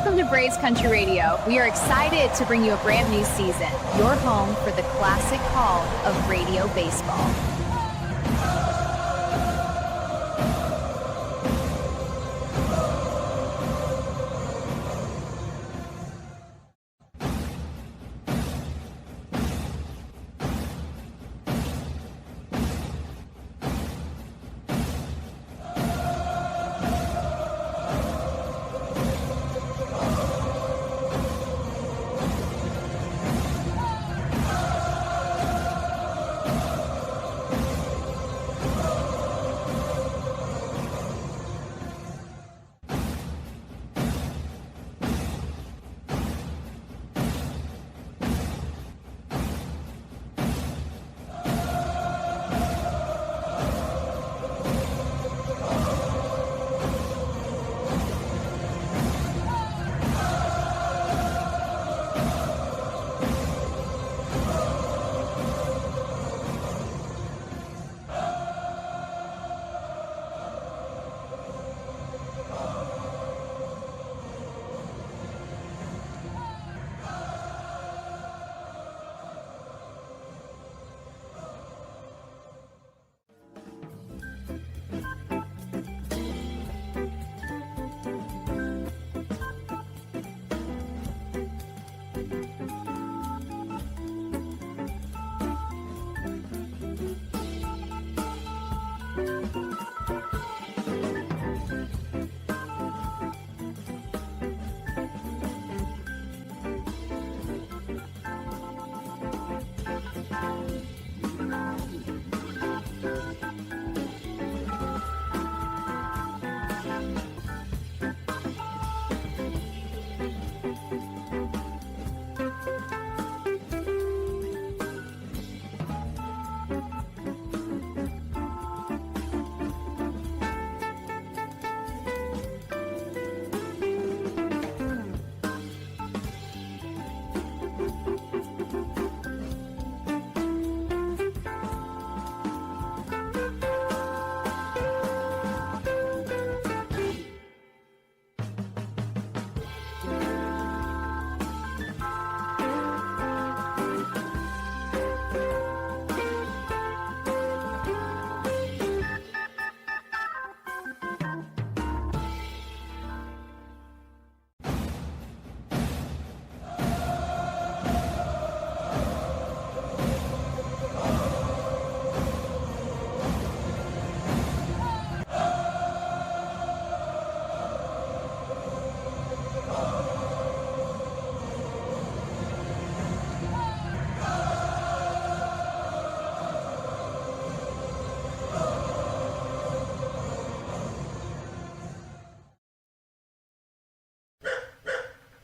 Welcome to Braves Country Radio. We are excited to bring you a brand new season, your home for the classic call of radio baseball.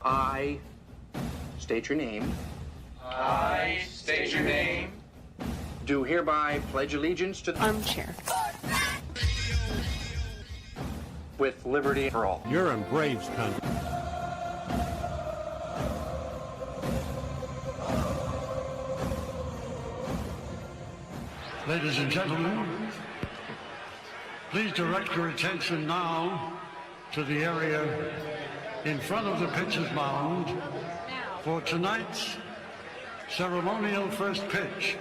I state your name. I state your name. Do hereby pledge allegiance to the armchair. With liberty for all. You're in Braves country. Ladies and gentlemen, please direct your attention now to the area in front of the pitcher's mound for tonight's ceremonial first pitch.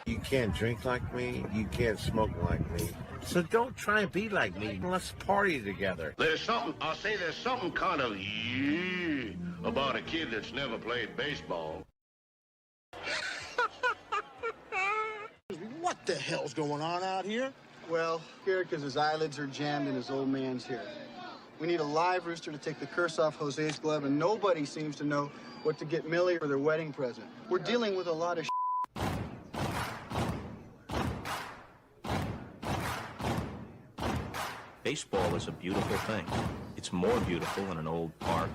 You can't drink like me, you can't smoke like me, so don't try and be like me. Let's party together. There's something kind of about a kid that's never played baseball. What the hell's going on out here? Well, here because his eyelids are jammed and his old man's here. We need a live rooster to take the curse off Jose's glove, and nobody seems to know what to get Millie for their wedding present. We're dealing with a lot of Baseball is a beautiful thing. It's more beautiful in an old park.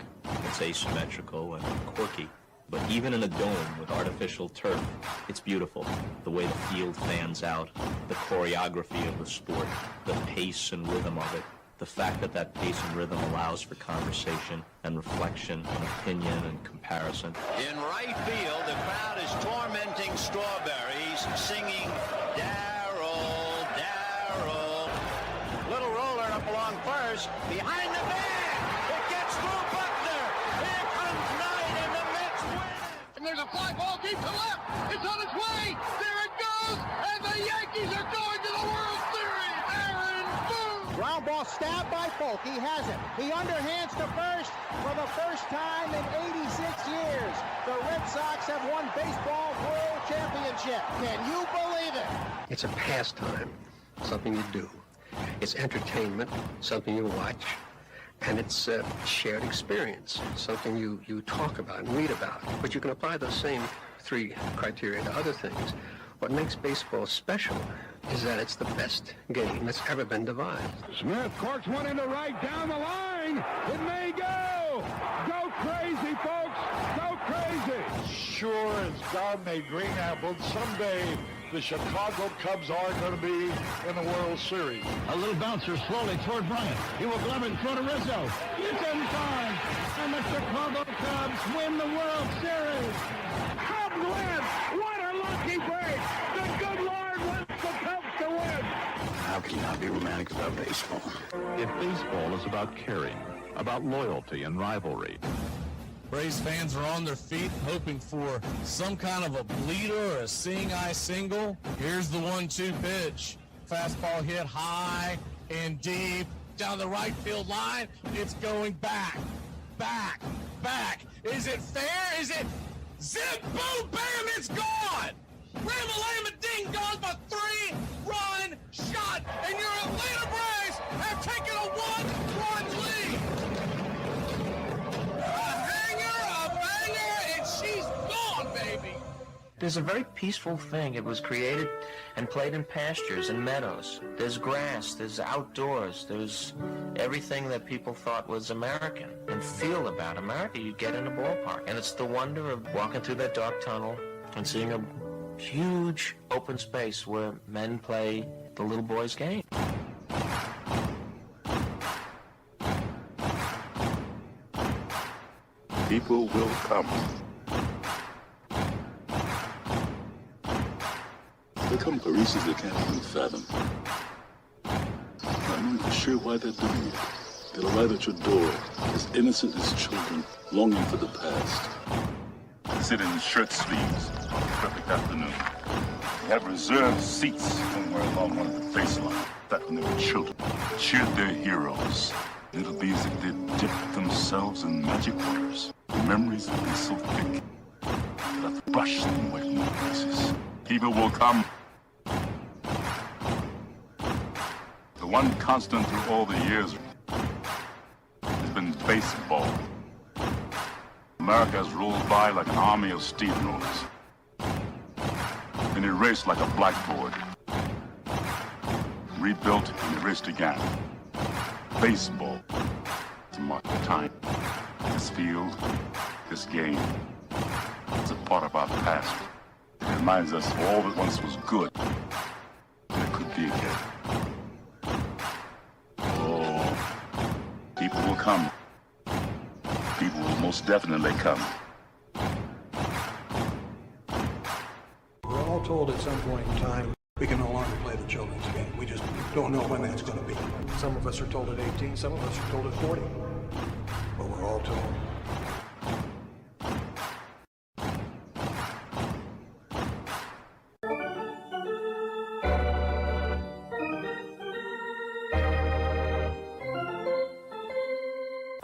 It's asymmetrical and quirky. But even in a dome with artificial turf, it's beautiful. The way the field fans out, the choreography of the sport, the pace and rhythm of it. The fact that that pace and rhythm allows for conversation and reflection and opinion and comparison. In right field, the crowd is tormenting Strawberries, singing, Darryl, Darryl. Little roller up along first, behind the bag. It gets through Buckner. fly ball deep to left. It's on its way. There it goes. And the Yankees are going to the World Series. Aaron Boone. Ground ball stabbed by Polk. He has it. He underhands to first for the first time in 86 years. The Red Sox have won baseball world championship. Can you believe it? It's a pastime, something you do. It's entertainment, something you watch. And it's a shared experience, something you talk about and read about. But you can apply those same three criteria to other things. What makes baseball special is that it's the best game that's ever been devised. Smith corks one into right down the line. It may go. Go crazy, folks. Go crazy. Sure as God made green apples, someday the Chicago Cubs are going to be in the World Series. A little bouncer slowly toward Bryant. He will glove it in front of Rizzo. It's in time. And the Chicago Cubs win the World Series. Cubs win. What a lucky break. The good Lord wants the Cubs to win. How can you not be romantic about baseball? If baseball is about caring, about loyalty and rivalry, Braves fans are on their feet hoping for some kind of a bleeder or a seeing-eye single. Here's the 1-2 pitch. Fastball hit high and deep down the right field line. It's going back, back, back. Is it fair? Is it zip, boom, bam, it's gone. Ram-a-lam-a-ding-dong, a 3-run shot, and your Atlanta Braves have taken a 1-run lead. She's gone, baby! There's a very peaceful thing. It was created and played in pastures and meadows. There's grass, there's outdoors, there's everything that people thought was American and feel about America. You get in a ballpark, and it's the wonder of walking through that dark tunnel and seeing a huge open space where men play the little boy's game. People will come. They come for reasons they can't even fathom. I'm not sure why they're doing it. They'll arrive at your door as innocent as children longing for the past. They sit in shirt sleeves on a perfect afternoon. They have reserved seats somewhere along one of the baselines. That when they were children, cheered their heroes. It'll be as if they dipped themselves in magic waters. The memories will be so thick that I've brushed them away from their faces. People will come. The one constant through all the years has been baseball. America has rolled by like an army of steamrollers. Been erased like a blackboard. Rebuilt and erased again. Baseball to mark the time. This field, this game, is a part of our past. It reminds us of all that once was good. And it could be again. Oh, people will come. People will most definitely come. We're all told at some point in time we can no longer play the children's game. We just don't know when that's going to be. Some of us are told at 18, some of us are told at 40. But we're all told.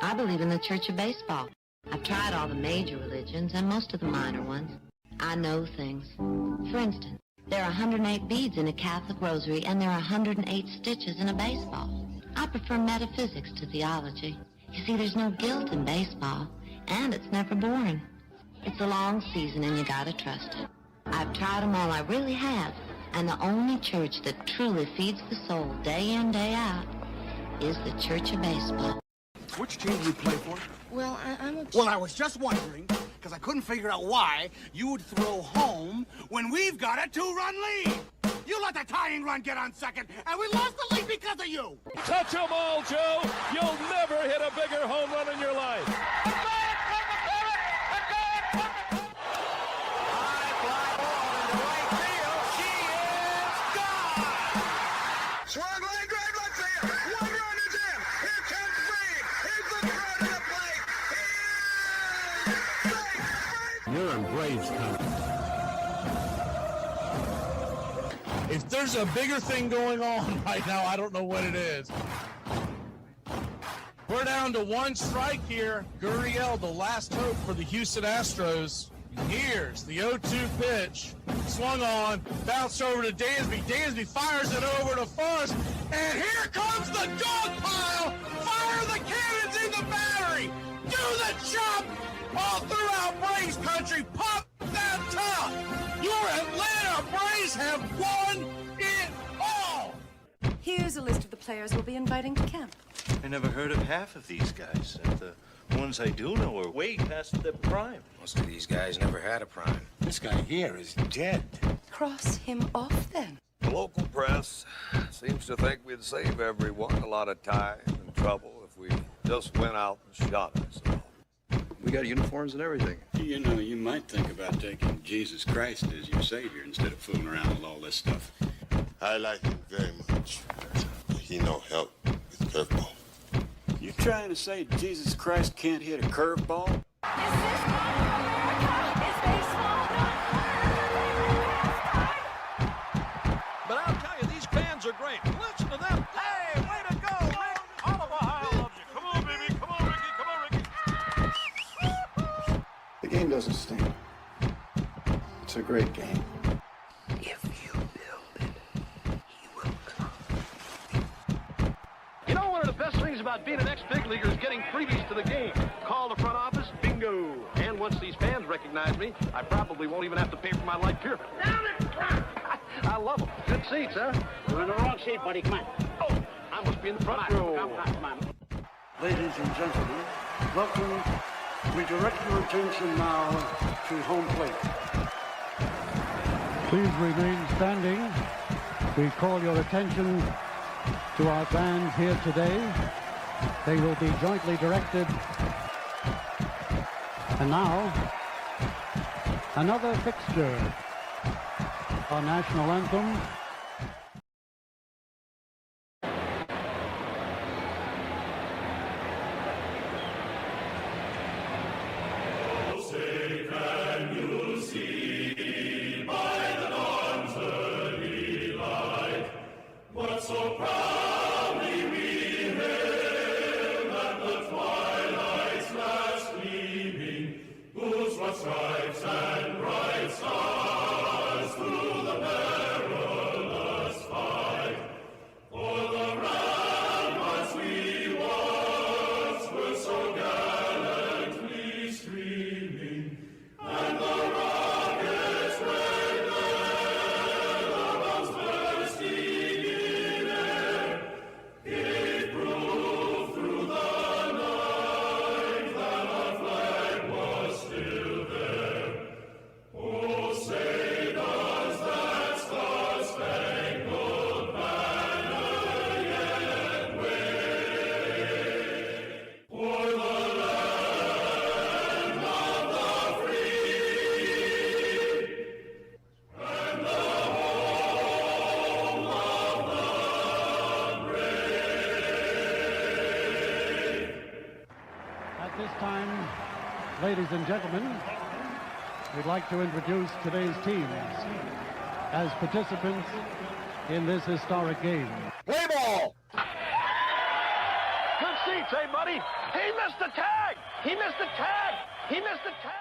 I believe in the Church of Baseball. I've tried all the major religions and most of the minor ones. I know things. For instance, there are 108 beads in a Catholic rosary, and there are 108 stitches in a baseball. I prefer metaphysics to theology. You see, there's no guilt in baseball, and it's never boring. It's a long season, and you gotta trust it. I've tried them all, I really have. And the only church that truly feeds the soul day in, day out is the Church of Baseball. Which team do you play for? Well, I'm a... Well, I was just wondering, because I couldn't figure out why you would throw home when we've got a 2-run lead. You let the tying run get on second, and we lost the lead because of you. Touch 'em all, Joe. You'll never hit a bigger home run in your life. Swung line drive left field. 1 run is in. Here comes Reed. He's looking right at the plate. You're Braves count. If there's a bigger thing going on right now, I don't know what it is. We're down to one strike here. Gurriel, the last hope for the Houston Astros. Here's the 0-2 pitch. Swung on, bounced over to Dansby. Dansby fires it over to Forrest. And here comes the dog pile. Fire the cannons in the battery. Do the chop all throughout Braves country. Pop that top. Your Atlanta Braves have won it all. Here's a list of the players we'll be inviting to camp. I never heard of half of these guys. The ones I do know are way past their prime. Most of these guys never had a prime. This guy here is dead. Cross him off, then. The local press seems to think we'd save everyone a lot of time and trouble if we just went out and shot ourselves. We got uniforms and everything. You know, you might think about taking Jesus Christ as your savior instead of fooling around with all this stuff. I like him very much. He no help with curveball. You trying to say Jesus Christ can't hit a curveball? But I'll tell you, these fans are great. Listen to them. Hey, way to go, Rick. Oliver Heil loves you. Come on, baby. Come on, Ricky. Come on, Ricky. The game doesn't stink. It's a great game. If you build it, he will come. You know, one of the best things about being an ex-big leaguer is getting freebies to the game. Call the front office, bingo. And once these fans recognize me, I probably won't even have to pay for my life here. Down it! I love them. Good seats, huh? You're in the wrong seat, buddy. Come on. Oh, I must be in the front row. Come on. Ladies and gentlemen, welcome. We direct your attention now to home plate. Please remain standing. We call your attention to our bands here today. They will be jointly directed. And now, another fixture. Our national anthem. Ladies and gentlemen, we'd like to introduce today's teams as participants in this historic game. Play ball! Good seats, hey, buddy. He missed the tag! He missed the tag! He missed the tag!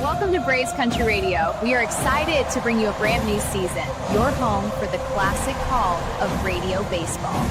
Welcome to Braves Country Radio. We are excited to bring you a brand new season, your home for the classic call of radio baseball.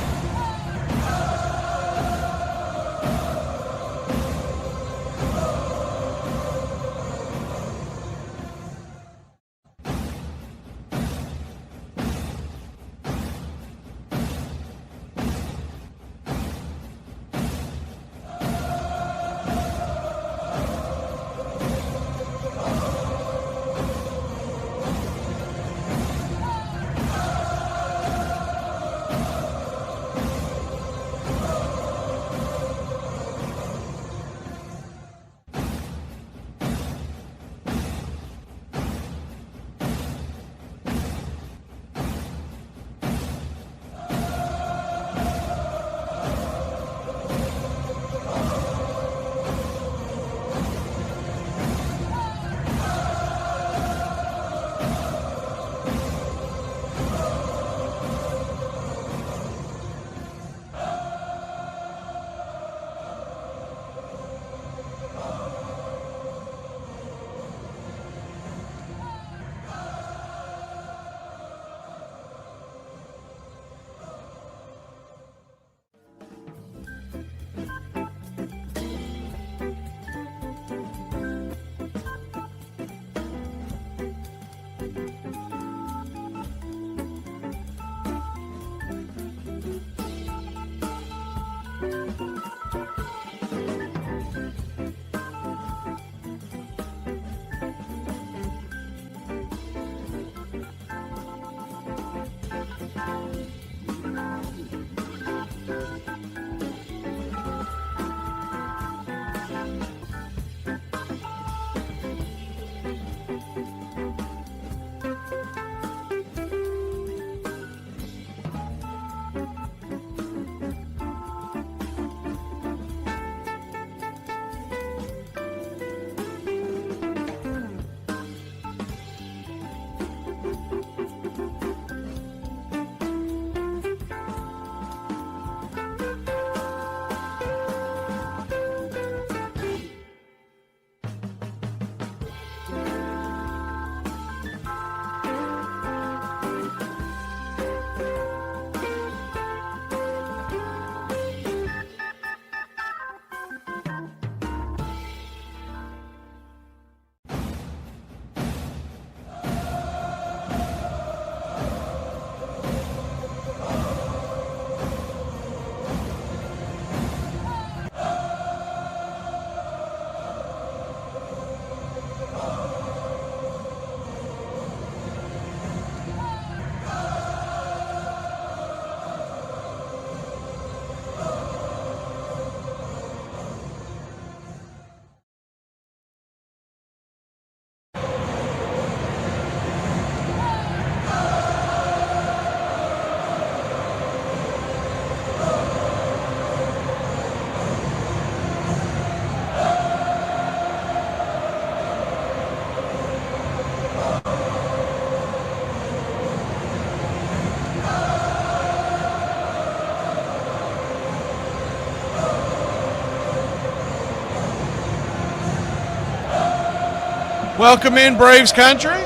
Welcome in, Braves country.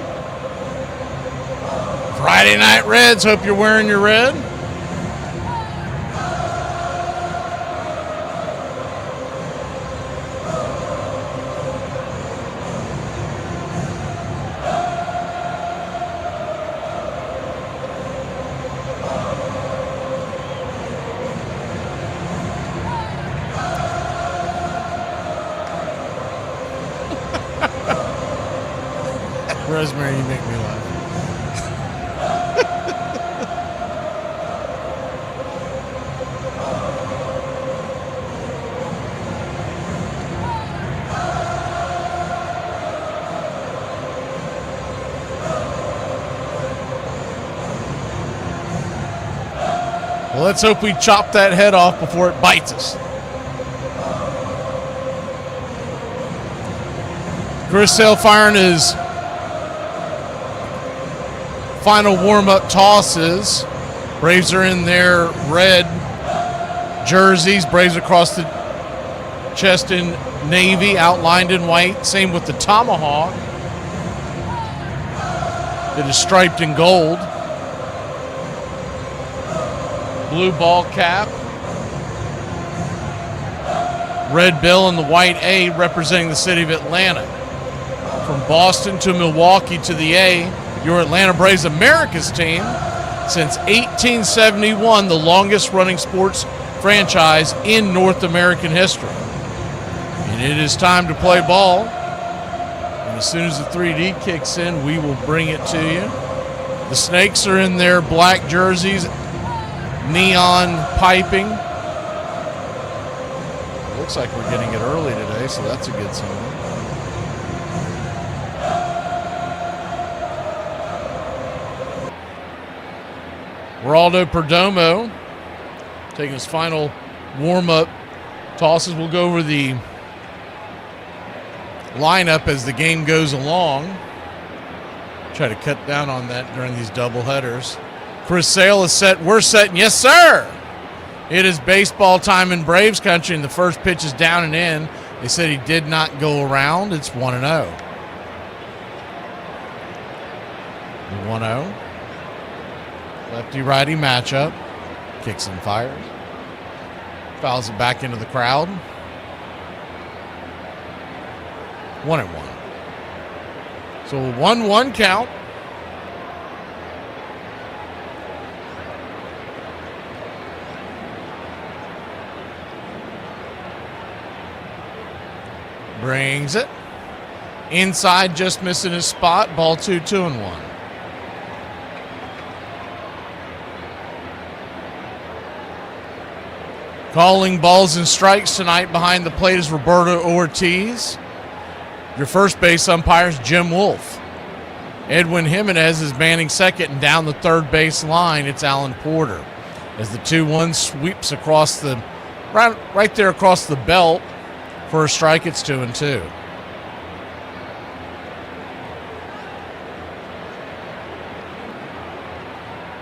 Friday Night Reds. Hope you're wearing your red. Rosemary, you make me laugh. Well, let's hope we chop that head off before it bites us. Chris Sale firing his final warm-up tosses. Braves are in their red jerseys. Braves across the chest in navy, outlined in white. Same with the tomahawk. It is striped in gold. Blue ball cap. Red bill and the white A representing the city of Atlanta. From Boston to Milwaukee to the A, your Atlanta Braves, America's team since 1871, the longest running sports franchise in North American history. And it is time to play ball. And as soon as the 3D kicks in, we will bring it to you. The Snakes are in their black jerseys, neon piping. Looks like we're getting it early today, so that's a good sign. Geraldo Perdomo taking his final warm-up tosses. We'll go over the lineup as the game goes along. Try to cut down on that during these doubleheaders. Chris Sale is set. We're set. Yes, sir. It is baseball time in Braves country, and the first pitch is down and in. They said he did not go around. It's 1-0. 1-0. Lefty-righty matchup. Kicks and fires. Fouls it back into the crowd. 1-1. So a 1-1 count. Brings it. Inside, just missing his spot. Ball 2, 2-1. Calling balls and strikes tonight behind the plate is Roberto Ortiz. Your first base umpire is Jim Wolf. Edwin Jimenez is manning second, and down the third base line, it's Alan Porter. As the 2-1 sweeps across the right there across the belt for a strike, it's 2-2.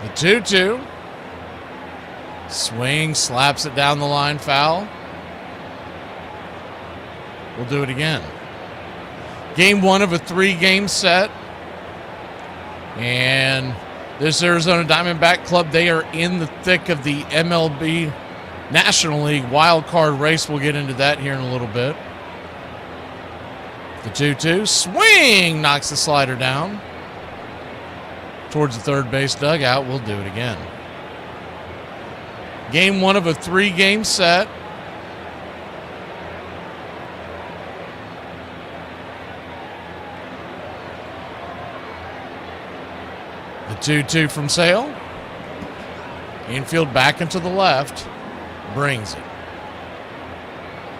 The 2-2. Swing, slaps it down the line, foul. We'll do it again. Game 1 of a 3-game set. And this Arizona Diamondback club, they are in the thick of the MLB National League wild card race. We'll get into that here in a little bit. The 2-2. Swing! Knocks the slider down. Towards the third base dugout. We'll do it again. Game 1 of a 3-game set. The 2-2 from Sale. Infield back into the left. Brings it.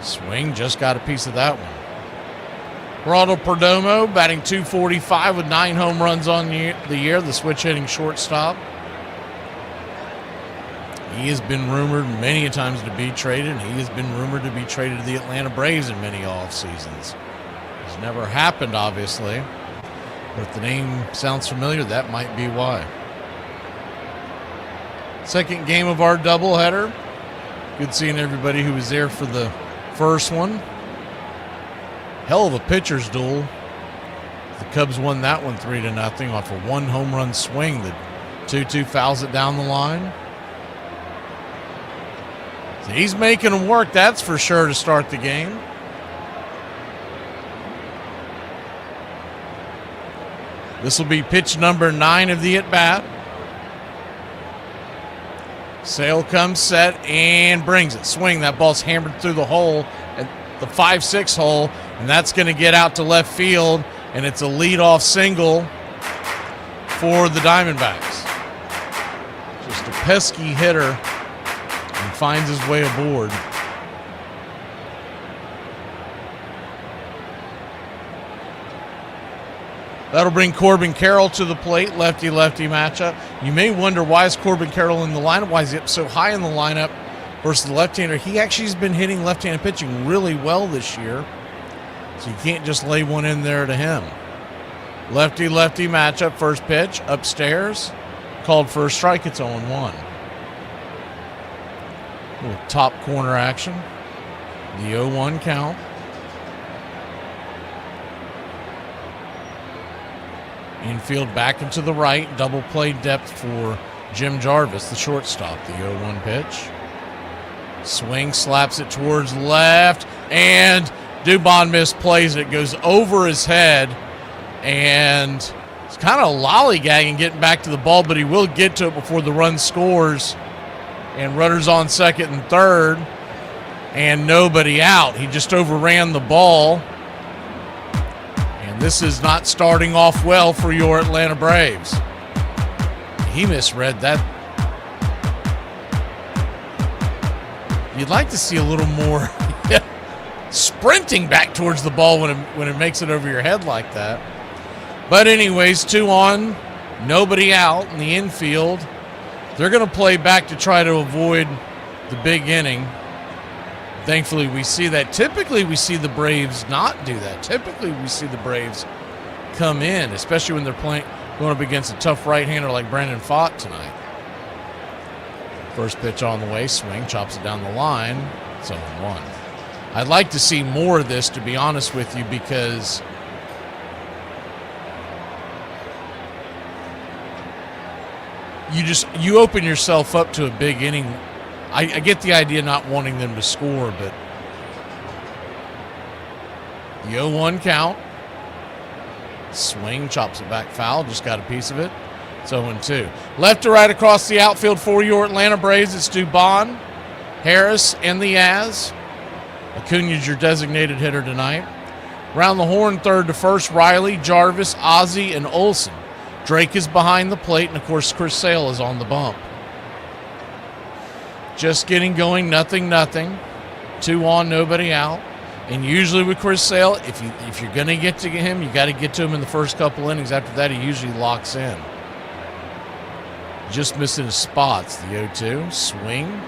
Swing, just got a piece of that one. Geraldo Perdomo batting .245 with 9 home runs on the year. The switch hitting shortstop. He has been rumored many times to be traded, and he has been rumored to be traded to the Atlanta Braves in many off seasons. It's never happened, obviously. But if the name sounds familiar, that might be why. Second game of our doubleheader. Good seeing everybody who was there for the first one. Hell of a pitcher's duel. The Cubs won that one 3-0 off a 1 home run swing. The 2-2 fouls it down the line. So he's making them work, that's for sure, to start the game. This will be pitch number 9 of the at-bat. Sale comes set and brings it. Swing. That ball's hammered through the hole, at the 5-6 hole, and that's going to get out to left field, and it's a leadoff single for the Diamondbacks. Just a pesky hitter and finds his way aboard. That'll bring Corbin Carroll to the plate, lefty-lefty matchup. You may wonder, why is Corbin Carroll in the lineup? Why is he up so high in the lineup versus the left-hander? He actually has been hitting left-handed pitching really well this year, so you can't just lay one in there to him. Lefty-lefty matchup, first pitch, upstairs. Called for a strike, it's 0-1. Little top corner action. The 0-1 count. Infield back into the right. Double play depth for Jim Jarvis, the shortstop. The 0-1 pitch. Swing, slaps it towards left, and Dubon misplays it. Goes over his head, and it's kind of lollygagging getting back to the ball, but he will get to it before the run scores. And runners on second and third, and nobody out. He just overran the ball. This is not starting off well for your Atlanta Braves. He misread that. You'd like to see a little more sprinting back towards the ball when it makes it over your head like that. But anyways, 2 on, nobody out in the infield. They're going to play back to try to avoid the big inning. Thankfully, we see that. Typically, we see the Braves not do that. Typically, we see the Braves come in, especially when they're going up against a tough right-hander like Brandon Pfaadt tonight. First pitch on the way, swing, chops it down the line. It's 0-1. I'd like to see more of this, to be honest with you, because you open yourself up to a big inning. I get the idea not wanting them to score, but the 0-1 count. Swing, chops it back foul, just got a piece of it. It's 0-2. Left to right across the outfield for your Atlanta Braves, it's Dubon, Harris, and the Az. Acuna's your designated hitter tonight. Round the horn, third to first, Riley, Jarvis, Ozzie, and Olsen. Drake is behind the plate, and of course Chris Sale is on the bump. Just getting going, 0-0. 2 on, nobody out. And usually with Chris Sale, if you're going to get to him, you got to get to him in the first couple innings. After that, he usually locks in. Just missing his spots. The 0-2, swing.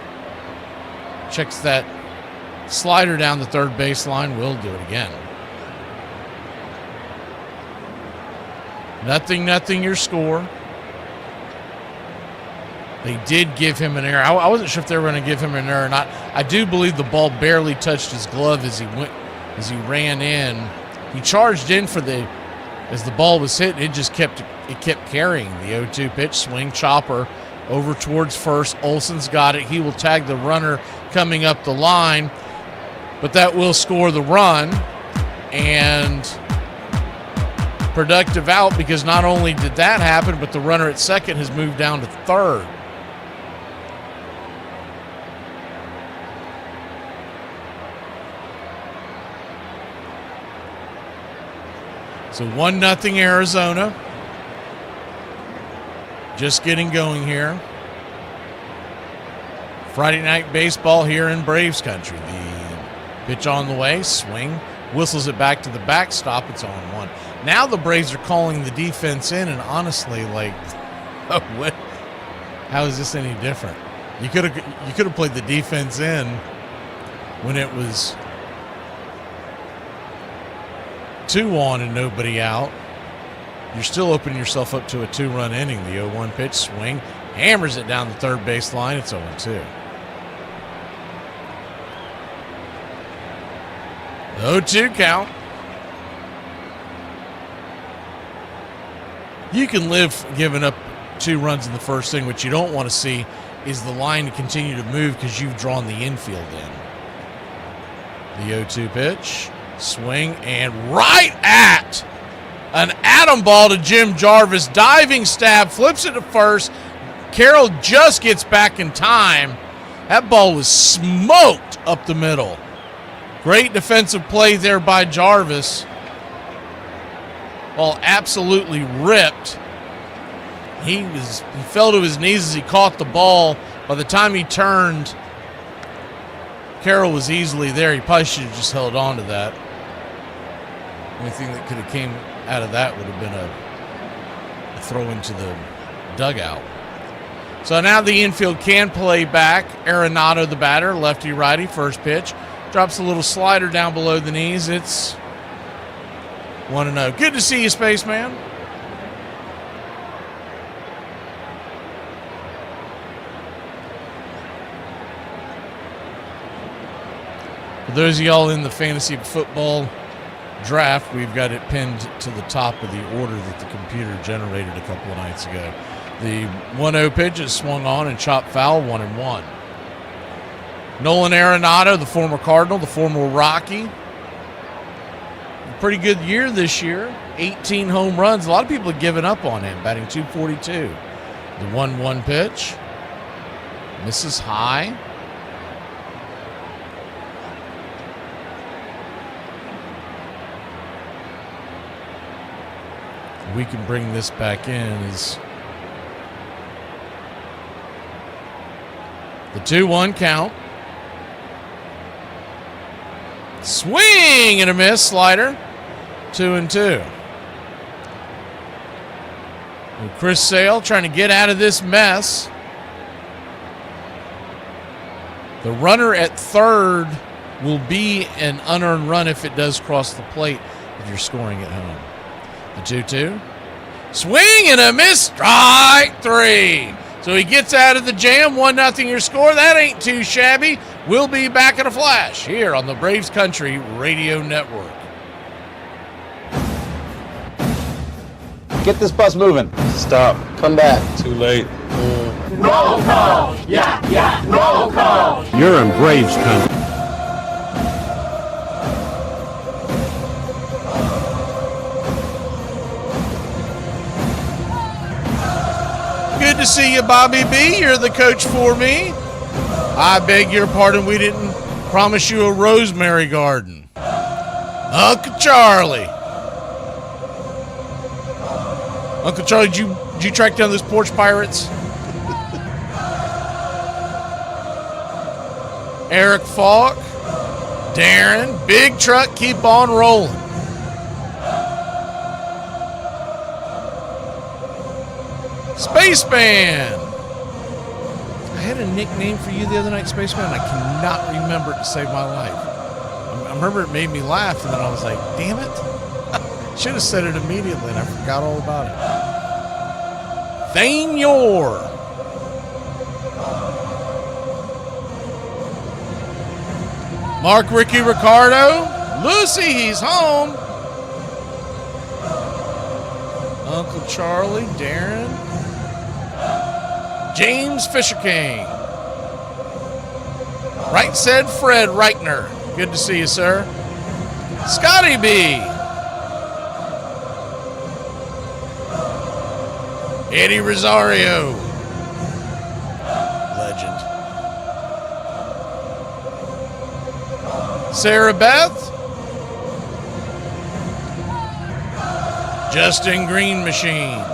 Checks that slider down the third baseline. Will do it again. 0-0 your score. They did give him an error. I wasn't sure if they were going to give him an error or not. I do believe the ball barely touched his glove as he ran in. He charged in as the ball was hit. It kept carrying. The 0-2 pitch, swing, chopper over towards first. Olsen's got it. He will tag the runner coming up the line, but that will score the run. And productive out, because not only did that happen, but the runner at second has moved down to third. So 1-0 Arizona. Just getting going here. Friday night baseball here in Braves country. The pitch on the way, swing, whistles it back to the backstop. It's 0-1. Now the Braves are calling the defense in, and honestly, what? How is this any different? You could have played the defense in when it was 2 on and nobody out. You're still opening yourself up to a 2-run inning. The 0-1 pitch, swing, hammers it down the third base line. It's 0-2. 0-2 count. You can live giving up 2 runs in the first inning. What you don't want to see is the line to continue to move because you've drawn the infield in. The 0-2 pitch, swing, and right at an atom ball to Jim Jarvis. Diving stab, flips it to first. Carroll just gets back in time. That ball was smoked up the middle. Great defensive play there by Jarvis. Ball absolutely ripped. He fell to his knees as he caught the ball. By the time he turned, Carroll was easily there. He probably should have just held on to that. The only thing that could have came out of that would have been a throw into the dugout. So now the infield can play back. Arenado, the batter, lefty-righty, first pitch. Drops a little slider down below the knees. It's 1-0. Good to see you, Spaceman. For those of y'all in the fantasy football draft, we've got it pinned to the top of the order that the computer generated a couple of nights ago. The 1-0 pitch is swung on and chopped foul, 1-1. Nolan Arenado, the former Cardinal, the former Rocky. Pretty good year this year. 18 home runs. A lot of people have given up on him, batting .242. The 1-1 pitch. Misses high. We can bring this back in as the 2-1 count. Swing and a miss, slider. 2-2. And Chris Sale trying to get out of this mess. The runner at third will be an unearned run if it does cross the plate if you're scoring at home. The 2-2. Swing and a miss. Strike 3. So he gets out of the jam. 1-0 your score. That ain't too shabby. We'll be back in a flash here on the Braves Country Radio Network. Get this bus moving. Stop. Come back. Too late. Roll call! Yeah, roll call! You're in Braves Country. Good to see you, Bobby B. You're the coach for me. I beg your pardon, we didn't promise you a rosemary garden. Uncle Charlie. Uncle Charlie, did you track down those porch pirates? Eric Falk. Darren. Big truck, keep on rolling. Spaceman. I had a nickname for you the other night, Spaceman, and I cannot remember it to save my life. I remember it made me laugh, and then I was like, damn it. Should have said it immediately, and I forgot all about it. Thane Yor. Mark Ricky Ricardo. Lucy, he's home. Uncle Charlie, Darren. James Fisher King. Right said Fred Reichner. Good to see you, sir. Scotty B. Eddie Rosario. Legend. Sarah Beth. Justin Green Machine.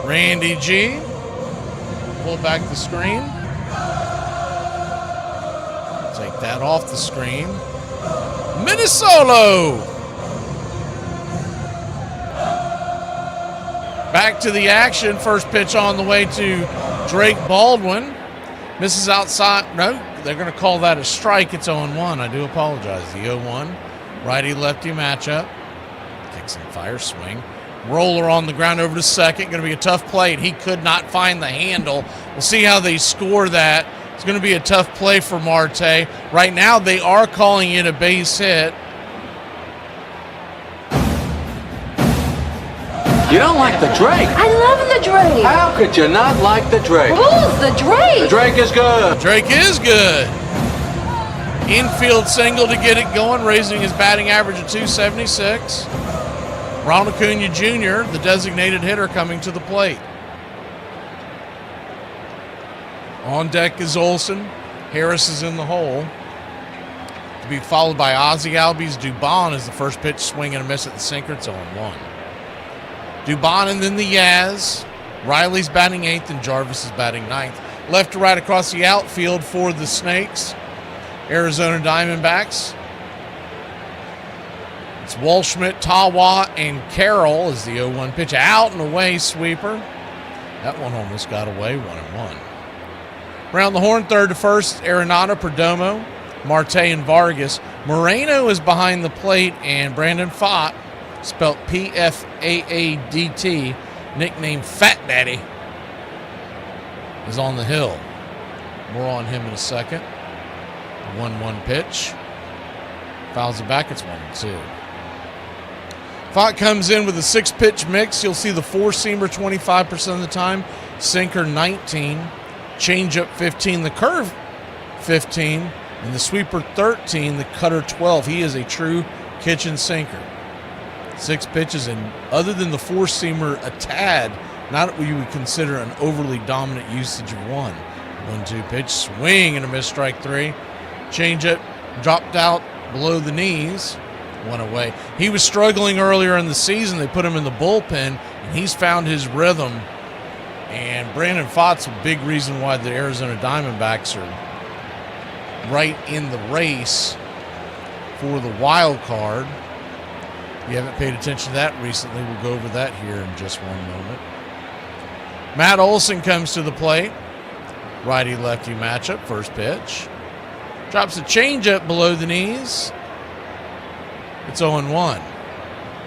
Randy G. Pull back the screen. Take that off the screen. Minnesota. Back to the action. First pitch on the way to Drake Baldwin. Misses outside. No, they're going to call that a strike. It's 0-1. I do apologize. The 0-1 righty-lefty matchup. Kicks and fire swing. Roller on the ground over to second. Going to be a tough play, and he could not find the handle. We'll see how they score that. It's going to be a tough play for Marte. Right now, they are calling it a base hit. You don't like the Drake? I love the Drake. How could you not like the Drake? Who's the Drake? The Drake is good. The Drake is good. Infield single to get it going, raising his batting average to 276. Ronald Acuna Jr., the designated hitter, coming to the plate. On deck is Olsen. Harris is in the hole. To be followed by Ozzie Albies. Dubon is the first pitch, swing and a miss at the sinker. It's 0-1. Dubon and then the Yaz. Riley's batting 8th and Jarvis is batting 9th. Left to right across the outfield for the Snakes. Arizona Diamondbacks. It's Walschmidt, Tawa, and Carroll is the 0-1 pitch. Out and away sweeper. That one almost got away, 1-1. Around the horn, third to first, Arenado, Perdomo, Marte, and Vargas. Moreno is behind the plate, and Brandon Pfaadt, spelt P-F-A-A-D-T, nicknamed Fat Daddy, is on the hill. More on him in a second. 1-1 pitch. Fouls it back, it's 1-2. Pfaadt comes in with a 6-pitch mix. You'll see the four-seamer 25% of the time, sinker 19, changeup 15, the curve 15, and the sweeper 13, the cutter 12. He is a true kitchen sinker. 6 pitches, and other than the four-seamer, a tad, not what you would consider an overly dominant usage of one. 1-2 pitch, swing and a miss, strike 3. Changeup dropped out below the knees. 1 away. He was struggling earlier in the season. They put him in the bullpen, and he's found his rhythm. And Brandon Pfaadt's a big reason why the Arizona Diamondbacks are right in the race for the wild card. If you haven't paid attention to that recently, we'll go over that here in just one moment. Matt Olson comes to the plate. Righty-lefty matchup, first pitch. Drops a changeup below the knees. It's 0-1.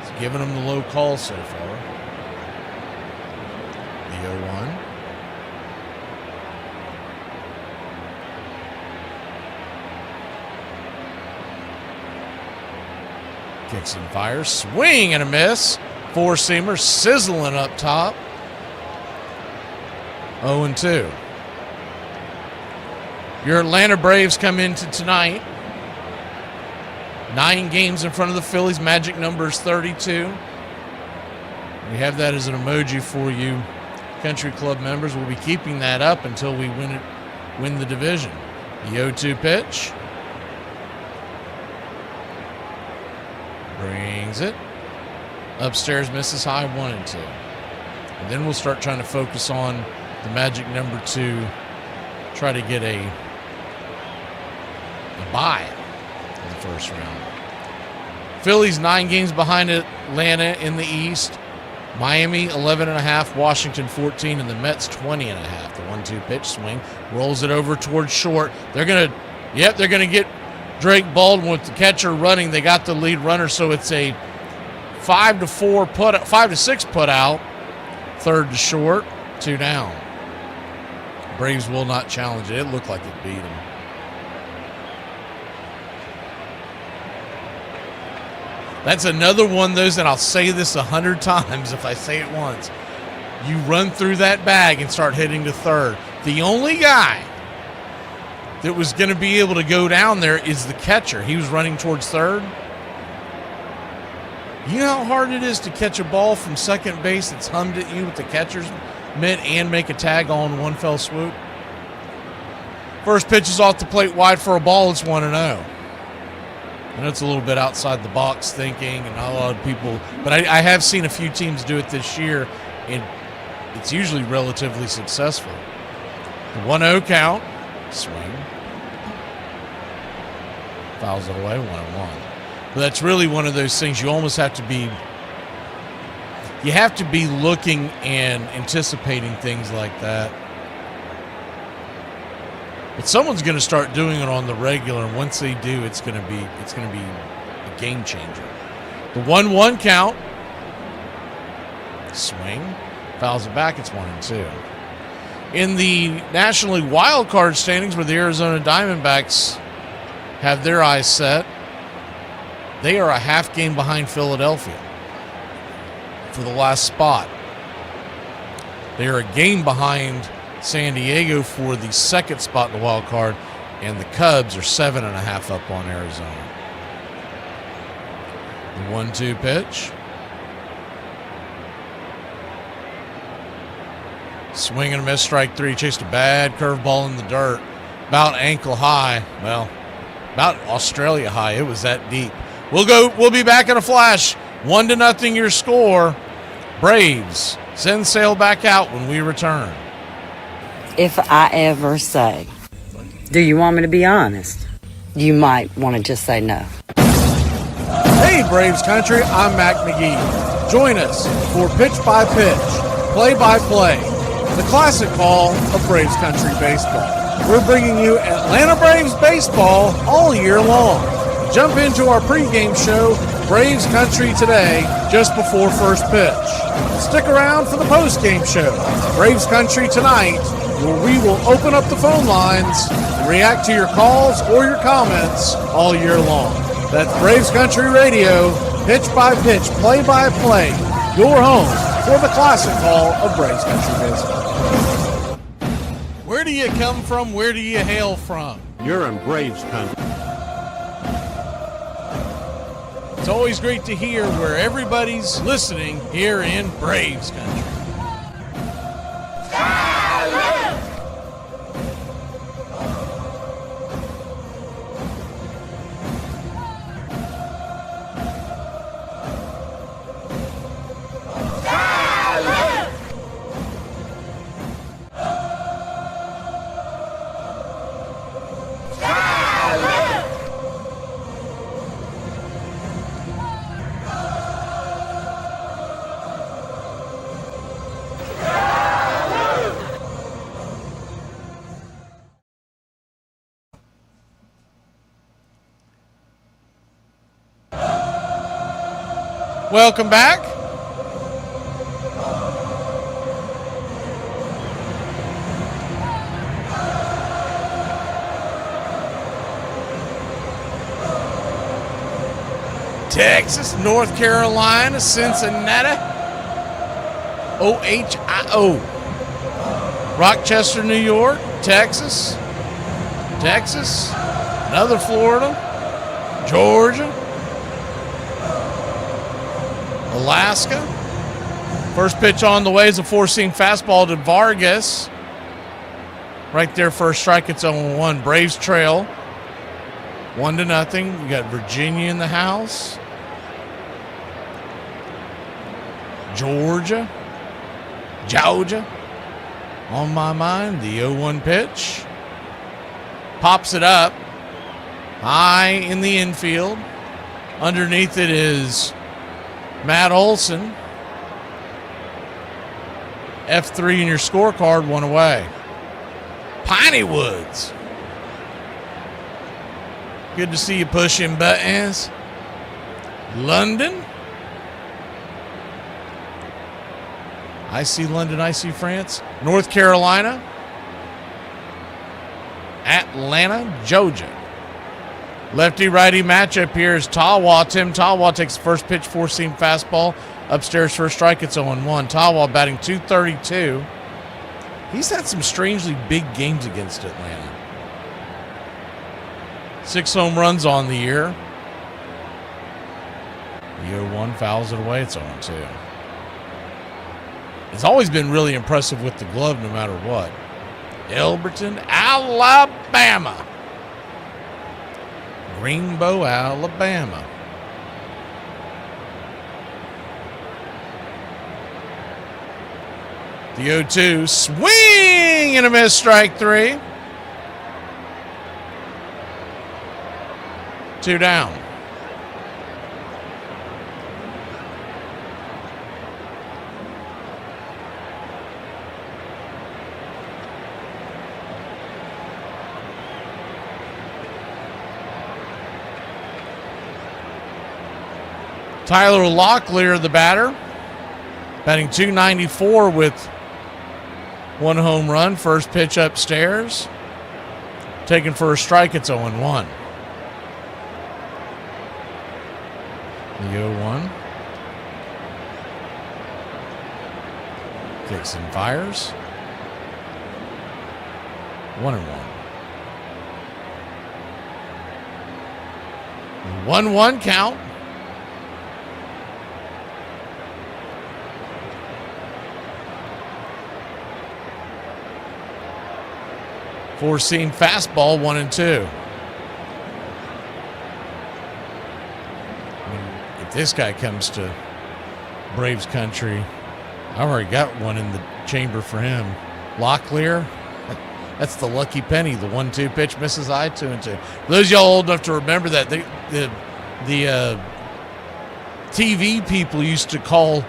It's giving him the low call so far. The 0-1. Kicks and fires. Swing and a miss. Four-seamer sizzling up top. 0-2. Your Atlanta Braves come into tonight. 9 games in front of the Phillies. Magic number is 32. We have that as an emoji for you country club members. We'll be keeping that up until we win the division. The 0-2 pitch. Brings it. Upstairs, misses high, 1-2. And then we'll start trying to focus on the magic number 2. Try to get a bye in the first round. Phillies 9 games behind Atlanta in the East. Miami 11.5, Washington 14, and the Mets 20.5. The 1-2 pitch, swing, rolls it over towards short. They're gonna get Drake Baldwin with the catcher running. They got the lead runner, so it's a 5-6 put out. Third to short, 2 down. Braves will not challenge it. It looked like it beat them. That's another one of those, and I'll say this 100 times if I say it once. You run through that bag and start hitting to third. The only guy that was going to be able to go down there is the catcher. He was running towards third. You know how hard it is to catch a ball from second base that's hummed at you with the catcher's mitt and make a tag all in one fell swoop? First pitch is off the plate wide for a ball. It's 1-0. And it's a little bit outside the box thinking, and not a lot of people, but I have seen a few teams do it this year, and it's usually relatively successful. The 1-0 count, swing, fouls it away, 1-1. But that's really one of those things you almost have to be, you have to be looking and anticipating things like that. But someone's going to start doing it on the regular, and once they do, it's going to be a game changer. The 1-1 count. Swing. Fouls it back. It's 1-2. In the National League wild card standings, where the Arizona Diamondbacks have their eyes set, they are a half game behind Philadelphia for the last spot. They are a game behind San Diego for the second spot in the wild card, and the Cubs are 7.5 up on Arizona. The 1-2 pitch. Swing and a miss, strike three. Chased a bad curveball in the dirt. About ankle high. Well, about Australia high. It was that deep. We'll be back in a flash. 1-0 your score. Braves send sail back out when we return. If I ever say, do you want me to be honest? You might want to just say no. Hey, Braves country, I'm Mac McGee. Join us for Pitch by Pitch, Play by Play, the classic call of Braves country baseball. We're bringing you Atlanta Braves baseball all year long. Jump into our pregame show, Braves Country Today, just before first pitch. Stick around for the postgame show, Braves Country Tonight, where we will open up the phone lines and react to your calls or your comments all year long. That's Braves Country Radio, pitch by pitch, play by play, your home for the classic call of Braves Country Baseball. Where do you come from? Where do you hail from? You're in Braves country. It's always great to hear where everybody's listening here in Braves country. Welcome back. Texas, North Carolina, Cincinnati, OHIO, Rochester, New York, Texas, another Florida, Georgia, Alaska. First pitch on the way is a four-seam fastball to Vargas. Right there, first strike. It's 0-1. Braves trail 1-0. You got Virginia in the house. Georgia. On my mind, the 0-1 pitch. Pops it up. High in the infield. Underneath it is Matt Olson. F3 in your scorecard, one away. Piney Woods. Good to see you pushing buttons. London. I see London, I see France. North Carolina. Atlanta, Georgia. Lefty-righty matchup here is Tawa. Tim Tawa takes the first pitch, four-seam fastball. Upstairs for a strike, it's 0-1. Tawa batting .232. He's had some strangely big games against Atlanta. 6 home runs on the year. The 0-1 fouls it away, it's 0-2. It's always been really impressive with the glove no matter what. Elberton, Alabama. Greenbow, Alabama. The 0-2, swing and a miss, strike three. 2 down. Tyler Locklear, the batter. batting .294 with 1 home run. First pitch upstairs. Taken for a strike, it's 0-1. The 0-1. Kicks and fires. 1-1. 1-1 count. Four-seam fastball, 1-2. If this guy comes to Braves country, I've already got one in the chamber for him. Locklear, that's the lucky penny. The 1-2 pitch misses eye, 2-2. Those of y'all old enough to remember that, the TV people used to call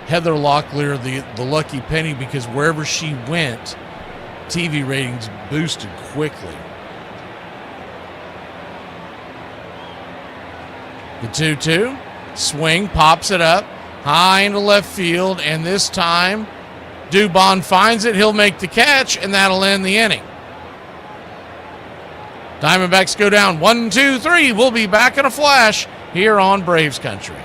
Heather Locklear the lucky penny because wherever she went, TV ratings boosted quickly. The 2-2 swing, pops it up high into left field, and this time Dubon finds it. He'll make the catch, and that'll end the inning. Diamondbacks go down 1-2-3. We'll be back in a flash here on Braves Country.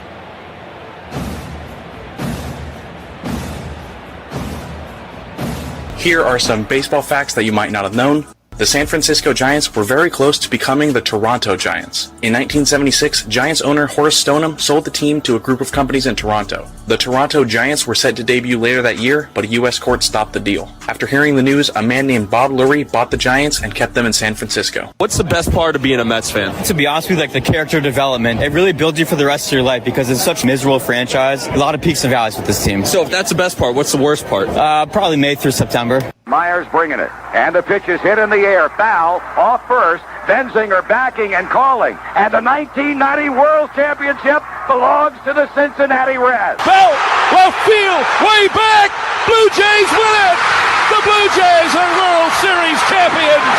Here are some baseball facts that you might not have known. The San Francisco Giants were very close to becoming the Toronto Giants. In 1976, Giants owner Horace Stoneham sold the team to a group of companies in Toronto. The Toronto Giants were set to debut later that year, but a U.S. court stopped the deal. After hearing the news, a man named Bob Lurie bought the Giants and kept them in San Francisco. What's the best part of being a Mets fan? To be honest with you, the character development, it really builds you for the rest of your life because it's such a miserable franchise. A lot of peaks and valleys with this team. So if that's the best part, what's the worst part? Probably May through September. Myers bringing it, and the pitch is hit in the air, foul, off first, Benzinger backing and calling, and the 1990 World Championship belongs to the Cincinnati Reds. Bell, left field, way back, Blue Jays win it! The Blue Jays are World Series champions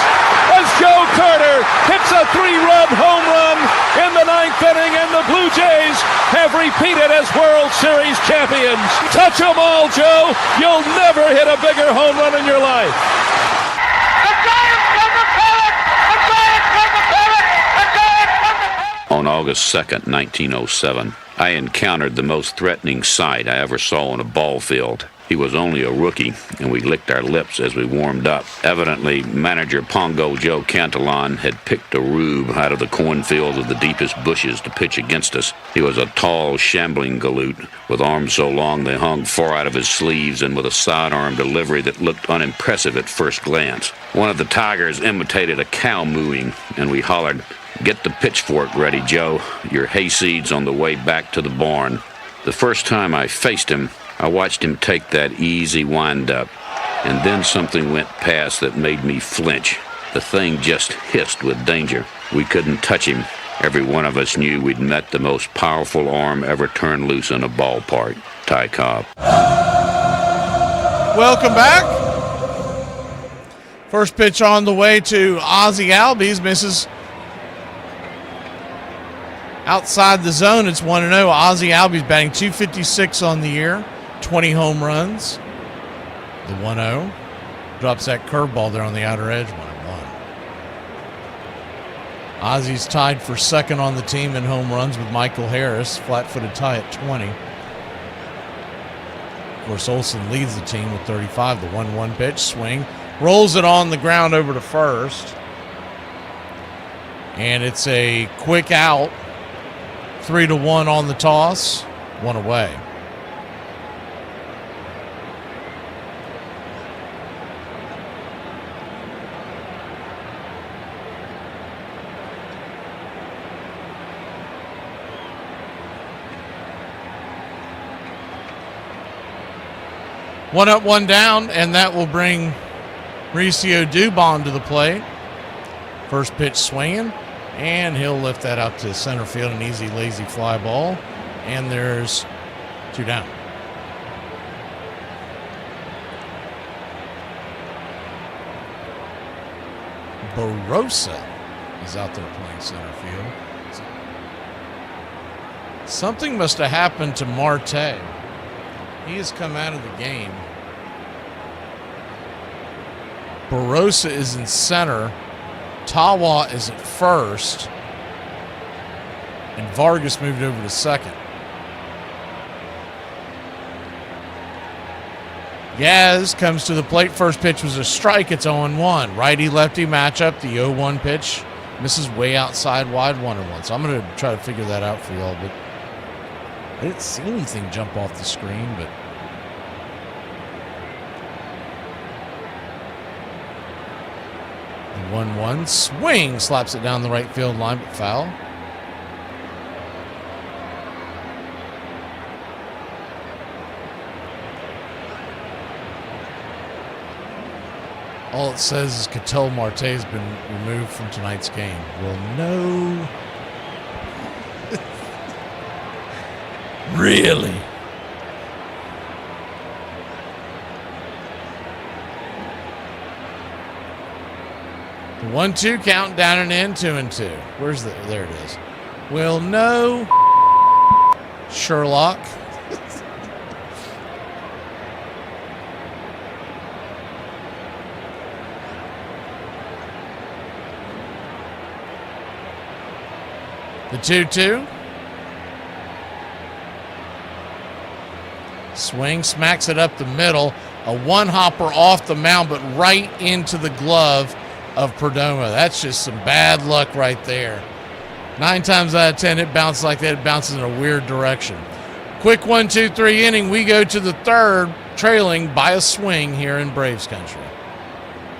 as Joe Carter hits a 3-run home run in the 9th inning, and the Blue Jays have repeated as World Series champions. Touch them all, Joe. You'll never hit a bigger home run in your life. On August 2nd, 1907, I encountered the most threatening sight I ever saw on a ball field. He was only a rookie, and we licked our lips as we warmed up. Evidently, manager Pongo Joe Cantillon had picked a rube out of the cornfield of the deepest bushes to pitch against us. He was a tall, shambling galoot, with arms so long they hung far out of his sleeves and with a sidearm delivery that looked unimpressive at first glance. One of the Tigers imitated a cow mooing, and we hollered, "Get the pitchfork ready, Joe. Your hayseed's on the way back to the barn." The first time I faced him, I watched him take that easy wind-up, and then something went past that made me flinch. The thing just hissed with danger. We couldn't touch him. Every one of us knew we'd met the most powerful arm ever turned loose in a ballpark. Ty Cobb. Welcome back. First pitch on the way to Ozzie Albies. Misses outside the zone. It's 1-0. Ozzie Albies batting .256 on the year. 20 home runs. The 1-0. Drops that curveball there on the outer edge. 1-1. Ozzie's tied for second on the team in home runs with Michael Harris. Flat-footed tie at 20. Of course, Olsen leads the team with 35. The 1-1 pitch. Swing. Rolls it on the ground over to first. And it's a quick out. 3-1 on the toss. One away. One up, one down, and that will bring Mauricio Dubon to the plate. First pitch swinging, and he'll lift that out to center field, an easy, lazy fly ball. And there's 2 down. Barossa is out there playing center field. Something must have happened to Marte. He has come out of the game. Barossa is in center. Tawa is at first. And Vargas moved over to second. Yaz comes to the plate. First pitch was a strike. It's 0-1. Righty-lefty matchup. The 0-1 pitch misses way outside wide, 1-1. So I'm going to try to figure that out for y'all. But I didn't see anything jump off the screen. But the 1-1 swing slaps it down the right field line, but foul. All it says is Ketel Marte has been removed from tonight's game. Well, no. Really? The 1-2 count, down and in, 2-2. Where's the? There it is. Well, no. Sherlock. The 2-2. Swing, smacks it up the middle. A one-hopper off the mound, but right into the glove of Perdomo. That's just some bad luck right there. 9 times out of 10, it bounces like that. It bounces in a weird direction. Quick 1-2-3 inning. We go to the third, trailing by a swing here in Braves country.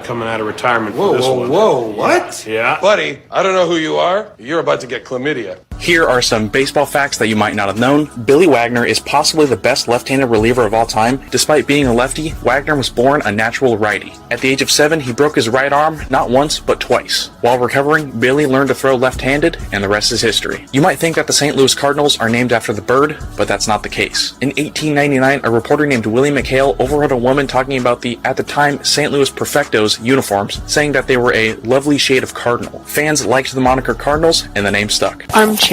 Coming out of retirement Whoa, for this whoa, one. whoa, what? Yeah. Buddy, I don't know who you are. You're about to get chlamydia. Here are some baseball facts that you might not have known. Billy Wagner is possibly the best left-handed reliever of all time. Despite being a lefty, Wagner was born a natural righty. At the age of 7, he broke his right arm not once, but twice. While recovering, Billy learned to throw left-handed, and the rest is history. You might think that the St. Louis Cardinals are named after the bird, but that's not the case. In 1899, a reporter named Willie McHale overheard a woman talking about the, at the time, St. Louis Perfectos uniforms, saying that they were a lovely shade of cardinal. Fans liked the moniker Cardinals, and the name stuck. Armchair.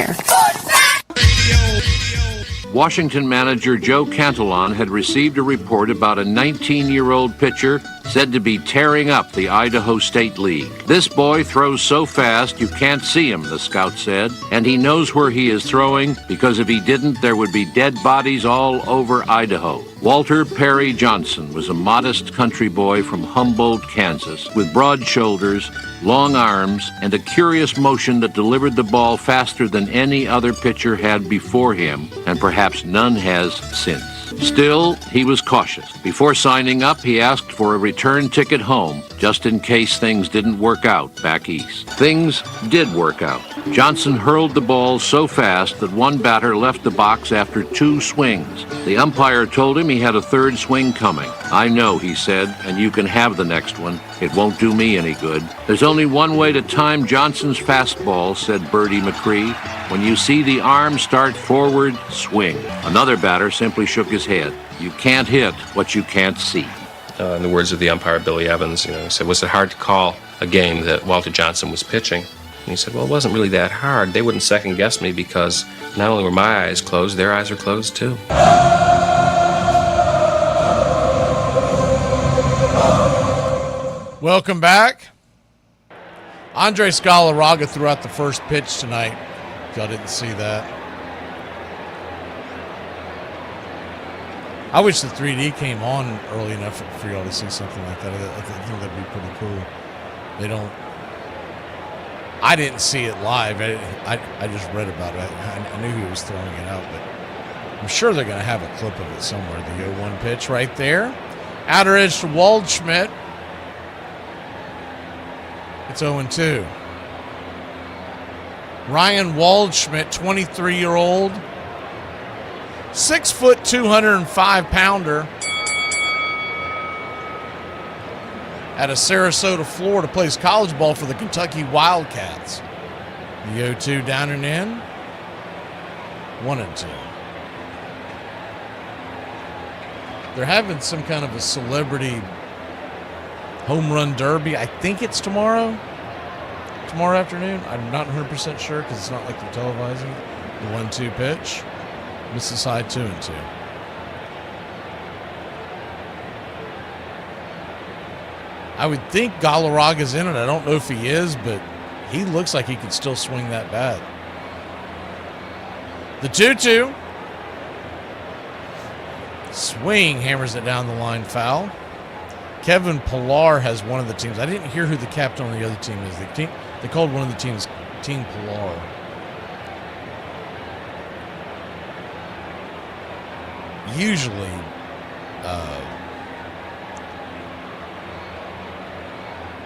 Washington manager Joe Cantillon had received a report about a 19-year-old pitcher said to be tearing up the Idaho State League. This boy throws so fast you can't see him, the scout said, and he knows where he is throwing because if he didn't, there would be dead bodies all over Idaho. Walter Perry Johnson was a modest country boy from Humboldt, Kansas, with broad shoulders, long arms, and a curious motion that delivered the ball faster than any other pitcher had before him, and perhaps none has since. Still, he was cautious. Before signing up, he asked for a return ticket home, just in case things didn't work out back east. Things did work out. Johnson hurled the ball so fast that one batter left the box after 2 swings. The umpire told him he had a third swing coming. I know, he said, and you can have the next one. It won't do me any good. There's only one way to time Johnson's fastball, said Bertie McCree. When you see the arm start forward, swing. Another batter simply shook his head. You can't hit what you can't see. In the words of the umpire, Billy Evans, he said, was it hard to call a game that Walter Johnson was pitching? And he said, well, it wasn't really that hard. They wouldn't second guess me because not only were my eyes closed, their eyes were closed too. Welcome back. Andres Galarraga threw out the first pitch tonight. If y'all didn't see that. I wish the 3D came on early enough for y'all to see something like that. I think that'd be pretty cool. They don't. I didn't see it live. I just read about it. I knew he was throwing it out, but I'm sure they're going to have a clip of it somewhere. The 0-1 pitch right there. Outer edge to Waldschmidt. It's 0-2. Ryan Waldschmidt, 23-year-old, 6 foot, 205 pounder, out of Sarasota, Florida, plays college ball for the Kentucky Wildcats. The 0-2 down and in, 1-2. They're having some kind of a celebrity home run derby. I think it's tomorrow afternoon. I'm not 100% sure because it's not like they're televising. The 1-2 pitch misses high, 2-2. I would think Galarraga's in it. I don't know if he is, but he looks like he could still swing that bat. The 2-2. Swing, hammers it down the line, foul. Kevin Pillar has one of the teams. I didn't hear who the captain on the other team is. They called one of the teams Team Pillar. Usually,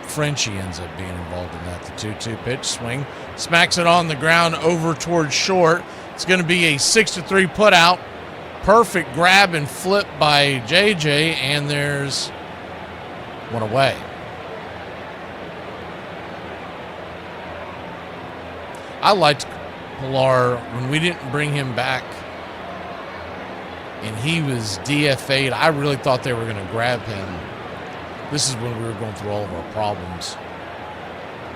Frenchie ends up being involved in that. The 2-2 pitch, swing, smacks it on the ground over towards short. It's going to be a 6-3 put out. Perfect grab and flip by JJ, and there's one away. I liked Pillar when we didn't bring him back and he was DFA'd. I really thought they were going to grab him. This is when we were going through all of our problems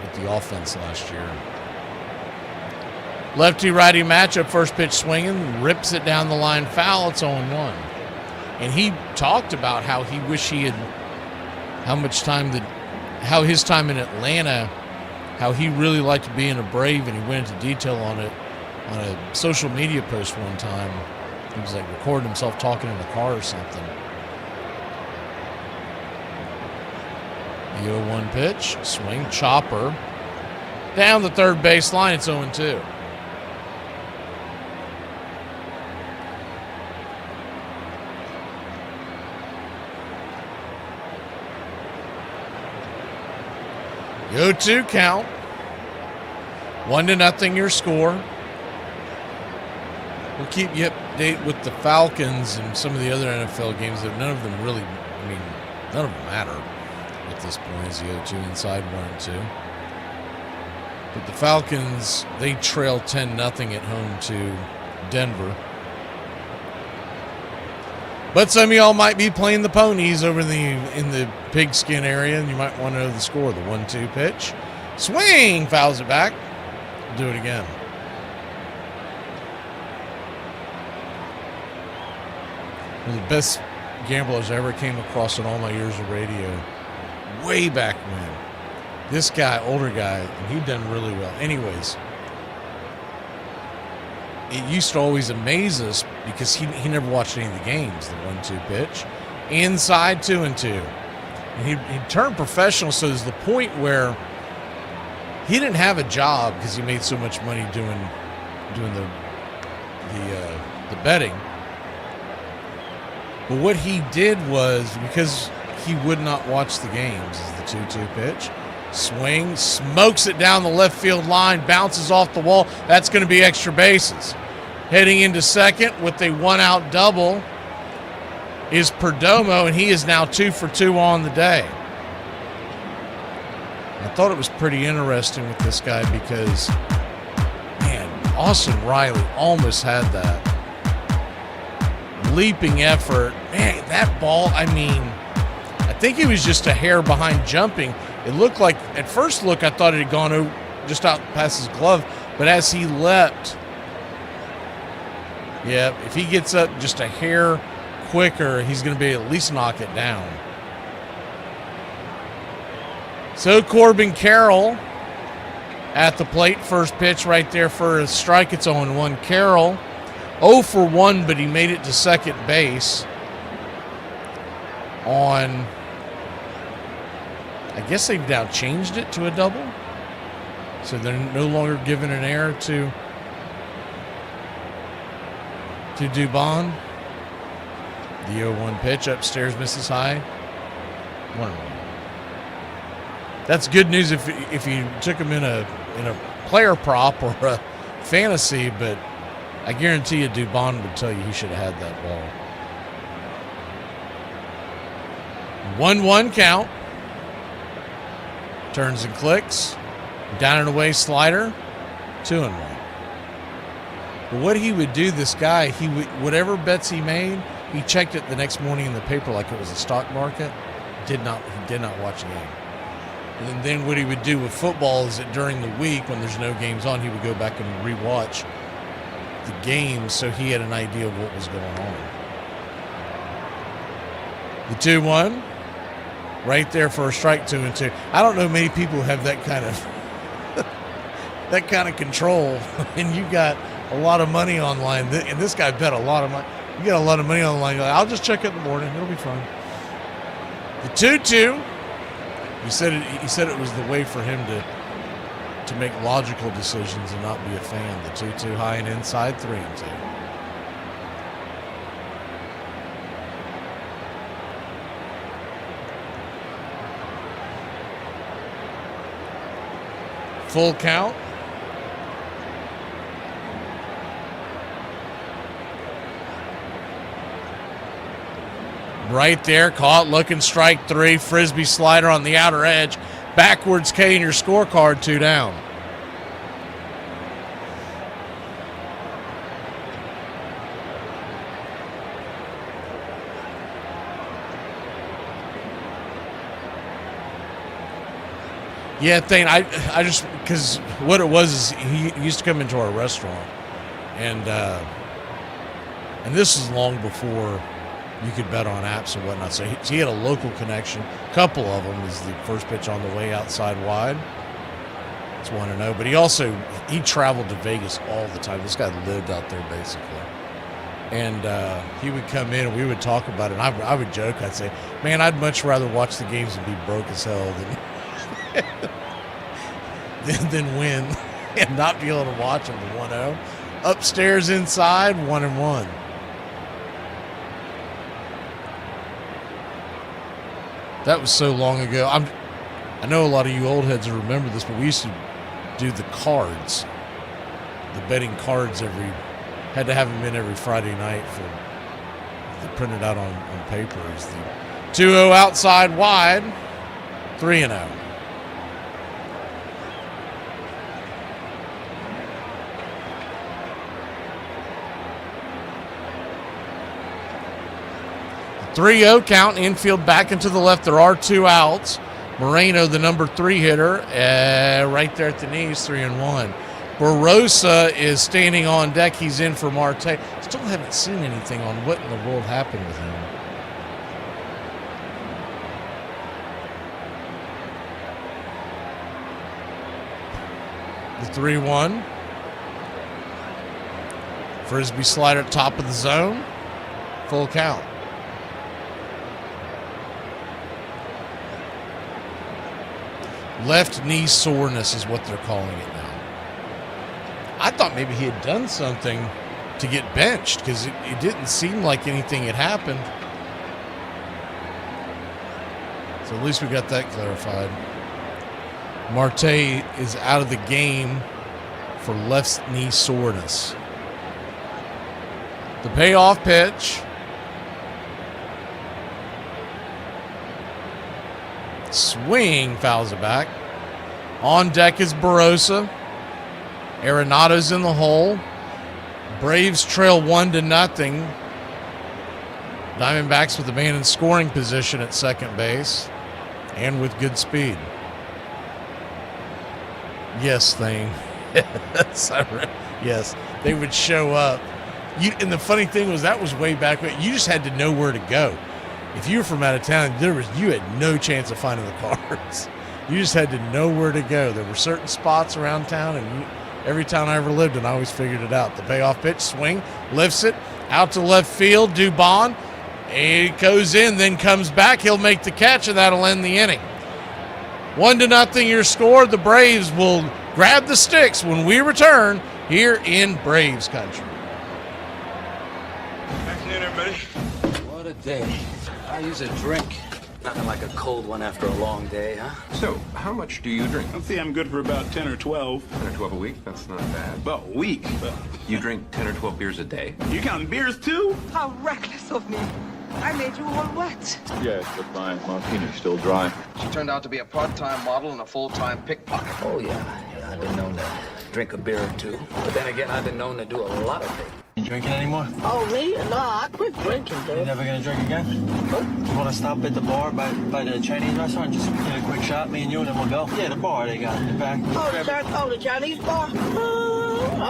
with the offense last year. Lefty-righty matchup, first pitch swinging, rips it down the line, foul, it's 0-1. And he talked about how he wished he had, how his time in Atlanta, how he really liked being a Brave, and he went into detail on it on a social media post one time. He was like recording himself talking in the car or something. The 0-1 pitch, swing, chopper, down the third baseline, it's 0-2. The 0-2 count. 1-0 your score. We'll keep you updated with the Falcons and some of the other NFL games that none of them really, none of them matter at this point as the 0-2 inside 1-2. But the Falcons, they trail 10-0 at home to Denver. But some of y'all might be playing the ponies over in the pigskin area, and you might want to know the score. The 1-2 pitch. Swing! Fouls it back. Do it again. One of the best gamblers I ever came across in all my years of radio. Way back when. This guy, older guy, and he'd done really well. Anyways, it used to always amaze us because he never watched any of the games. The 1-2 pitch. Inside 2-2. And he'd turned professional, so there's the point where he didn't have a job because he made so much money doing the betting. But what he did was, because he would not watch the games, is the 2-2 pitch. Swing, smokes it down the left field line, bounces off the wall. That's going to be extra bases. Heading into second with a one-out double is Perdomo, and he is now 2 for 2 on the day. I thought it was pretty interesting with this guy because, man, Austin Riley almost had that. Leaping effort. Man, that ball, I think he was just a hair behind jumping. It looked like, at first look, I thought it had gone over, just out past his glove. But as he leapt, yeah, if he gets up just a hair quicker, he's going to be at least knock it down. So Corbin Carroll at the plate. First pitch right there for a strike. It's 0-1. Carroll 0 for 1, but he made it to second base on, I guess they've now changed it to a double. So they're no longer giving an error to Dubon. The 0-1 pitch upstairs misses high. 1-1. That's good news if you took him in a player prop or a fantasy, but I guarantee you Dubon would tell you he should have had that ball. 1-1 count. Turns and clicks. Down and away slider. 2-1. But what he would do, this guy, whatever bets he made, he checked it the next morning in the paper like it was a stock market. He did not watch the game. And then what he would do with football is that during the week when there's no games on, he would go back and rewatch the games so he had an idea of what was going on. The 2-1. right there for a strike, 2-2. I don't know many people who have that kind of that kind of control, and you got a lot of money online. And this guy bet a lot of money. You got a lot of money online. You're like, I'll just check it in the morning. It'll be fine. The 2-2. He said it was the way for him to make logical decisions and not be a fan. The 2-2 high and inside, 3-2. Full count. Right there, caught, looking, strike 3. Frisbee slider on the outer edge. Backwards K in your scorecard, 2 down. Yeah, Thane, I just, because what it was is he used to come into our restaurant, and this is long before you could bet on apps and whatnot. So he had a local connection. A couple of them is the first pitch on the way outside wide. It's 1-0. But he traveled to Vegas all the time. This guy lived out there basically. And he would come in and we would talk about it. And I would joke. I'd say, man, I'd much rather watch the games and be broke as hell than win and not be able to watch them. 1-0. Upstairs inside, 1-1. That was so long ago. I know a lot of you old heads will remember this, but we used to do the cards, the betting cards had to have them in every Friday night they printed out on papers. The 2-0 outside wide, 3-0. The 3-0 count, infield back into the left. There are 2 outs. Moreno, the number 3 hitter, right there at the knees, 3-1. Barossa is standing on deck. He's in for Marte. Still haven't seen anything on what in the world happened with him. The 3-1. Frisbee slider top of the zone. Full count. Left knee soreness is what they're calling it now. I thought maybe he had done something to get benched because it didn't seem like anything had happened. So at least we got that clarified. Marte is out of the game for left knee soreness. The payoff pitch. Swing, fouls it back. On deck is Barossa. Arenado's in the hole. Braves trail 1-0. Diamondbacks with the man in scoring position at second base and with good speed. Yes, Thane. Yes, they would show up. And the funny thing was that was way back when you just had to know where to go. If you were from out of town, you had no chance of finding the cards. You just had to know where to go. There were certain spots around town, and every town I ever lived in, I always figured it out. The payoff pitch, swing, lifts it, out to left field, Dubon. It goes in, then comes back. He'll make the catch, and that'll end the inning. 1-0 your score. The Braves will grab the sticks when we return here in Braves country. Afternoon, everybody. What a day. I use a drink. Nothing like a cold one after a long day, huh? So, how much do you drink? I think I'm good for about 10 or 12. 10 or 12 a week? That's not bad. About a week. You drink 10 or 12 beers a day? You counting beers, too? How reckless of me. I made you all wet. Yes, but my martini's still dry. She turned out to be a part-time model and a full-time pickpocket. Oh, yeah. I've been known to drink a beer or two. But then again, I've been known to do a lot of things. You drinking anymore? Oh, me? No, I quit drinking, dude. You never gonna drink again? Nope. You wanna stop at the bar by the Chinese restaurant? Just get a quick shot, me and you, and then we'll go? Yeah, the bar they got in the back. Oh, the Chinese bar?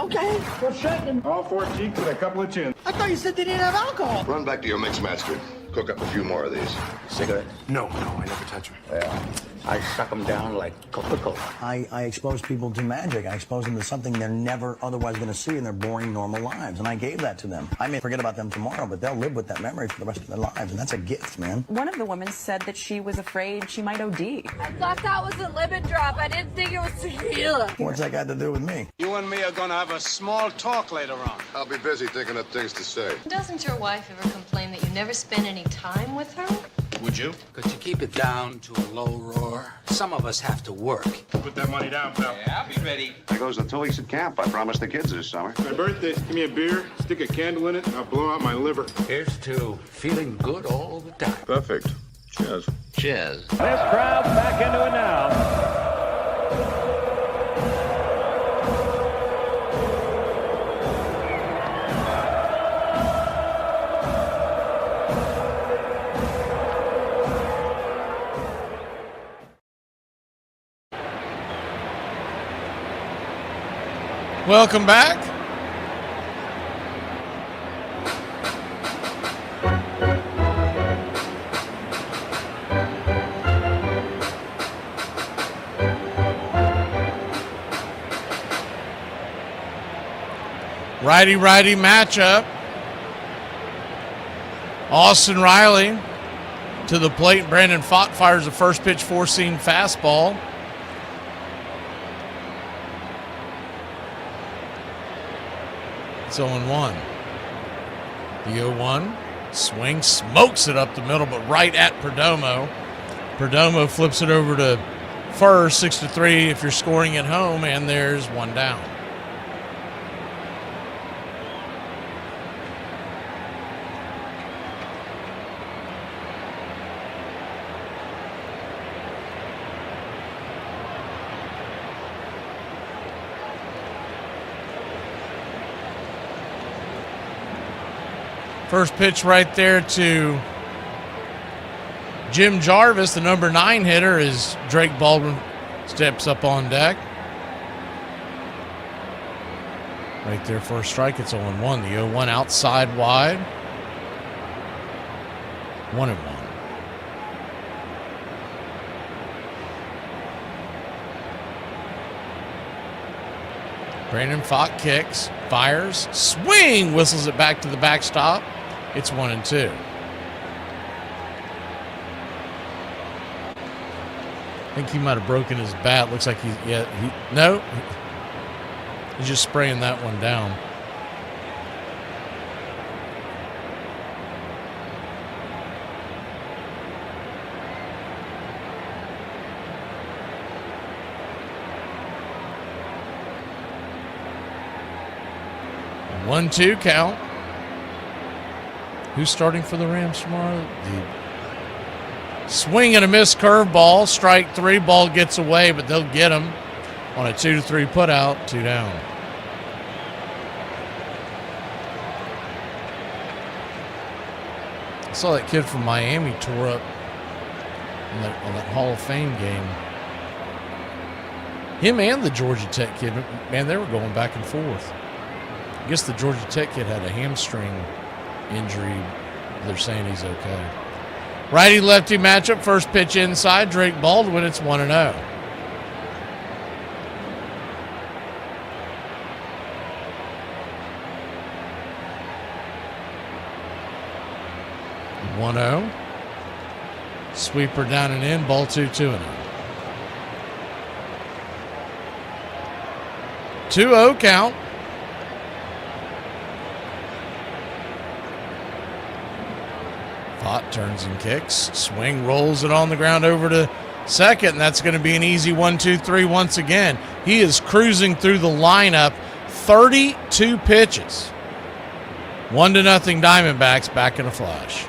Okay. What's shaking? All 4 cheeks and a couple of chins. I thought you said they didn't have alcohol. Run back to your mix master. cook up a few more of these. Cigarette? No, I never touch them. Yeah. I suck them down like Coca-Cola. I expose people to magic. I expose them to something they're never otherwise going to see in their boring, normal lives. And I gave that to them. I may forget about them tomorrow, but they'll live with that memory for the rest of their lives. And that's a gift, man. One of the women said that she was afraid she might OD. I thought that was a lemon drop. I didn't think it was tequila. What's that got to do with me? You and me are going to have a small talk later on. I'll be busy thinking of things to say. Doesn't your wife ever complain that you never spend any time with her? Would you? Could you keep it down to a low roar? Some of us have to work. Put that money down, pal. Yeah, I'll be ready. There goes the 2 weeks at camp. I promised the kids this summer. My birthday, give me a beer, stick a candle in it, and I'll blow out my liver. Here's to feeling good all the time. Perfect. Cheers. Cheers. This crowd's back into it now. Welcome back. Righty-righty matchup. Austin Riley to the plate. Brandon Fott fires the first pitch, four-seam fastball. It's 0-1. The 0-1 swing, smokes it up the middle, but right at Perdomo. Perdomo flips it over to first, 6-3 if you're scoring at home, and there's one down. First pitch right there to Jim Jarvis, the number 9 hitter, as Drake Baldwin steps up on deck. Right there for a strike. It's 0-1. The 0-1 outside wide. 1-1. Brandon Fott kicks, fires, swing, whistles it back to the backstop. It's 1-2. I think he might have broken his bat. Looks like he's just spraying that one down. One, 2 count. Who's starting for the Rams tomorrow? The swing and a miss curveball. Strike 3. Ball gets away, but they'll get him on a 2-3 put out. 2 down. I saw that kid from Miami tore up on that Hall of Fame game. Him and the Georgia Tech kid, man, they were going back and forth. I guess the Georgia Tech kid had a hamstring injury. They're saying he's okay. Righty-lefty matchup. First pitch inside. Drake Baldwin. It's 1-0. Sweeper down and in. Ball 2-2-0. 2-0 count. Fott turns and kicks. Swing, rolls it on the ground over to second, and that's going to be an easy 1-2-3 once again. He is cruising through the lineup. 32 pitches. 1-0 Diamondbacks, back in a flash.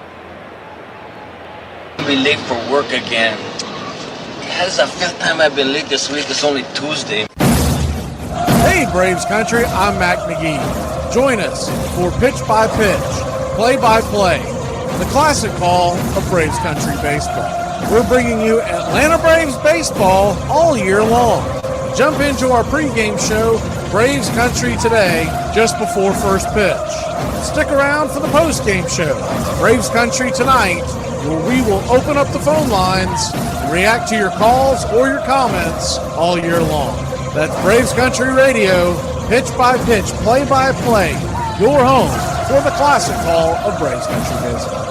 I'll be late for work again. That's the 5th time I've been late this week. It's only Tuesday. Hey, Braves Country, I'm Mac McGee. Join us for Pitch by Pitch, Play by Play, the classic call of Braves Country baseball. We're bringing you Atlanta Braves baseball all year long. jump into our pregame show, Braves Country Today, just before first pitch. Stick around for the postgame show, Braves Country Tonight, where we will open up the phone lines and react to your calls or your comments all year long. That's Braves Country Radio, pitch by pitch, play by play, your home for the classic call of Braves Country Baseball.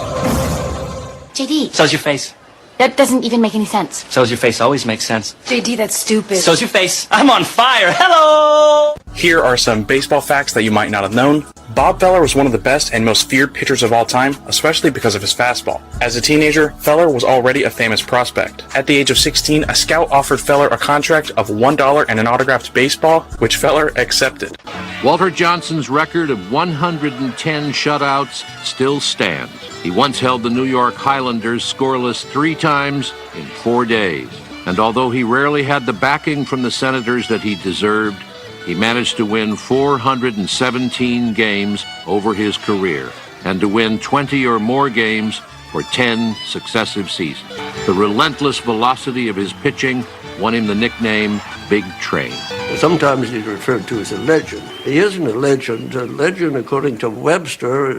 JD. So's your face. That doesn't even make any sense. So's your face always makes sense. JD, that's stupid. So's your face. I'm on fire. Hello! Here are some baseball facts that you might not have known. Bob Feller was one of the best and most feared pitchers of all time, especially because of his fastball. As a teenager, Feller was already a famous prospect. At the age of 16, a scout offered Feller a contract of $1 and an autographed baseball, which Feller accepted. Walter Johnson's record of 110 shutouts still stands. He once held the New York Highlanders scoreless 3 times in 4 days. And although he rarely had the backing from the Senators that he deserved, he managed to win 417 games over his career and to win 20 or more games for 10 successive seasons. The relentless velocity of his pitching won him the nickname Big Train. Sometimes he's referred to as a legend. He isn't a legend. A legend, according to Webster,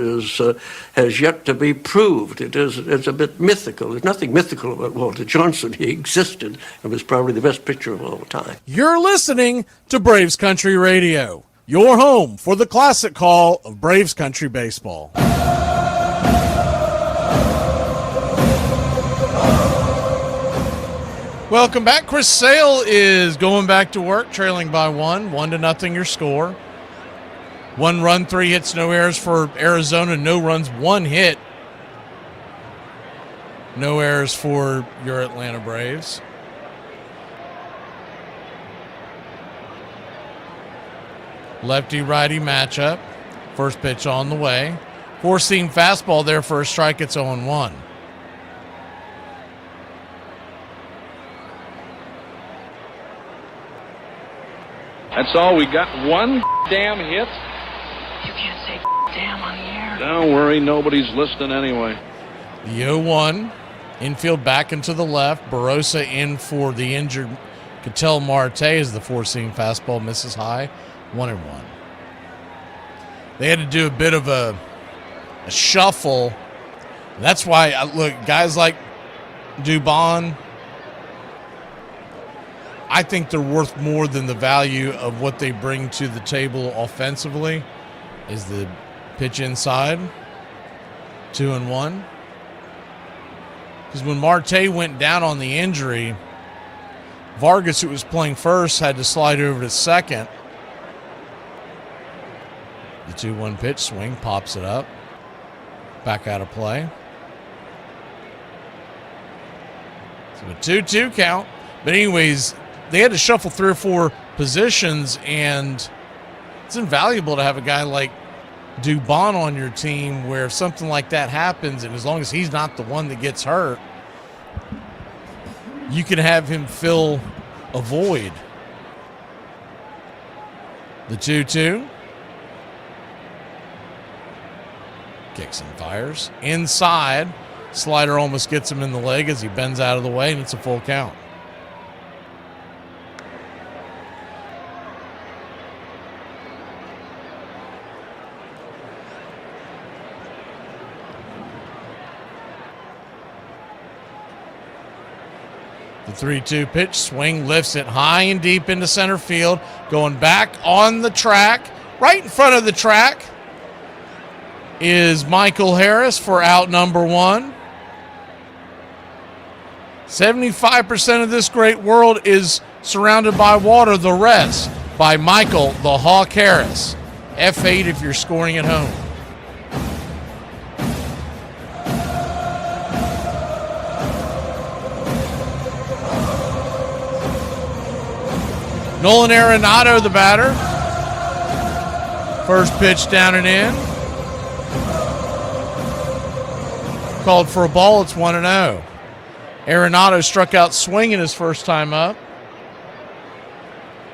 has yet to be proved. It's a bit mythical. There's nothing mythical about Walter Johnson. He existed and was probably the best pitcher of all time. You're listening to Braves Country Radio, your home for the classic call of Braves Country Baseball. Welcome back. Chris Sale is going back to work, trailing by 1-0 your score. 1 run, 3 hits, no errors for Arizona, no runs, 1 hit. No errors for your Atlanta Braves. Lefty-righty matchup. First pitch on the way. 4-seam fastball there for a strike. It's 0-1. That's all. We got 1 damn hit. You can't say damn on the air. Don't worry, nobody's listening anyway. The 0-1. Infield back into the left. Barossa in for the injured Ketel Marte as the 4-seam fastball misses high. 1-1. They had to do a bit of a shuffle. That's why, look, guys like Dubon, I think they're worth more than the value of what they bring to the table offensively. Is the pitch inside. 2-1. Because when Marte went down on the injury, Vargas, who was playing first, had to slide over to second. The 2-1 pitch, swing, pops it up. Back out of play. So a 2-2 count. But anyways, they had to shuffle 3 or 4 positions, and it's invaluable to have a guy like Dubon on your team where if something like that happens, and as long as he's not the one that gets hurt, you can have him fill a void. The 2-2. Kicks and fires. Inside. Slider almost gets him in the leg as he bends out of the way, and it's a full count. The 3-2 pitch, swing, lifts it high and deep into center field. Going back on the track. Right in front of the track is Michael Harris for out number 1. 75% of this great world is surrounded by water. The rest by Michael the Hawk Harris. F8 if you're scoring at home. Nolan Arenado, the batter. First pitch down and in. Called for a ball. It's 1-0. Arenado struck out swinging his first time up.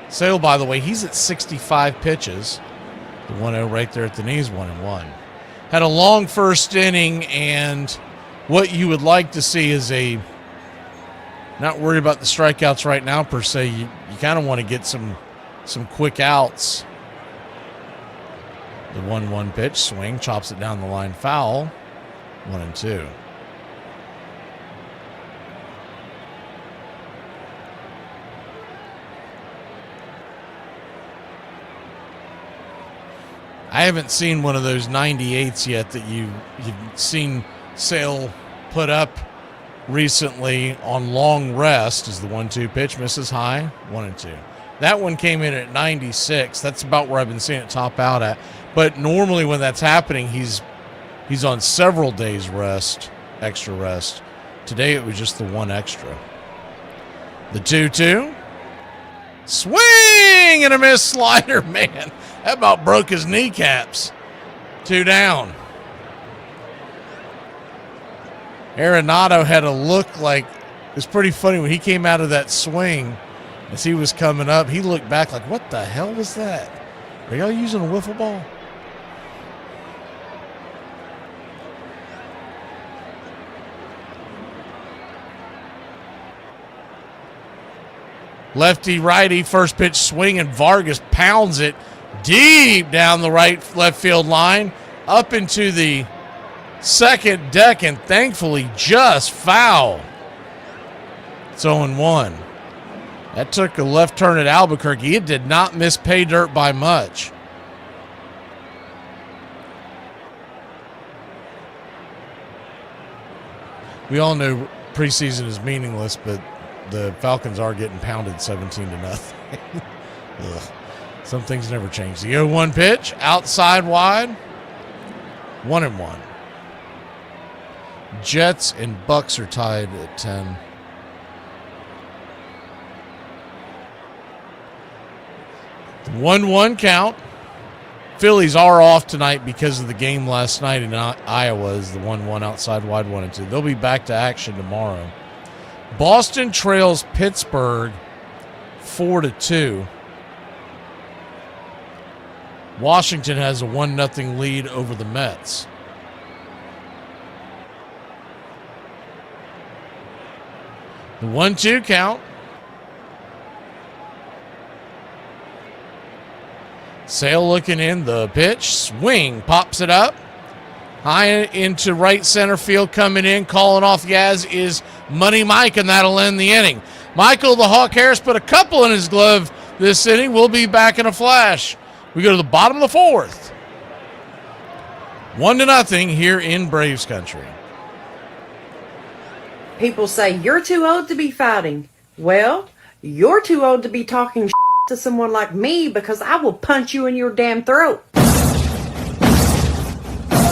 Sale, by the way, he's at 65 pitches. The 1-0 right there at the knees, 1-1. Had a long first inning, and what you would like to see is a Not worried about the strikeouts right now, per se. You kind of want to get some quick outs. The 1-1 pitch, swing, chops it down the line, foul. 1-2. I haven't seen one of those 98s yet that you've seen Sale put up recently on long rest. As the 1-2 pitch misses high, 1-2. That one came in at 96. That's about where I've been seeing it top out at. But normally when that's happening, he's on several days rest, extra rest. Today it was just the one extra. The 2-2. Swing and a miss slider, man. That about broke his kneecaps. 2 down. Arenado had a look like, it was pretty funny when he came out of that swing as he was coming up. He looked back like, what the hell was that? Are y'all using a wiffle ball? Lefty righty, first pitch swing, and Vargas pounds it deep down the left field line, up into the second deck, and thankfully just foul. It's 0-1. That took a left turn at Albuquerque. It did not miss pay dirt by much. We all know preseason is meaningless, but the Falcons are getting pounded 17-0. Ugh. Some things never change. The 0-1 pitch, outside wide, 1-1. Jets and Bucks are tied at 10. The 1-1 count. Phillies are off tonight because of the game last night in Iowa. Is the 1-1 outside wide, 1-2. They'll be back to action tomorrow. Boston trails Pittsburgh 4-2. Washington has a 1-0 lead over the Mets. The 1-2 count. Sale looking in, the pitch, swing, pops it up. High into right center field, coming in, calling off Yaz is Money Mike, and that'll end the inning. Michael the Hawk Harris put a couple in his glove this inning. We'll be back in a flash. We go to the bottom of the fourth. 1-0 here in Braves country. People say, you're too old to be fighting. Well, you're too old to be talking to someone like me, because I will punch you in your damn throat.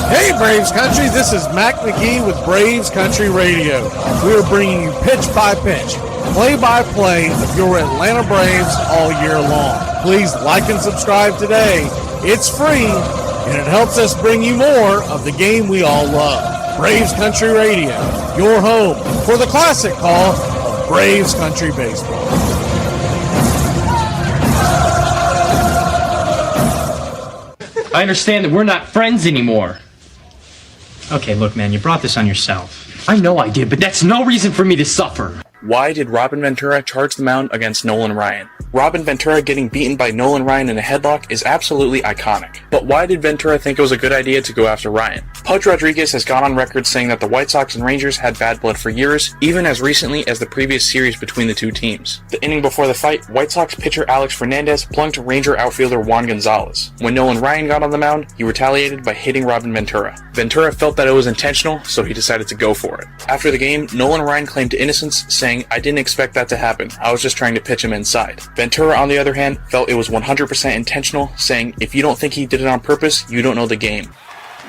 Hey, Braves Country, this is Mac McGee with Braves Country Radio. We are bringing you pitch by pitch, play-by-play of your Atlanta Braves all year long. Please like and subscribe today. It's free, and it helps us bring you more of the game we all love. Braves Country Radio, your home for the classic call of Braves Country Baseball. I understand that we're not friends anymore. Okay, look, man, you brought this on yourself. I know I did, but that's no reason for me to suffer. Why did Robin Ventura charge the mound against Nolan Ryan? Robin Ventura getting beaten by Nolan Ryan in a headlock is absolutely iconic. But why did Ventura think it was a good idea to go after Ryan? Pudge Rodriguez has gone on record saying that the White Sox and Rangers had bad blood for years, even as recently as the previous series between the two teams. The inning before the fight, White Sox pitcher Alex Fernandez plunked Ranger outfielder Juan Gonzalez. When Nolan Ryan got on the mound, he retaliated by hitting Robin Ventura. Ventura felt that it was intentional, so he decided to go for it. After the game, Nolan Ryan claimed innocence, saying, "I didn't expect that to happen. I was just trying to pitch him inside." Ventura, on the other hand, felt it was 100% intentional, saying, "If you don't think he did it on purpose, you don't know the game."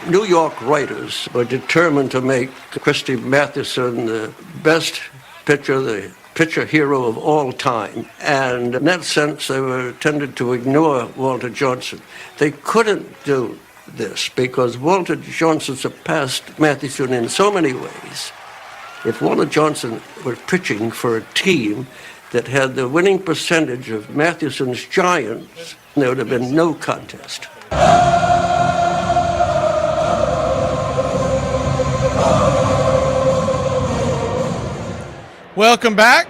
New York writers were determined to make Christy Mathewson the best pitcher, the pitcher hero of all time. And in that sense, they were tended to ignore Walter Johnson. They couldn't do this because Walter Johnson surpassed Mathewson in so many ways. If Walter Johnson were pitching for a team that had the winning percentage of Mathewson's Giants, there would have been no contest. Welcome back.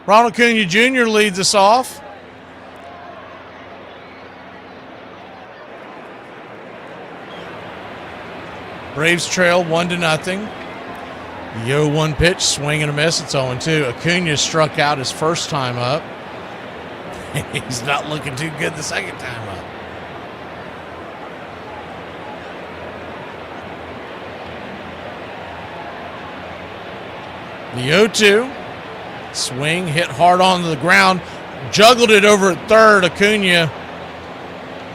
Ronald Acuna Jr. leads us off. Braves trail 1-0. The 0-1 pitch, swing and a miss. It's 0-2. Acuna struck out his first time up. He's not looking too good the second time up. The 0-2. Swing, hit hard onto the ground. Juggled it over at third. Acuna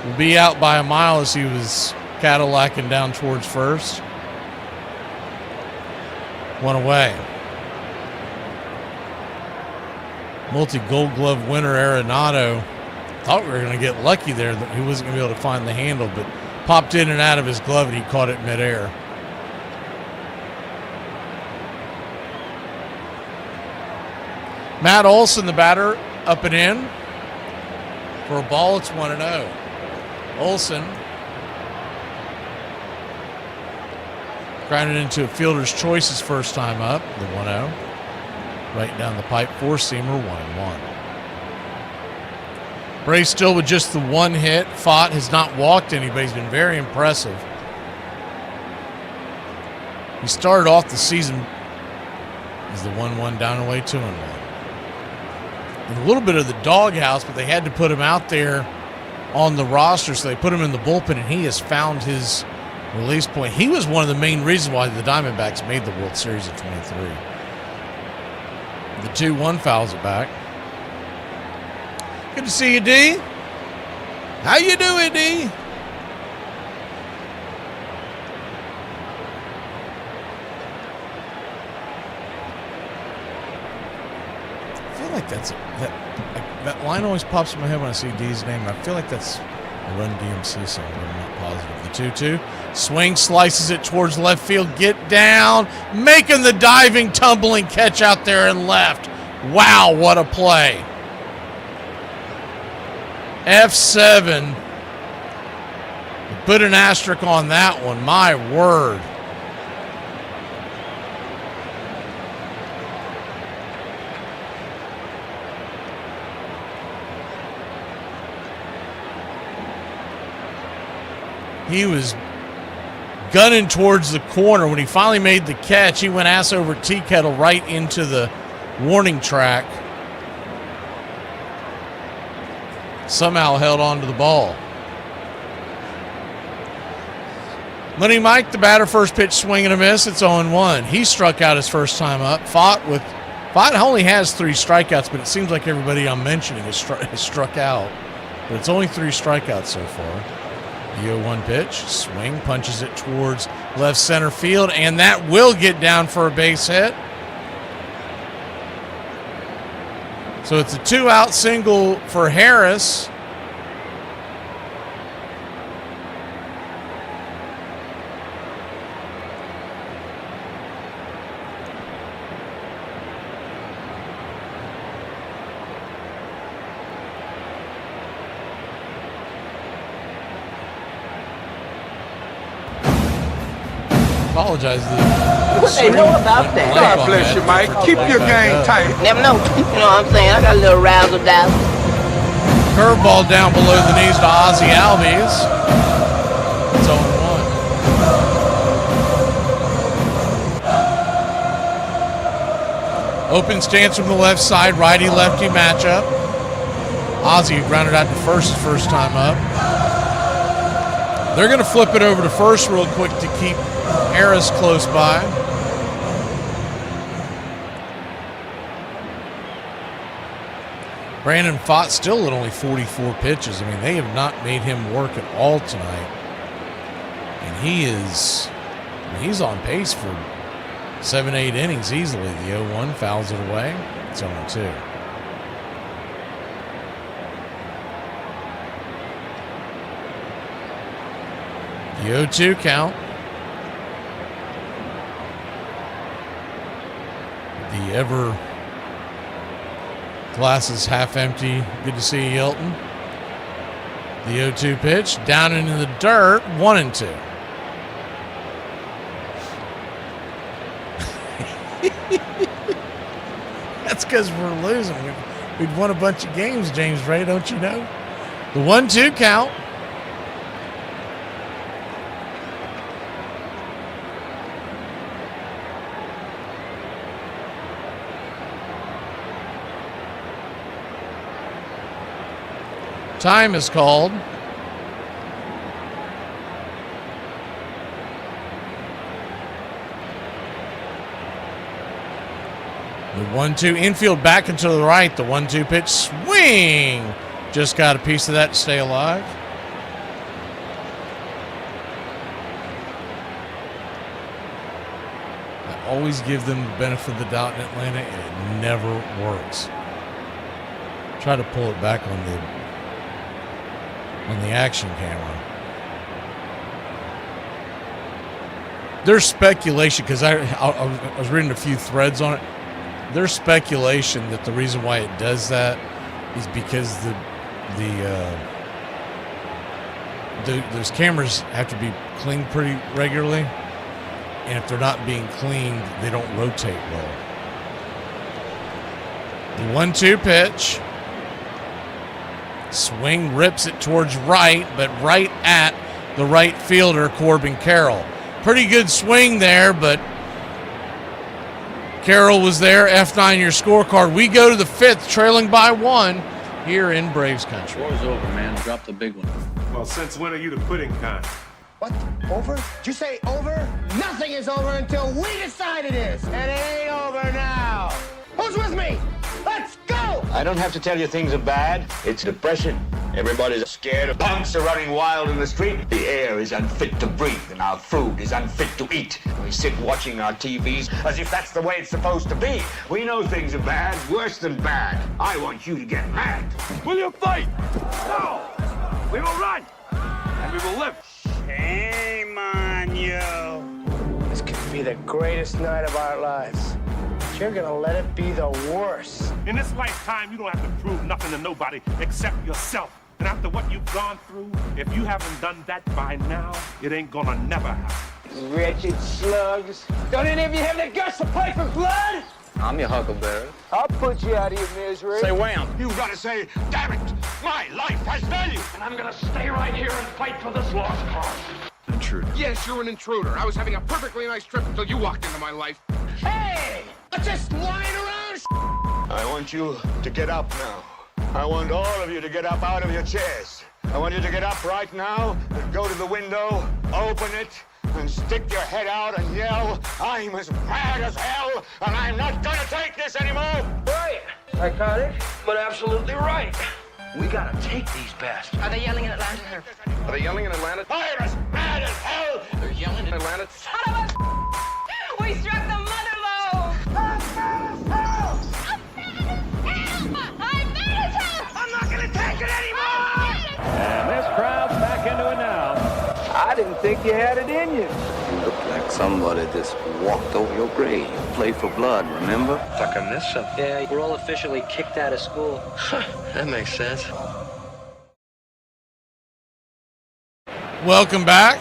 will be out by a mile as he was Cadillacing down towards first. One away. Multi-Gold Glove winner Arenado. Thought we were going to get lucky there that he wasn't going to be able to find the handle, but popped in and out of his glove and he caught it midair. Matt Olson, the batter, up and in. For a ball, it's 1-0. Olson grounded into a fielder's choice his first time up, the 1-0. Right down the pipe, four-seamer, 1-1. Braves still with just the one hit. Fought, has not walked anybody. He's been very impressive. He started off the season as the 1-1 down away, 2-1. And a little bit of the doghouse, but they had to put him out there on the roster, so they put him in the bullpen, and he has found his release point. He was one of the main reasons why the Diamondbacks made the World Series in 23. The 2-1 fouls it back. Good to see you, D. How you doing, D? I feel like that line always pops in my head when I see D's name. I feel like that's a Run DMC song, but I'm not positive. The 2-2. Swing, slices it towards left field. Get down. Making the diving, tumbling catch out there and left. Wow, what a play. F7. Put an asterisk on that one. My word. He was gunning towards the corner. When he finally made the catch, he went ass over tea kettle right into the warning track. Somehow held on to the ball. Money Mike, the batter, first pitch, swing and a miss. It's 0-1. He struck out his first time up. Fought only has 3 strikeouts, but it seems like everybody I'm mentioning has struck out. But it's only 3 strikeouts so far. The 0-1 pitch, swing, punches it towards left center field, and that will get down for a base hit. So it's a 2-out single for Harris. Apologize. What they know about that? God bless you, Mike. Keep your game tight. Never know. You know what I'm saying? I got a little razzle dazzle. Curveball down below the knees to Ozzy Albies. It's 0-1. Open stance from the left side, righty-lefty matchup. Ozzy grounded out to first the first time up. They're going to flip it over to first real quick to keep Harris close by. Brandon Fott still at only 44 pitches. I mean, they have not made him work at all tonight. And he's on pace for 7-8 innings easily. The 0-1 fouls it away. It's 0-2. The 0-2 count. The ever glasses half empty. Good to see you, Hilton. The 0-2 pitch down into the dirt. 1-2. That's because we're losing. We've won a bunch of games, James Ray, don't you know? The 1-2 count. Time is called. The 1-2 infield back and to the right. The 1-2 pitch swing. Just got a piece of that to stay alive. I always give them the benefit of the doubt in Atlanta, and it never works. Try to pull it back on the action camera. There's speculation, because I was reading a few threads on it. There's speculation that the reason why it does that is because those cameras have to be cleaned pretty regularly, and if they're not being cleaned, they don't rotate well. The 1-2 pitch. Swing, rips it towards right, but right at the right fielder, Corbin Carroll. Pretty good swing there, but Carroll was there. F9 your scorecard. We go to the 5th, trailing by 1 here in Braves country. War's over, man. Drop the big one. Well, since when are you the pudding kind? What? Over? Did you say over? Nothing is over until we decide it is. And it ain't over now. Who's with me? Let's go! I don't have to tell you things are bad. It's depression. Everybody's scared. Punks are running wild in the street. The air is unfit to breathe, and our food is unfit to eat. We sit watching our TVs as if that's the way it's supposed to be. We know things are bad, worse than bad. I want you to get mad. Will you fight? No! We will run! And we will live. Shame on you. This could be the greatest night of our lives. You're gonna let it be the worst. In this lifetime, you don't have to prove nothing to nobody except yourself. And after what you've gone through, if you haven't done that by now, it ain't gonna never happen. Wretched slugs. Don't any of you have the guts to play for blood? I'm your huckleberry. I'll put you out of your misery. Say wham. You gotta say, damn it, my life has value. And I'm gonna stay right here and fight for this lost cause. Intruder. Yes, you're an intruder. I was having a perfectly nice trip until you walked into my life. Hey! Let's just lying around. I want you to get up now. I want all of you to get up out of your chairs. I want you to get up right now and go to the window, open it, and stick your head out and yell, I'm as mad as hell, and I'm not gonna take this anymore! Right. Iconic, but absolutely right. We gotta take these bastards. Are they yelling in Atlanta? Are they yelling in Atlanta? I'm as mad as hell! They're yelling in Atlanta. Son of a We struck the mother load! I'm mad as hell! I'm mad as hell! I'm not gonna take it anymore! And this crowd's back into it now. I didn't think you had it in you. You look like somebody just walked over your grave. Play for blood, remember? Fuck, I missed something. Yeah, we're all officially kicked out of school. That makes sense. Welcome back.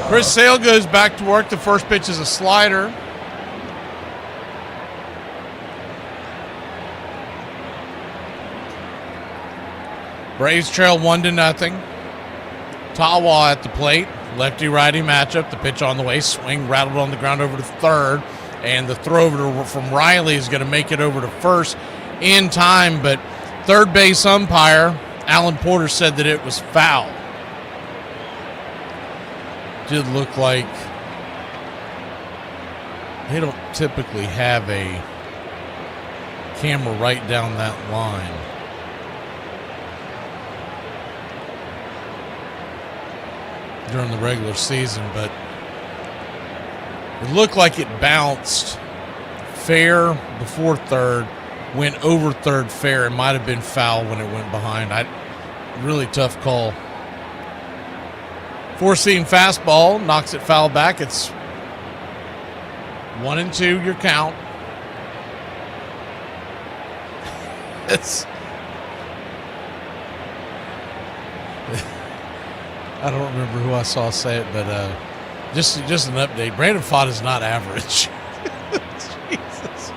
Chris Sale goes back to work. The first pitch is a slider. Braves trail 1-0. Tawa at the plate. Lefty-righty matchup. The pitch on the way. Swing rattled on the ground over to third. And the throw over from Riley is going to make it over to first in time. But third base umpire, Alan Porter, said that it was foul. Did look like they don't typically have a camera right down that line. During the regular season, but it looked like it bounced fair before third, went over third fair. It might have been foul when it went behind. Really tough call. Four-seam fastball knocks it foul back. It's 1-2 your count. It's I don't remember who I saw say it, but Just an update. Brandon Pfaadt is not average. Jesus.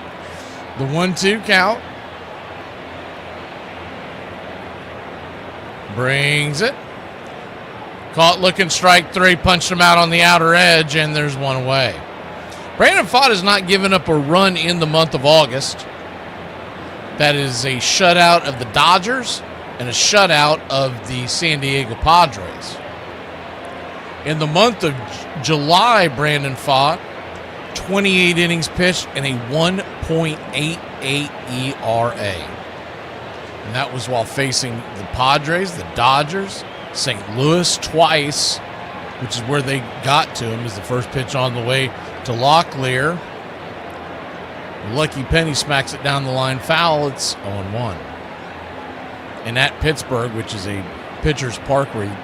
The 1-2 count. Brings it. Caught looking, strike three, punched him out on the outer edge, and there's one away. Brandon Pfaadt has not given up a run in the month of August. That is a shutout of the Dodgers and a shutout of the San Diego Padres. In the month of July, Brandon Pfaadt, 28 innings pitched and a 1.88 ERA. And that was while facing the Padres, the Dodgers, St. Louis twice, which is where they got to him as the first pitch on the way to Locklear. Lucky Penny smacks it down the line foul. It's 0-1. And at Pittsburgh, which is a pitcher's park where he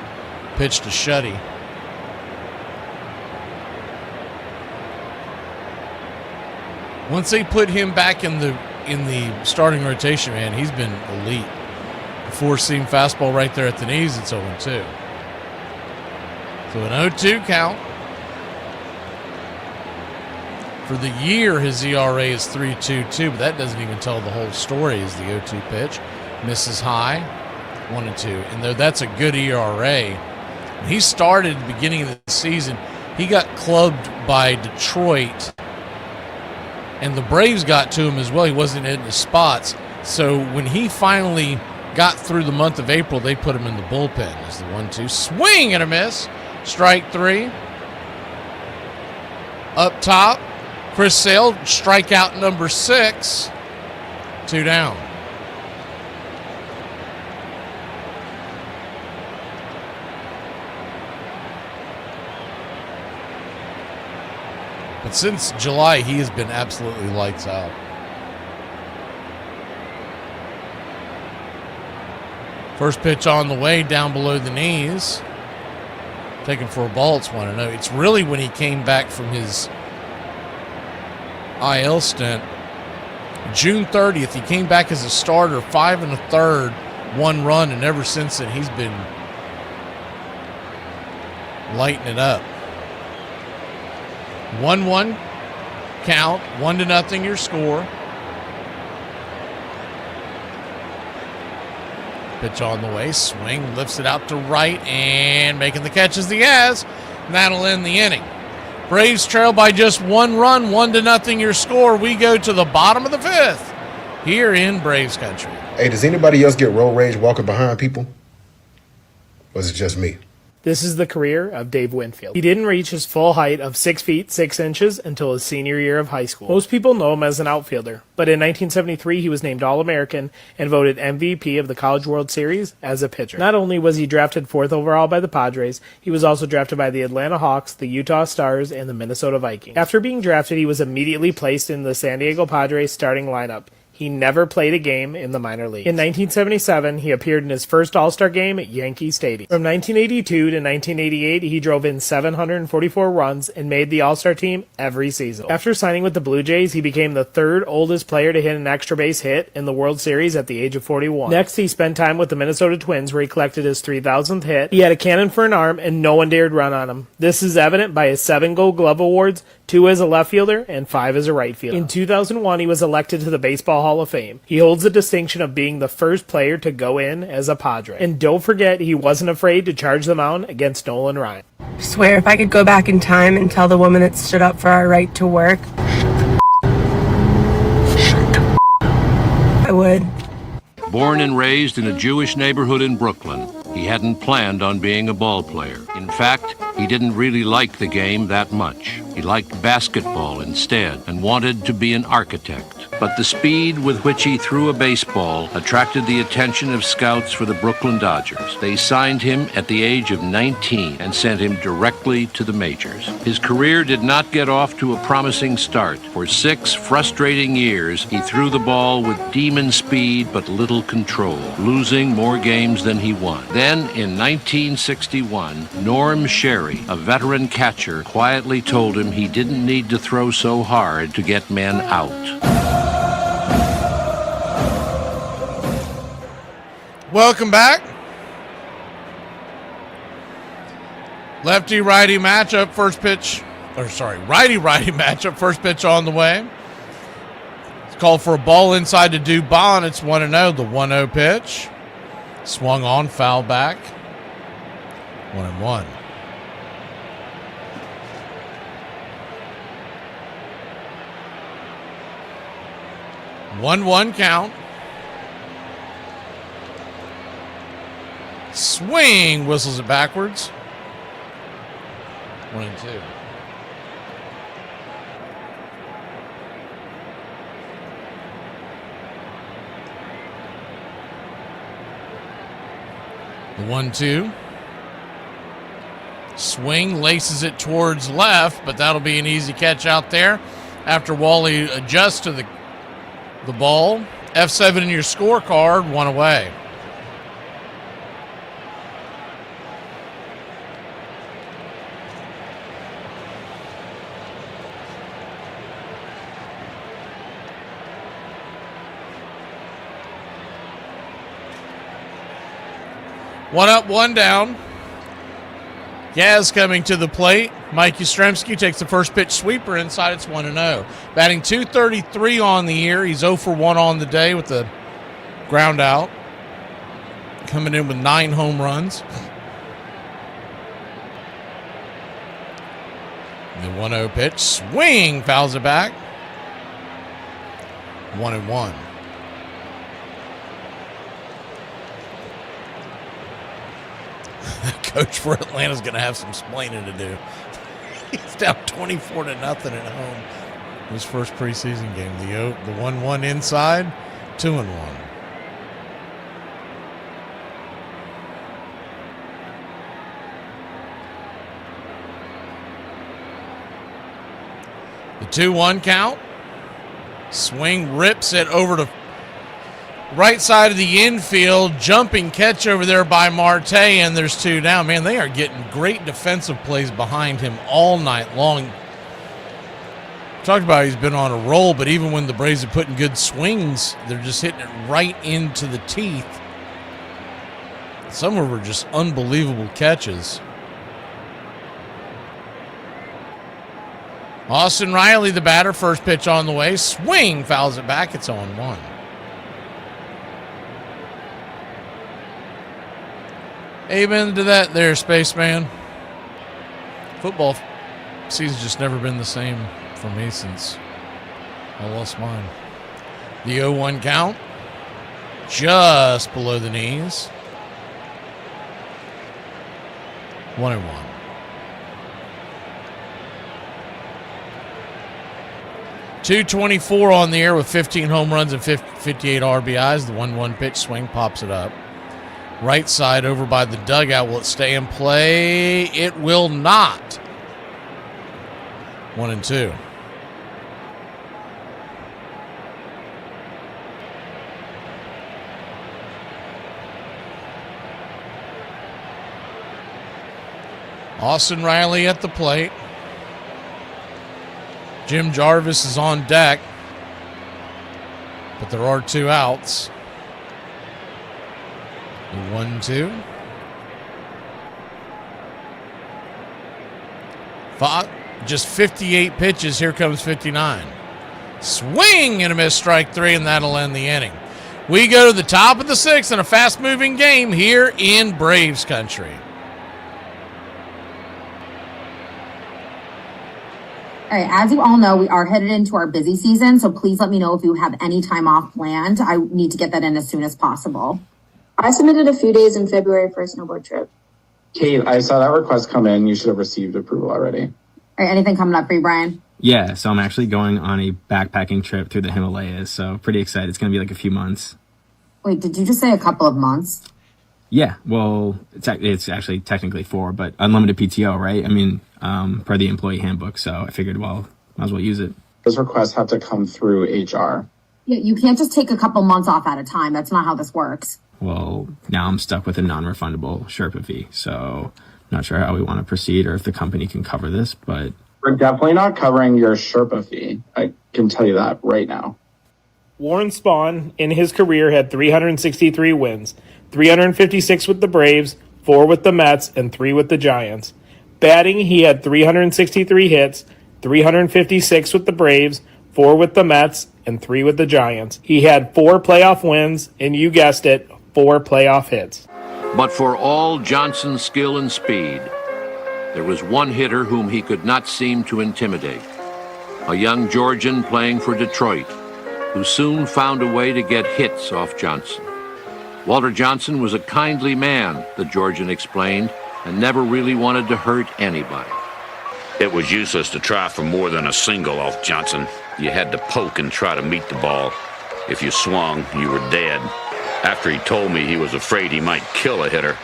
pitched to Shuddy. Once they put him back in the starting rotation, man, he's been elite. The four-seam fastball right there at the knees, it's 0-2. So an 0-2 count. For the year, his ERA is 3.22, but that doesn't even tell the whole story as the 0-2 pitch. Misses high, 1-2. And though that's a good ERA, when he started at the beginning of the season, he got clubbed by Detroit, and the Braves got to him as well. He wasn't hitting his spots. So when he finally got through the month of April, they put him in the bullpen as the 1-2. Swing and a miss. Strike three. Up top, Chris Sale, strikeout number 6. 2 down. But since July, he has been absolutely lights out. First pitch on the way, down below the knees. Taken for a ball, it's 1-0. It's really when he came back from his IL stint. June 30th, he came back as a starter, 5 1/3, 1 run, and ever since then, he's been lighting it up. 1-1 count, 1-0 your score. Pitch on the way, swing, lifts it out to right, and making the catches he has. And that'll end the inning. Braves trail by just 1 run, 1-0 your score. We go to the bottom of the 5th here in Braves country. Hey, does anybody else get road rage walking behind people? Or is it just me? This is the career of Dave Winfield. He didn't reach his full height of 6 feet 6 inches until his senior year of high school. Most people know him as an outfielder, but in 1973 he was named All-American and voted MVP of the College World Series as a pitcher. Not only was he drafted 4th overall by the Padres, he was also drafted by the Atlanta Hawks, the Utah Stars, and the Minnesota Vikings. After being drafted, he was immediately placed in the San Diego Padres starting lineup. He never played a game in the minor leagues. In 1977, he appeared in his first All-Star game at Yankee Stadium. From 1982 to 1988, he drove in 744 runs and made the All-Star team every season. After signing with the Blue Jays, he became the 3rd oldest player to hit an extra base hit in the World Series at the age of 41. Next, he spent time with the Minnesota Twins, where he collected his 3,000th hit. He had a cannon for an arm, and no one dared run on him. This is evident by his 7 Gold Glove awards, 2 as a left fielder, and 5 as a right fielder. In 2001, he was elected to the Baseball Hall of Fame. He holds the distinction of being the first player to go in as a Padre. And don't forget, he wasn't afraid to charge the mound against Nolan Ryan. I swear, if I could go back in time and tell the woman that stood up for our right to work, I would. Born and raised in a Jewish neighborhood in Brooklyn, he hadn't planned on being a ball player. In fact, he didn't really like the game that much. He liked basketball instead and wanted to be an architect. But the speed with which he threw a baseball attracted the attention of scouts for the Brooklyn Dodgers. They signed him at the age of 19 and sent him directly to the majors. His career did not get off to a promising start. For 6 frustrating years, he threw the ball with demon speed but little control, losing more games than he won. Then, in 1961, Norm Sherry, a veteran catcher, quietly told him he didn't need to throw so hard to get men out. Welcome back. Lefty-righty matchup, righty-righty matchup, first pitch on the way. It's called for a ball inside to Dubon. It's 1-0, the 1-0 pitch. Swung on, foul back. 1-1. One count. Swing, whistles it backwards. 1-2. The 1-2. Swing, laces it towards left, but that'll be an easy catch out there after Wally adjusts to the ball. F7 in your scorecard, 1 away. One up, one down. Gaz coming to the plate. Mike Yastrzemski takes the first pitch sweeper inside. It's 1-0. Batting .233 on the year. He's 0 for 1 on the day with the ground out. Coming in with 9 home runs. The 1-0 pitch. Swing. Fouls it back. 1-1. Coach for Atlanta's going to have some explaining to do. He's down 24-0 at home. His first preseason game. The 1-1 inside, 2-1. The 2-1 count. Swing, rips it over to right side of the infield, jumping catch over there by Marte, and there's 2 down. Man, they are getting great defensive plays behind him all night long. Talked about he's been on a roll, but even when the Braves are putting good swings, they're just hitting it right into the teeth. Some of them were just unbelievable catches. Austin Riley, the batter, first pitch on the way. Swing, fouls it back. It's 0-1. Amen to that there, Spaceman. Football season's just never been the same for me since I lost mine. The 0-1 count. Just below the knees. 1-1. .224 on the air with 15 home runs and 58 RBIs. The 1-1 pitch swing pops it up. Right side over by the dugout. Will it stay in play? It will not. 1-2. Austin Riley at the plate. Jim Jarvis is on deck, but there are 2 outs. 1-2. Just 58 pitches. Here comes 59. Swing and a miss, strike 3, and that'll end the inning. We go to the top of the 6th in a fast-moving game here in Braves country. All right, as you all know, we are headed into our busy season, so please let me know if you have any time off planned. I need to get that in as soon as possible. I submitted a few days in February for a snowboard trip. Kate, I saw that request come in. You should have received approval already. All right, anything coming up for you, Brian? Yeah, so I'm actually going on a backpacking trip through the Himalayas, so pretty excited. It's going to be like a few months. Wait, did you just say a couple of months? Yeah, well, it's actually technically 4, but unlimited PTO, right? I mean, per the employee handbook, so I figured, well, might as well use it. Those requests have to come through HR. Yeah, you can't just take a couple months off at a time. That's not how this works. Well, now I'm stuck with a non-refundable Sherpa fee, so not sure how we want to proceed or if the company can cover this, but... We're definitely not covering your Sherpa fee. I can tell you that right now. Warren Spahn, in his career, had 363 wins, 356 with the Braves, 4 with the Mets, and 3 with the Giants. Batting, he had 363 hits, 356 with the Braves, 4 with the Mets, and 3 with the Giants. He had 4 playoff wins, and you guessed it, 4 playoff hits. But for all Johnson's skill and speed, there was one hitter whom he could not seem to intimidate. A young Georgian playing for Detroit, who soon found a way to get hits off Johnson. Walter Johnson was a kindly man, the Georgian explained, and never really wanted to hurt anybody. It was useless to try for more than a single off Johnson. You had to poke and try to meet the ball. If you swung, you were dead. After he told me he was afraid he might kill a hitter,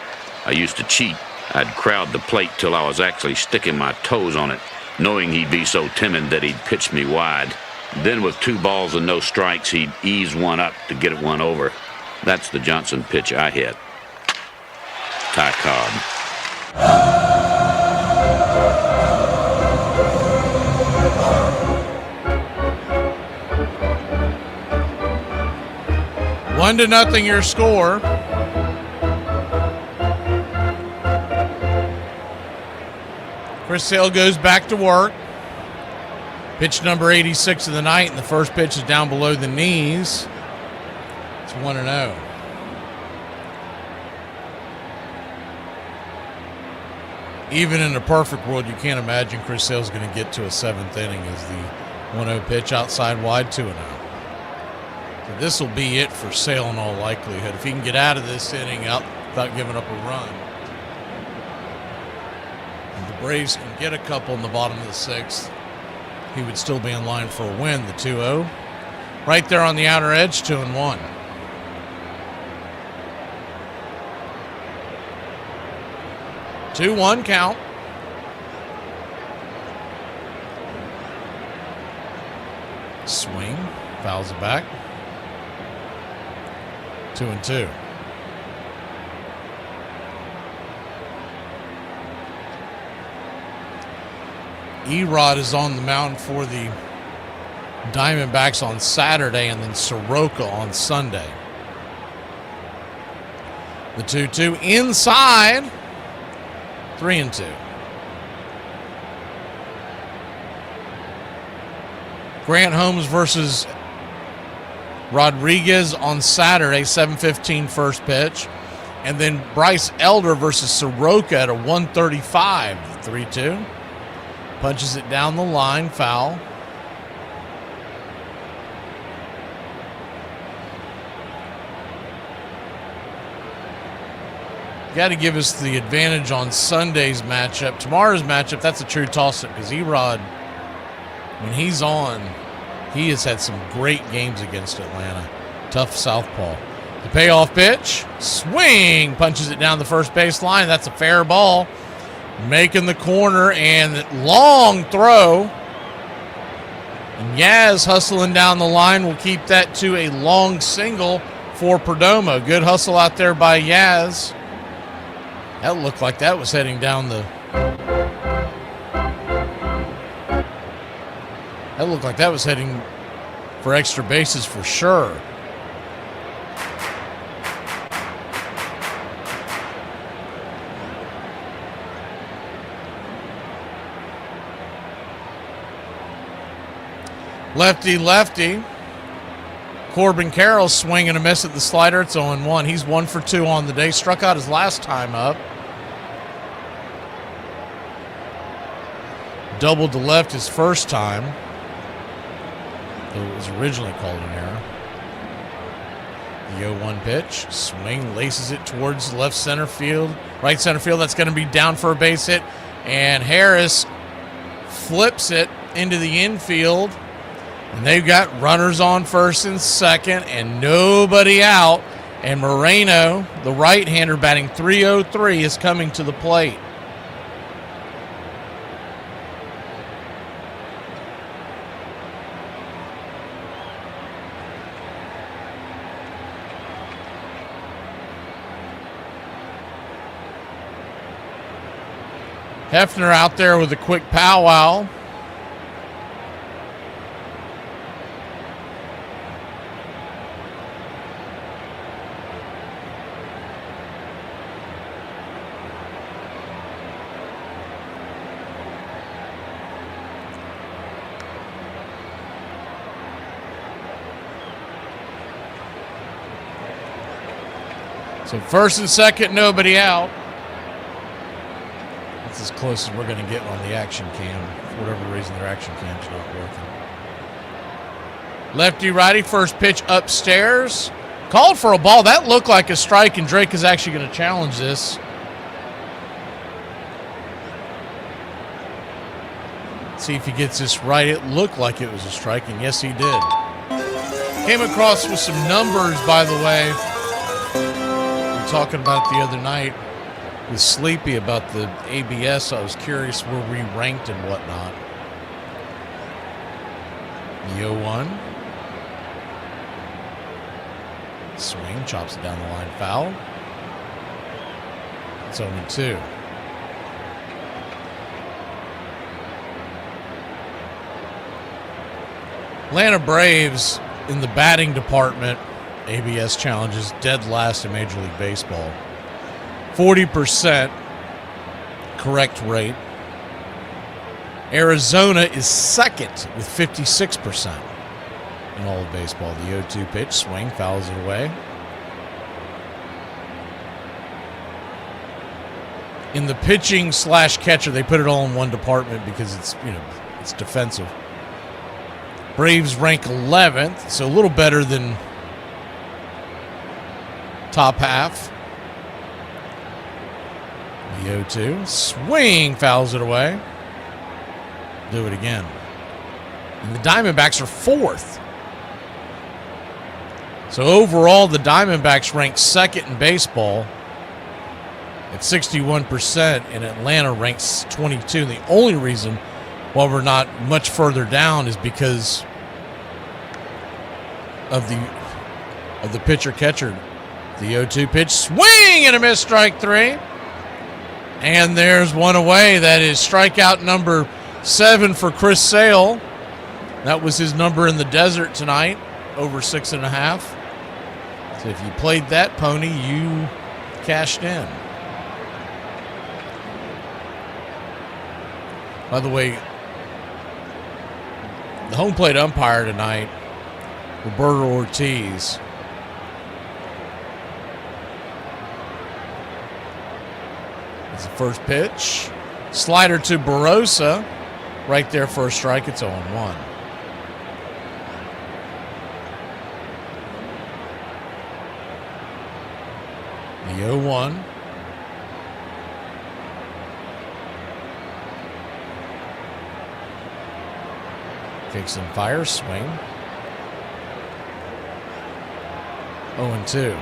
I used to cheat. I'd crowd the plate till I was actually sticking my toes on it, knowing he'd be so timid that he'd pitch me wide. Then with 2 balls and no strikes, he'd ease one up to get it one over. That's the Johnson pitch I hit. Ty Cobb. One to nothing your score. Chris Sale goes back to work. Pitch number 86 of the night, and the first pitch is down below the knees. It's 1-0. Even in a perfect world, you can't imagine Chris Sale's going to get to a 7th inning as the 1-0 pitch outside wide, 2-0. So this will be it for Sale in all likelihood. If he can get out of this inning out without giving up a run, and the Braves can get a couple in the bottom of the 6th, he would still be in line for a win, the 2-0. Right there on the outer edge, 2-1. Two-one count. Swing, fouls it back. 2-2. Erod is on the mound for the Diamondbacks on Saturday, and then Soroka on Sunday. The 2-2 inside. 3-2. Grant Holmes versus Rodriguez on Saturday, 7:15 first pitch. And then Bryce Elder versus Soroka at a 1:35, 3-2. Punches it down the line, foul. Got to give us the advantage on Sunday's matchup. Tomorrow's matchup, that's a true toss-up because Erod, when he's on, he has had some great games against Atlanta. Tough southpaw. The payoff pitch, swing, punches it down the first base line. That's a fair ball. Making the corner and long throw. And Yaz hustling down the line will keep that to a long single for Perdomo. Good hustle out there by Yaz. That looked like that was heading down the... That looked like that was heading for extra bases for sure. Lefty. Corbin Carroll swing and a miss at the slider. It's 0-1. He's 1 for 2 on the day. Struck out his last time up. Doubled to left his first time. It was originally called an error. The 0-1 pitch. Swing, laces it towards left center field. Right center field, that's going to be down for a base hit. And Harris flips it into the infield. And they've got runners on first and second and nobody out. And Moreno, the right-hander batting .303, is coming to the plate. Hefner out there with a quick powwow. So first and second, nobody out. That's as close as we're going to get on the action cam. For whatever reason, their action cam's not working. Lefty, righty, first pitch upstairs. Called for a ball. That looked like a strike, and Drake is actually going to challenge this. See if he gets this right. It looked like it was a strike, and yes, he did. Came across with some numbers, by the way. We were talking about it the other night with Sleepy about the ABS. I was curious where we ranked and whatnot. The 0-1. Swing, chops it down the line, foul. It's 0-2. Atlanta Braves in the batting department, ABS challenges, dead last in Major League Baseball. 40% correct rate. Arizona is second with 56% in all of baseball. The 0-2 pitch, swing, fouls it away. In the pitching / catcher, they put it all in one department because it's, it's defensive. Braves rank 11th, so a little better than top half. The 0-2, swing, fouls it away. Do it again. And the Diamondbacks are 4th. So overall, the Diamondbacks rank second in baseball at 61%, and Atlanta ranks 22. And the only reason why we're not much further down is because of the pitcher-catcher. The 0-2 pitch, swing and a miss, strike 3. And there's one away. That is strikeout number 7 for Chris Sale. That was his number in the desert tonight, over 6.5. So if you played that pony, you cashed in. By the way, the home plate umpire tonight, Roberto Ortiz. It's the first pitch. Slider to Barossa. Right there for a strike. It's 0-1. The 0-1. Kicks and fires, swing. 0-2.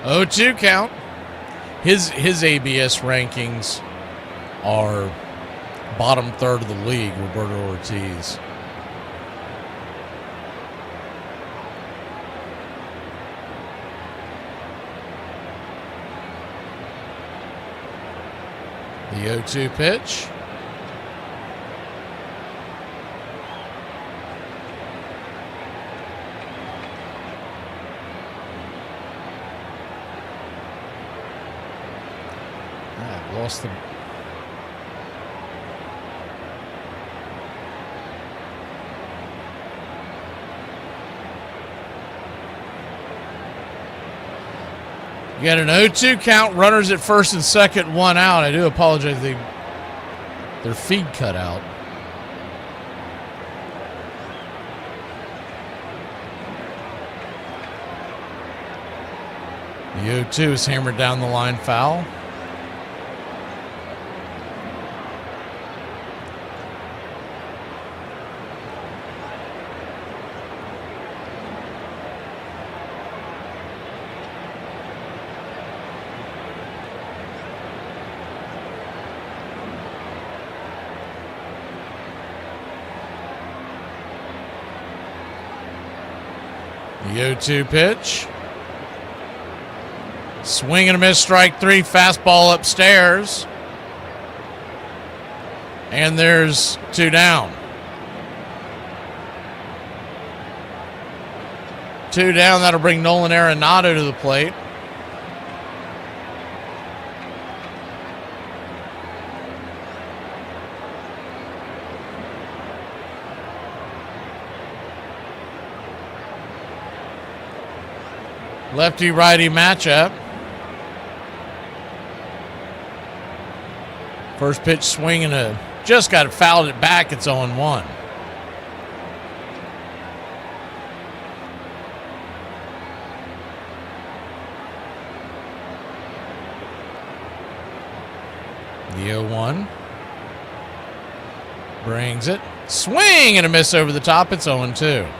Oh, 2 count. His ABS rankings are bottom third of the league, Roberto Ortiz. The 0-2 pitch. I've lost the... You got an 0-2 count, runners at first and second, 1 out. I do apologize. Their feed cut out. The 0-2 is hammered down the line, foul. The 0-2 pitch. Swing and a miss, strike 3. Fastball upstairs. And there's 2 down. 2 down. That'll bring Nolan Arenado to the plate. Lefty-righty matchup. First pitch swinging just got it, fouled it back. It's 0-1. The 0-1 brings it. Swing and a miss over the top. It's 0-2.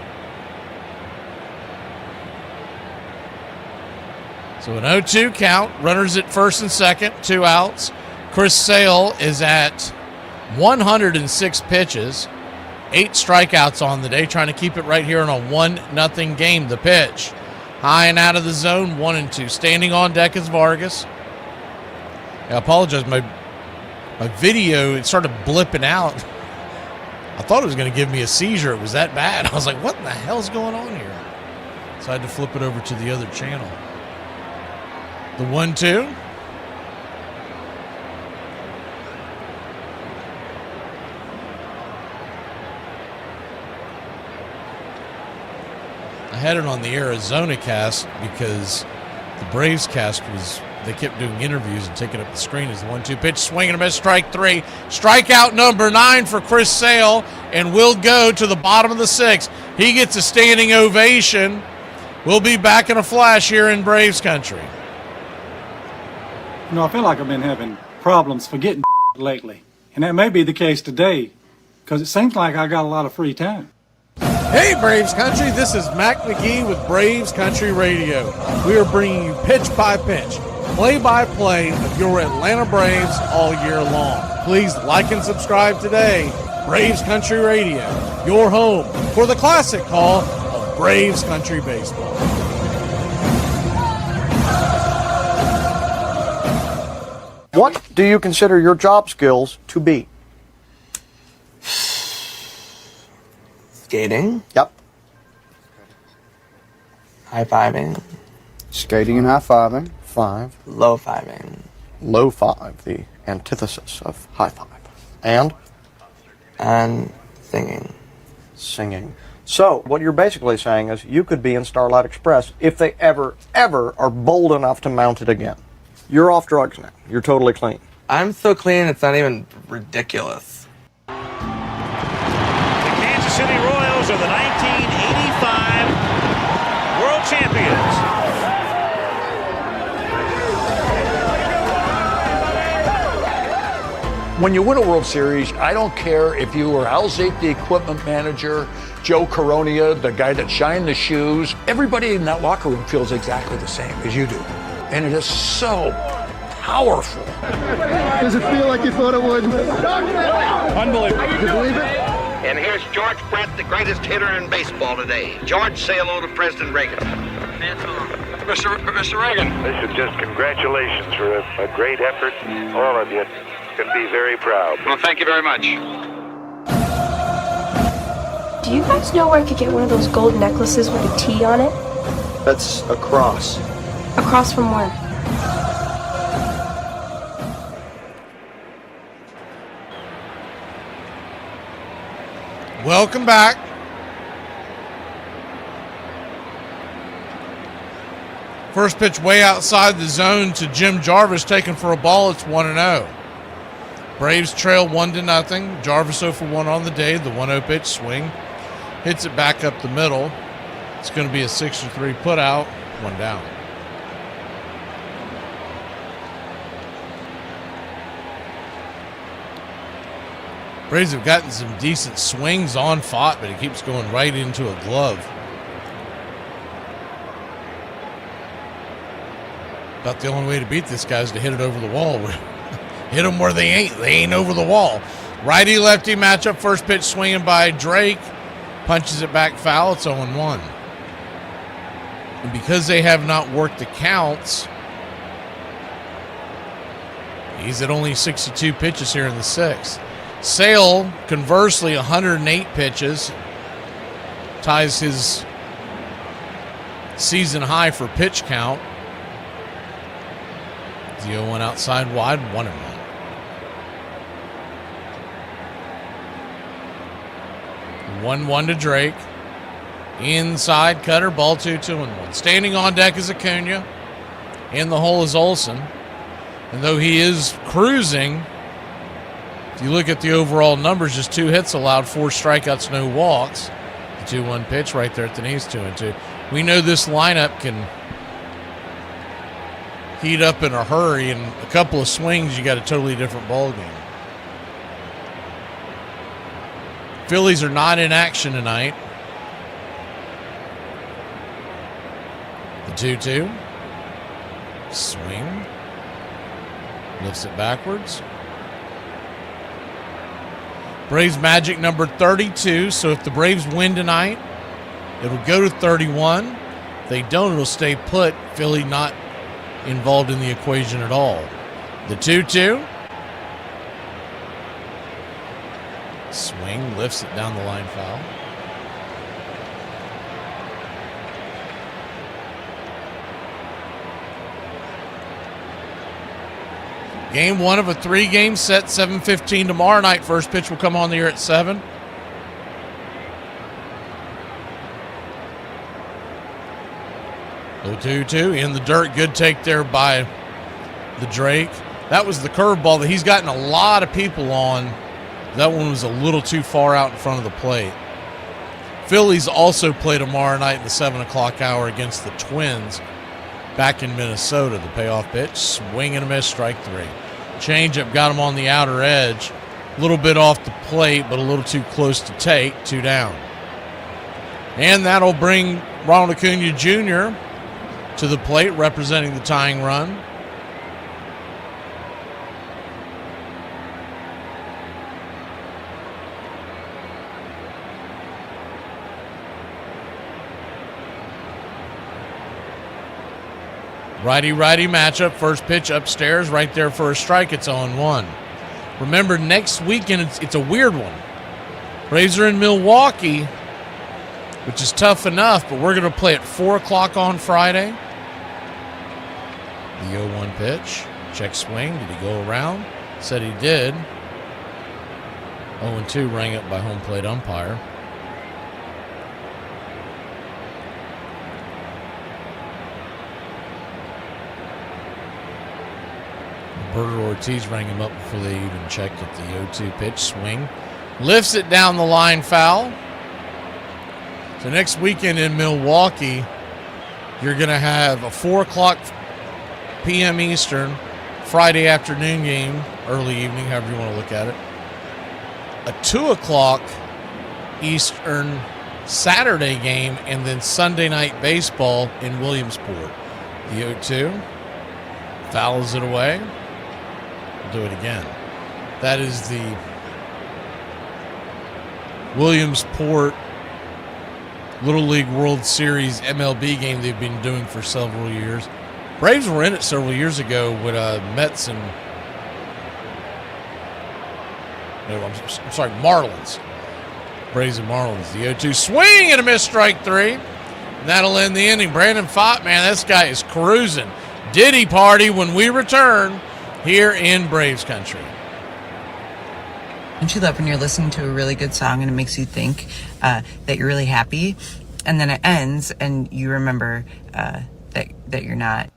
So an 0-2 count. Runners at first and second. 2 outs. Chris Sale is at 106 pitches. 8 strikeouts on the day. Trying to keep it right here in a 1-0 game. The pitch. High and out of the zone. 1-2. Standing on deck is Vargas. I apologize. My video, it started blipping out. I thought it was going to give me a seizure. It was that bad. I was like, what in the hell's going on here? So I had to flip it over to the other channel. The 1-2. I had it on the Arizona cast because the Braves cast they kept doing interviews and taking up the screen as the 1-2 pitch. Swinging a miss, strike 3. Strikeout number 9 for Chris Sale, and we'll go to the bottom of the 6th. He gets a standing ovation. We'll be back in a flash here in Braves country. I feel like I've been having problems forgetting lately. And that may be the case today, because it seems like I got a lot of free time. Hey, Braves country, this is Mac McGee with Braves Country Radio. We are bringing you pitch by pitch, play-by-play of your Atlanta Braves all year long. Please like and subscribe today. Braves Country Radio, your home for the classic call of Braves Country Baseball. What do you consider your job skills to be? Skating. Yep. High-fiving. Skating and high-fiving. 5. Low-fiving. Low-5, the antithesis of high-five. And singing. Singing. So, what you're basically saying is you could be in Starlight Express if they ever are bold enough to mount it again. You're off drugs now. You're totally clean. I'm so clean, it's not even ridiculous. The Kansas City Royals are the 1985 World Champions. When you win a World Series, I don't care if you were Al Zate, the equipment manager, Joe Coronia, the guy that shined the shoes. Everybody in that locker room feels exactly the same as you do. And it is so powerful. Does it feel like you thought it would? Unbelievable. Can you believe it? And here's George Brett, the greatest hitter in baseball today. George, say hello to President Reagan. Mr. Reagan. Listen, just congratulations for a great effort. All of you can be very proud. Well, thank you very much. Do you guys know where I could get one of those gold necklaces with a T on it? That's a cross. Across from where? Welcome back. First pitch way outside the zone to Jim Jarvis, taken for a ball. It's 1-0. Braves trail 1-0. Jarvis 0 for 1 on the day. The 1-0 pitch swing hits it back up the middle. It's going to be a 6-3 put out. 1 down. Braves have gotten some decent swings on Fott, but he keeps going right into a glove. About the only way to beat this guy is to hit it over the wall. Hit them where they ain't over the wall. Righty-lefty matchup. First pitch swinging by Drake. Punches it back foul. It's 0-1. And because they have not worked the counts, he's at only 62 pitches here in the 6th. Sale, conversely, 108 pitches. Ties his season high for pitch count. The 0-1 outside wide, 1-1. 1-1 to Drake. Inside cutter, ball 2-2-1. Standing on deck is Acuna. In the hole is Olsen. And though he is cruising, if you look at the overall numbers, just 2 hits allowed, 4 strikeouts, no walks. The 2-1 pitch right there at the knees, 2-2. We know this lineup can heat up in a hurry, and a couple of swings, you got a totally different ball game. Phillies are not in action tonight. The 2-2. Swing. Lifts it backwards. Braves magic number 32. So if the Braves win tonight, it'll go to 31. If they don't, it'll stay put. Philly not involved in the equation at all. The 2-2. Swing, lifts it down the line, foul. Game 1 of a 3-game set, 7:15 tomorrow night. First pitch will come on the air at 7. The 2-2 in the dirt. Good take there by the Drake. That was the curveball that he's gotten a lot of people on. That one was a little too far out in front of the plate. Phillies also play tomorrow night in the 7 o'clock hour against the Twins back in Minnesota. The payoff pitch, swing and a miss, strike 3. Changeup got him on the outer edge. A little bit off the plate, but a little too close to take. 2 down. And that'll bring Ronald Acuna Jr. to the plate, representing the tying run. Righty-righty matchup. First pitch upstairs, right there for a strike. It's 0-1. Remember, next weekend, it's a weird one. Braves are in Milwaukee, which is tough enough, but we're going to play at 4 o'clock on Friday. The 0-1 pitch. Check swing. Did he go around? Said he did. 0-2 rang up by home plate umpire. Roberto Ortiz rang him up before they even checked at the 0-2 pitch. Swing. Lifts it down the line, foul. So next weekend in Milwaukee, you're going to have a 4 o'clock p.m. Eastern, Friday afternoon game, early evening, however you want to look at it. A 2 o'clock Eastern Saturday game, and then Sunday night baseball in Williamsport. The 0-2 fouls it away. We'll do it again. That is the Williamsport Little League World Series MLB game they've been doing for several years. Braves were in it several years ago with Mets and Marlins. Braves and Marlins. The 0-2 swing and a miss, strike 3. And that'll end the inning. Brandon Pfaadt, man, this guy is cruising. Diddy party when we return here in Braves country. Don't you love when you're listening to a really good song and it makes you think that you're really happy, and then it ends and you remember that you're not?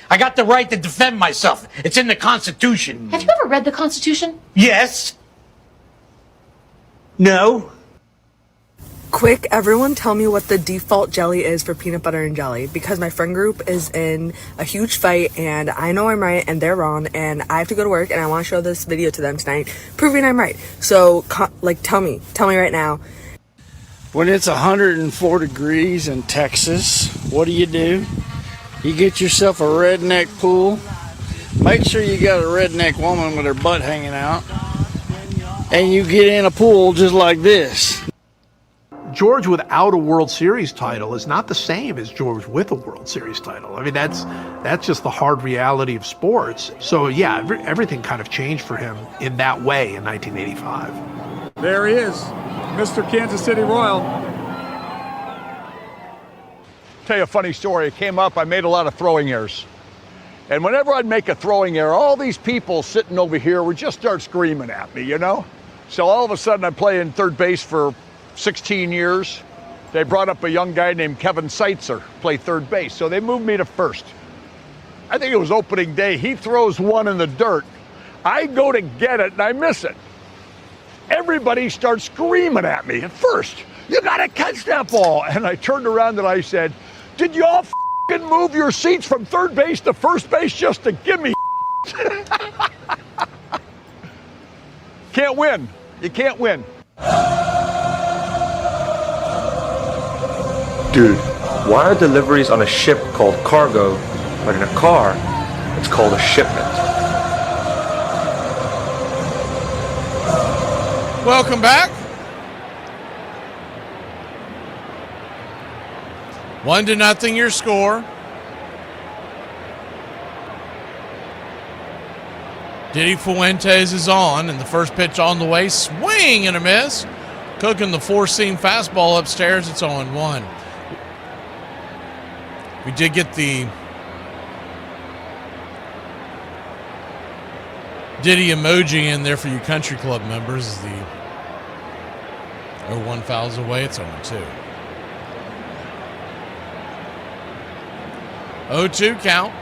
I got the right to defend myself. It's in the Constitution. Have you ever read the Constitution? Yes. No. Quick, everyone tell me what the default jelly is for peanut butter and jelly, because my friend group is in a huge fight and I know I'm right and they're wrong, and I have to go to work and I want to show this video to them tonight proving I'm right. So tell me right now. When it's 104 degrees in Texas, what do? You get yourself a redneck pool. Make sure you got a redneck woman with her butt hanging out, and you get in a pool just like this. George without a World Series title is not the same as George with a World Series title. I mean, that's just the hard reality of sports. So yeah, everything kind of changed for him in that way in 1985. There he is, Mr. Kansas City Royal. Tell you a funny story. It came up, I made a lot of throwing errors. And whenever I'd make a throwing error, all these people sitting over here would just start screaming at me, you know? So all of a sudden I'm playing third base for 16 years, they brought up a young guy named Kevin Seitzer, play third base. So they moved me to first. I think it was opening day. He throws one in the dirt. I go to get it and I miss it. Everybody starts screaming at me at first. You gotta catch that ball. And I turned around and I said, did you all f***ing move your seats from third base to first base just to give me Can't win. You can't win. Dude, why are deliveries on a ship called cargo, but in a car, it's called a shipment? Welcome back. 1-0 your score. Diddy Fuentes is on, and the first pitch on the way. Swing and a miss. Cooking the four-seam fastball upstairs. It's 0-1. We did get the Diddy emoji in there for you country club members. As the 0-1 fouls away. It's 0-2. 0-2 count.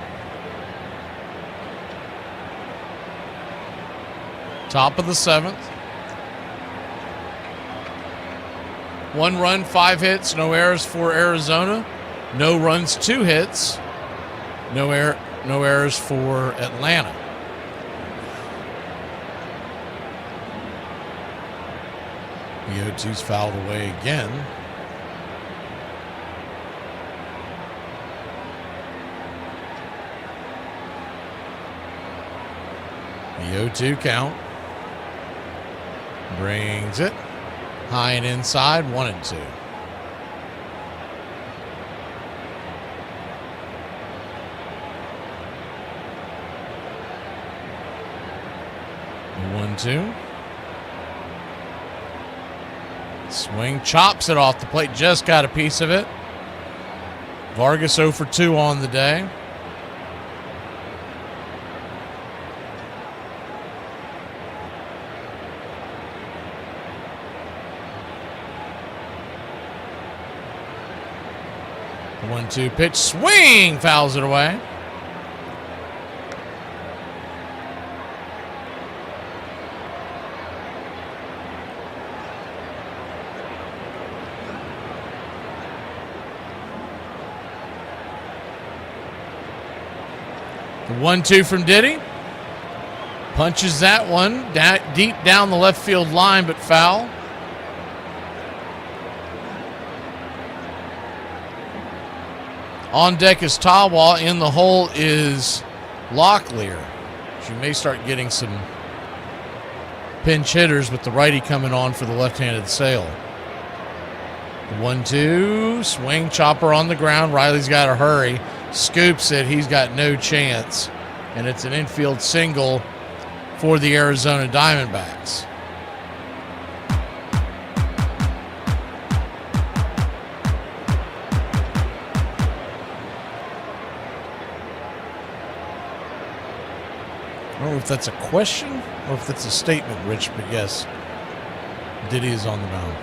Top of the 7th. 1 run, 5 hits, no errors for Arizona. No runs, 2 hits. No errors for Atlanta. The 0-2's fouled away again. The 0-2 count. Brings it high and inside, 1-2. The 1-2. Swing, chops it off the plate, just got a piece of it. Vargas 0 for 2 on the day. The 1-2 pitch, swing, fouls it away. The 1-2 from Diddy. Punches that one deep down the left field line, but foul. On deck is Tawa. In the hole is Locklear. She may start getting some pinch hitters with the righty coming on for the left-handed Sale. The 1-2, swing, chopper on the ground. Riley's got to hurry. Scoops it. He's got no chance. And it's an infield single for the Arizona Diamondbacks. I don't know if that's a question or if that's a statement, Rich, but yes, Diddy is on the mound.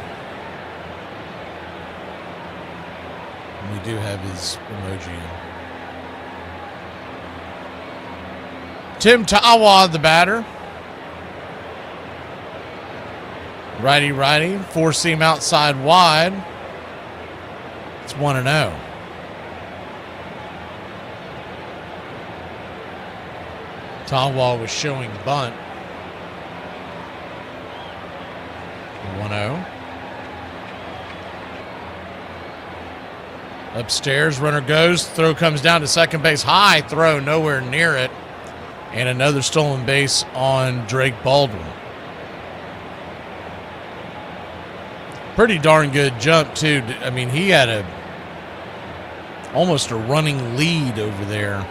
And we do have his emoji in. Tim Tawa, the batter. Righty, four-seam outside wide. It's 1-0. Tawa was showing bunt. 1-0. Upstairs, runner goes. Throw comes down to second base. High throw, nowhere near it. And another stolen base on Drake Baldwin. Pretty darn good jump, too. I mean, he had almost a running lead over there.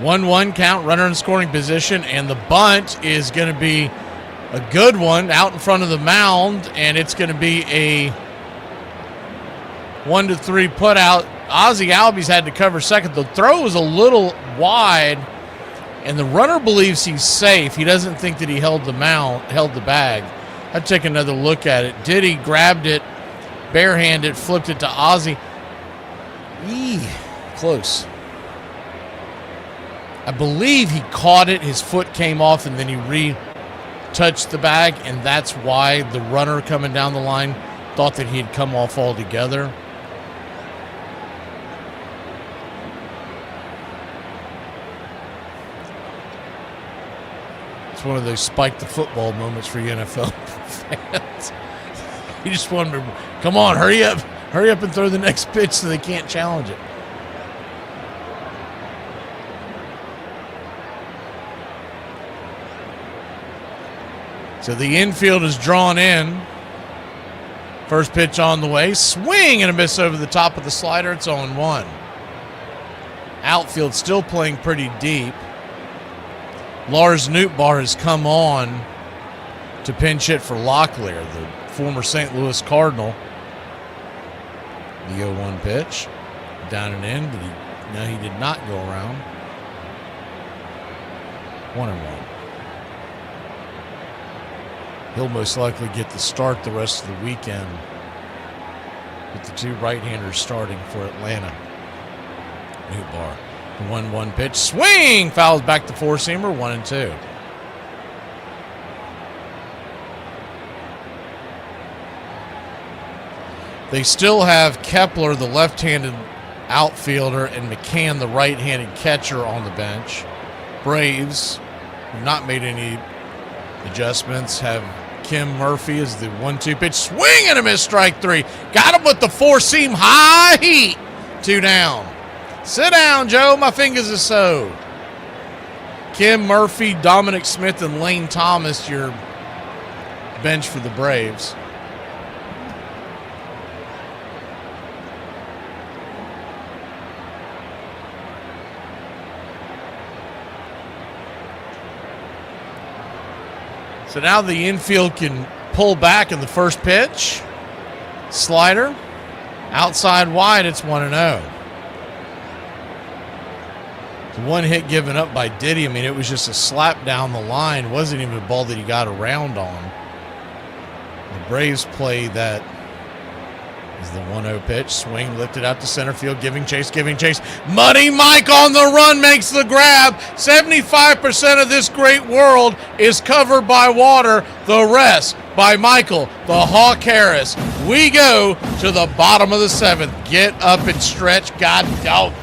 One count, runner in scoring position, and the bunt is going to be a good one out in front of the mound, and it's going to be a 1-3 put out. Ozzie Albies had to cover second. The throw was a little wide, and the runner believes he's safe. He doesn't think that he held the bag. I'd take another look at it. Diddy grabbed it, barehanded, flipped it to Ozzie. Close. I believe he caught it, his foot came off, and then he retouched the bag, and that's why the runner coming down the line thought that he had come off altogether. It's one of those spike the football moments for you NFL fans. You just want to, come on, hurry up and throw the next pitch so they can't challenge it. So the infield is drawn in. First pitch on the way. Swing and a miss over the top of the slider. It's 0-1. Outfield still playing pretty deep. Lars Nootbaar has come on to pinch hit for Locklear, the former St. Louis Cardinal. The 0-1 pitch. Down and in. No, he did not go around. 1-1. He'll most likely get the start the rest of the weekend with the two right-handers starting for Atlanta. Nootbaar. The 1-1 pitch. Swing! Fouls back to four-seamer. 1-2. They still have Kepler, the left-handed outfielder, and McCann, the right-handed catcher, on the bench. Braves have not made any adjustments. Have Kim Murphy as the 1-2 pitch. Swing and a miss, strike three. Got him with the four-seam high heat. 2 down. Sit down, Joe. My fingers are sewed. Kim Murphy, Dominic Smith, and Lane Thomas, your bench for the Braves. So now the infield can pull back in the first pitch. Slider. Outside wide, it's 1-0. One hit given up by Diddy. I mean, it was just a slap down the line. It wasn't even a ball that he got around on. The Braves play that as the 1-0 pitch. Swing lifted out to center field, giving chase. Muddy Mike on the run makes the grab. 75% of this great world is covered by water. The rest by Michael, the Hawk Harris. We go to the bottom of the 7th. Get up and stretch, God dog.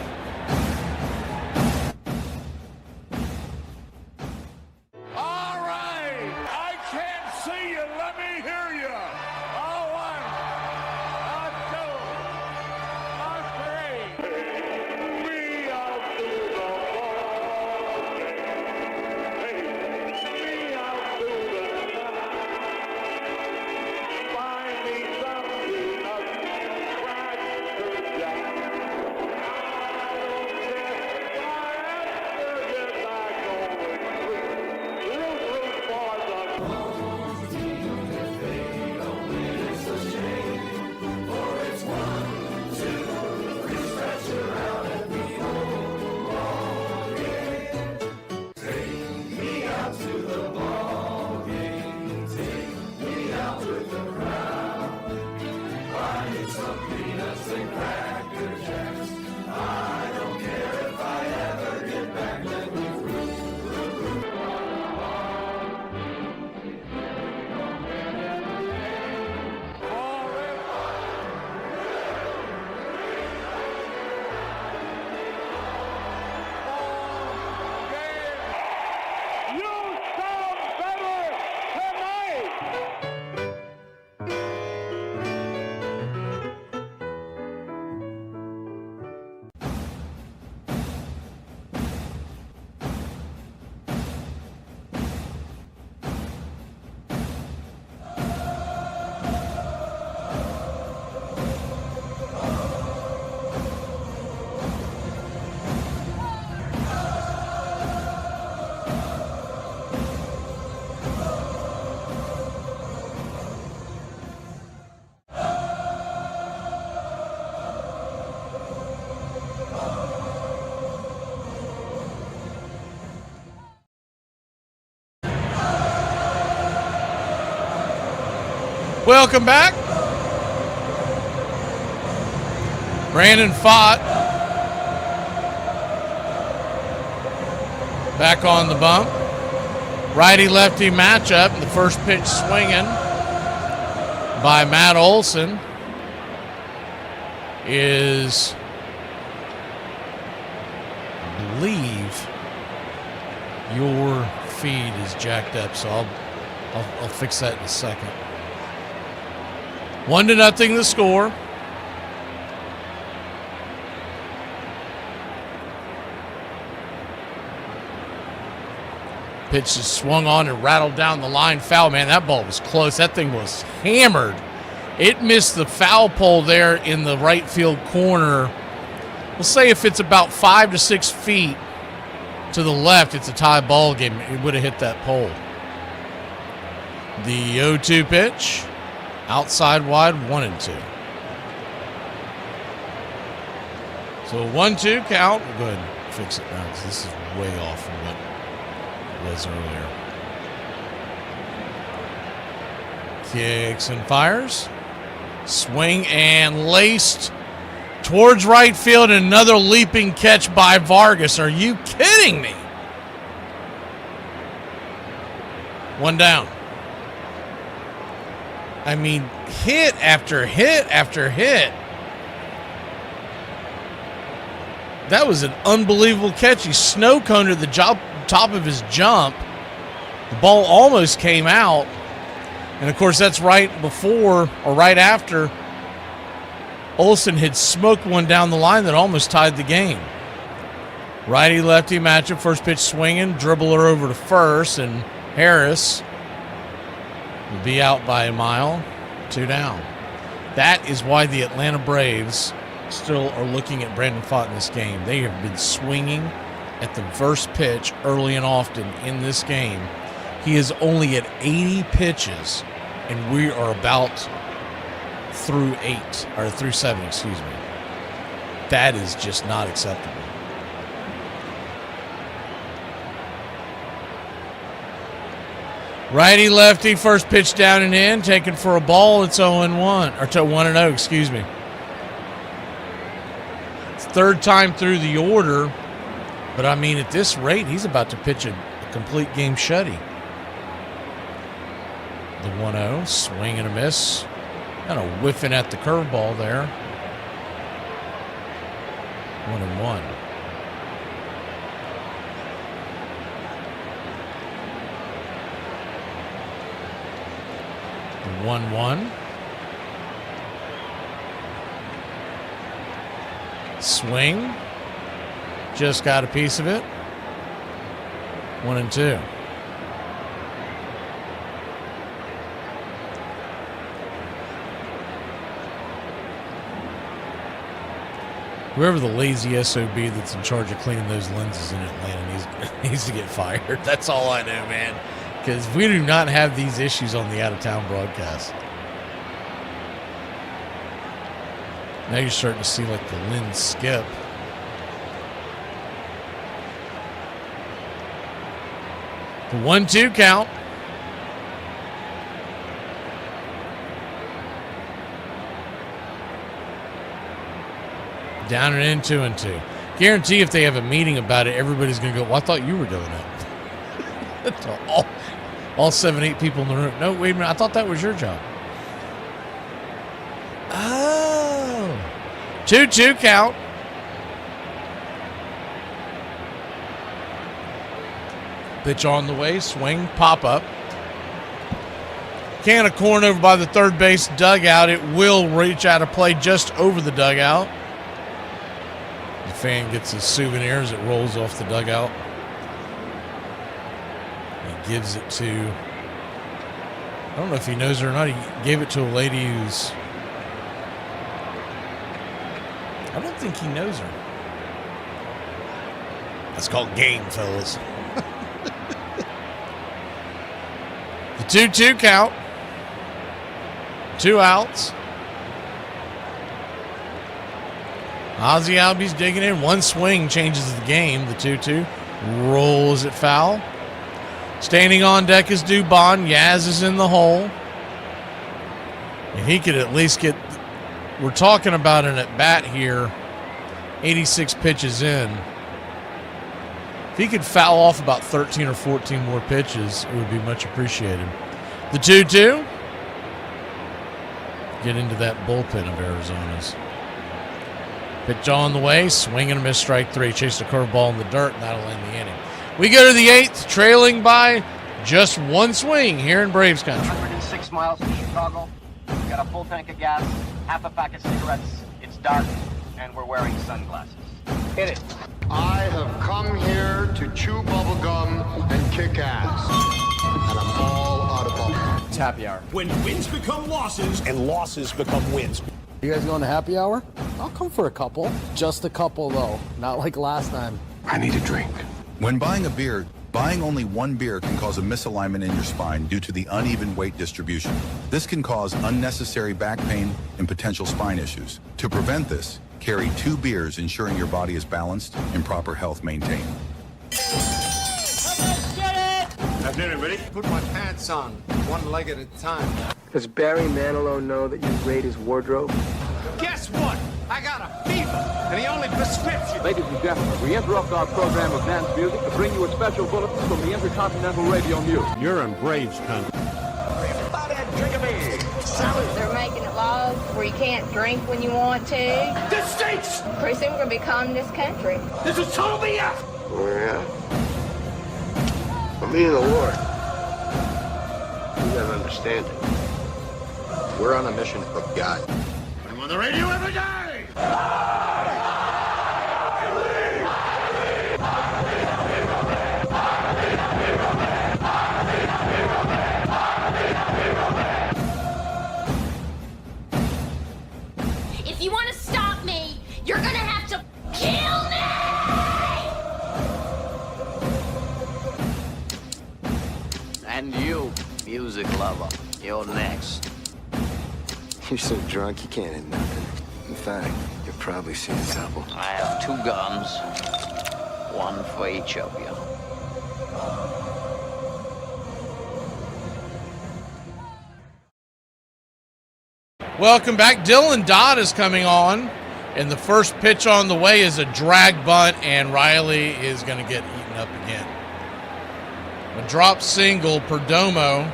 Welcome back. Brandon Fott back on the bump. Righty-lefty matchup. The first pitch swinging by Matt Olson is, I believe, your feed is jacked up, so I'll fix that in a second. 1-0 the score. Pitch is swung on and rattled down the line. Foul, man. That ball was close. That thing was hammered. It missed the foul pole there in the right field corner. We'll say if it's about 5 to 6 feet to the left, it's a tie ball game. It would have hit that pole. The 0-2 pitch. Outside wide, 1-2. So 1-2 count. We'll go ahead and fix it now because this is way off from what it was earlier. Kicks and fires. Swing and laced towards right field. Another leaping catch by Vargas. Are you kidding me? One down. I mean, hit after hit after hit. That was an unbelievable catch. He snow-coned the top of his jump. The ball almost came out. And, of course, that's right before or right after Olson had smoked one down the line that almost tied the game. Righty-lefty matchup, first pitch swinging, dribbler over to first, and Harris will be out by a mile, 2 down. That is why the Atlanta Braves still are looking at Brandon Fott in this game. They have been swinging at the first pitch early and often in this game. He is only at 80 pitches, and we are about through 7, excuse me. That is just not acceptable. Righty lefty, first pitch down and in, taken for a ball. It's 0-1, or 1-0, excuse me. It's third time through the order, but I mean, at this rate, he's about to pitch a complete game shutty. The 1-0, swing and a miss. Kind of whiffing at the curveball there. 1-1. The 1-1. Swing. Just got a piece of it. 1-2. Whoever the lazy SOB that's in charge of cleaning those lenses in Atlanta needs to get fired. That's all I know, man. Because we do not have these issues on the out-of-town broadcast. Now you're starting to see like the lens skip. The 1-2 count. Down and in, 2-2. Guarantee if they have a meeting about it, everybody's going to go, well, I thought you were doing it. all 7-8 people in the room. No, wait a minute. I thought that was your job. Oh. 2-2 count. Pitch on the way. Swing. Pop up. Can of corn over by the third base dugout. It will reach out of play just over the dugout. The fan gets his souvenir as it rolls off the dugout. He gives it to, I don't know if he knows her or not. He gave it to a lady who's, I don't think he knows her. That's called game, fellas. The 2-2 count. 2 outs. Ozzie Albies digging in. One swing changes the game. The 2-2 rolls it foul. Standing on deck is Dubon. Yaz is in the hole. And he could at least get, we're talking about an at-bat here, 86 pitches in. If he could foul off about 13 or 14 more pitches, it would be much appreciated. The 2-2. Get into that bullpen of Arizona's. Pitch on the way, swing and a miss, strike three. Chase the curveball in the dirt, and that'll end the inning. We go to the 8th, trailing by just one swing here in Braves country. 106 miles from Chicago. We've got a full tank of gas, half a pack of cigarettes. It's dark, and we're wearing sunglasses. Hit it. I have come here to chew bubblegum and kick ass. And I'm all out of bubblegum. It's happy hour. When wins become losses and losses become wins. You guys going to happy hour? I'll come for a couple. Just a couple, though. Not like last time. I need a drink. When buying a beer, buying only one beer can cause a misalignment in your spine due to the uneven weight distribution. This can cause unnecessary back pain and potential spine issues. To prevent this, carry 2 beers, ensuring your body is balanced and proper health maintained. Afternoon, everybody. Put my pants on, one leg at a time. Does Barry Manilow know that you raid his wardrobe? Guess what? I got a fever, and the only prescription. Ladies and gentlemen, we interrupt our program of dance music to bring you a special bulletin from the Intercontinental Radio News. You're in Braves country. Everybody drink a beer. They're making it laws where you can't drink when you want to. This stinks! Pretty soon we're going to be communist country. This is total BS! Oh, yeah. I mean, the Lord. You gotta understand it. We're on a mission from God. I'm on the radio every day! If you want to stop me, you're gonna have to kill me! And you, music lover, you're next. You're so drunk you can't hit nothing. In fact, you're probably seeing double. I have 2 guns, one for each of you. Welcome back. Dylan Dodd is coming on, and the first pitch on the way is a drag bunt, and Riley is going to get eaten up again. A drop single, Perdomo,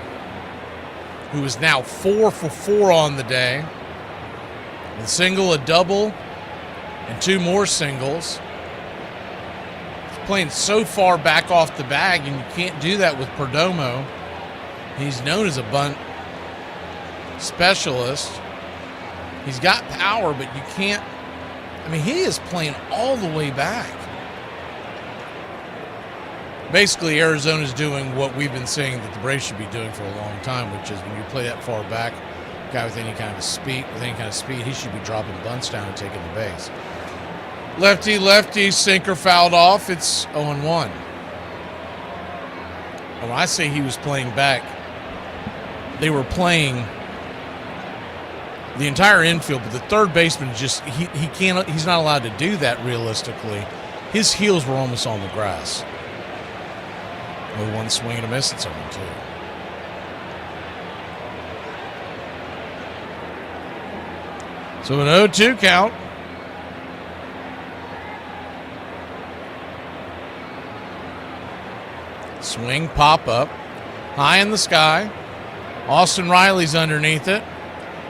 who is now 4 for 4 on the day. A single, a double, and 2 more singles. He's playing so far back off the bag, and you can't do that with Perdomo. He's known as a bunt specialist. He's got power, but you can't. I mean, he is playing all the way back. Basically, Arizona's doing what we've been saying that the Braves should be doing for a long time, which is when you play that far back, a guy with any kind of speed, he should be dropping bunts down and taking the base. Lefty, sinker fouled off. It's 0-1. When I say he was playing back, they were playing the entire infield, but the third baseman just he's not allowed to do that realistically. His heels were almost on the grass. 0-1 swing and a miss. It's 0-2. So an 0-2 count. Swing, pop up, high in the sky. Austin Riley's underneath it,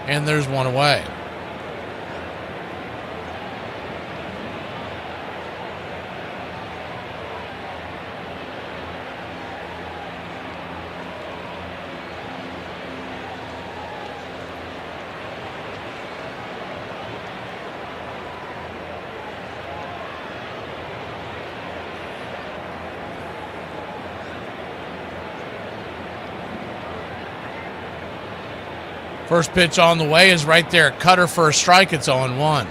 and there's one away. First pitch on the way is right there. Cutter for a strike. It's 0-1.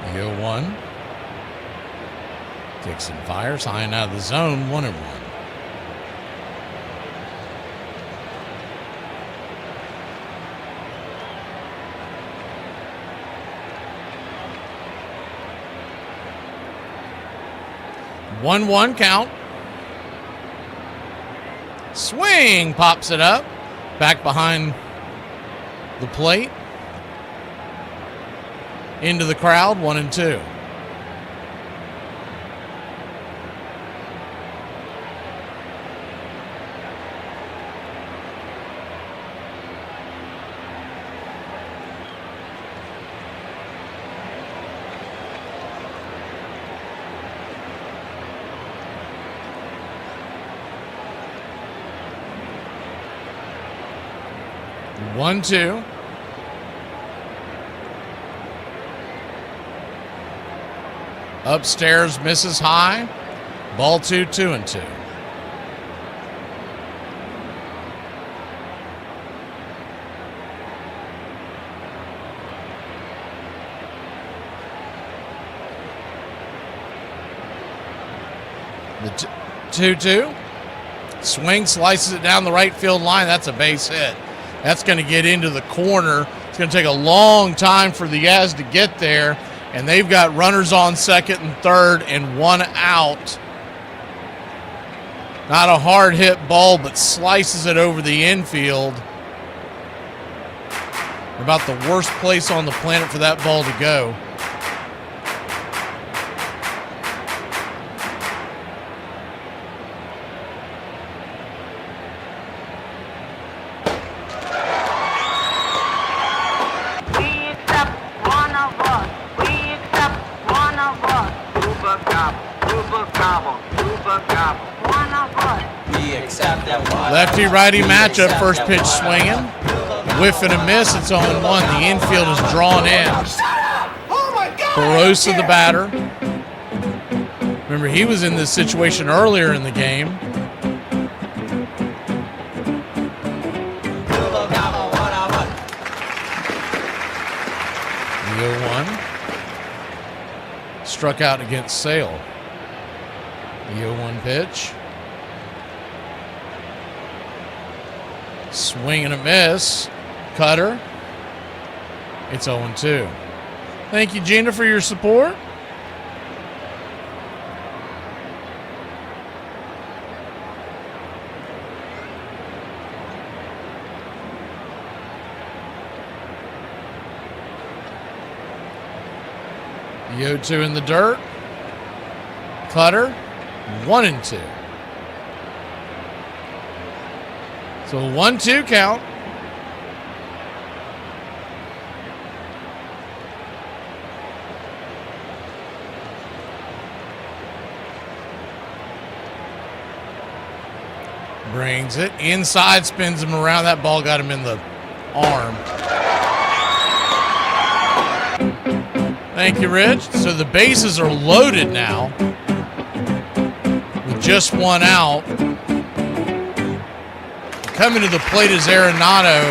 The 0-1. Dixon fires high and out of the zone. 1-1. 1-1 count. Swing, pops it up. Back behind the plate. Into the crowd, 1-2. One, two. Upstairs misses high. Ball 2, 2-2. The 2-2. Swing, slices it down the right field line. That's a base hit. That's going to get into the corner. It's going to take a long time for the Yaz to get there, and they've got runners on second and third and one out. Not a hard hit ball, but slices it over the infield. About the worst place on the planet for that ball to go. Lefty righty matchup, first pitch swinging. Whiff and a miss, it's 0-1. The infield is drawn in. Barossa, the batter. Remember, he was in this situation earlier in the game. The 0-1. Struck out against Sale. The 0-1 pitch. Swing and a miss. Cutter. It's 0-2. Thank you, Gina, for your support. The 0-2 in the dirt. Cutter. 1-2. So 1-2 count. Brings it inside, spins him around. That ball got him in the arm. Thank you, Rich. So the bases are loaded now with just one out. Coming to the plate is Arenado,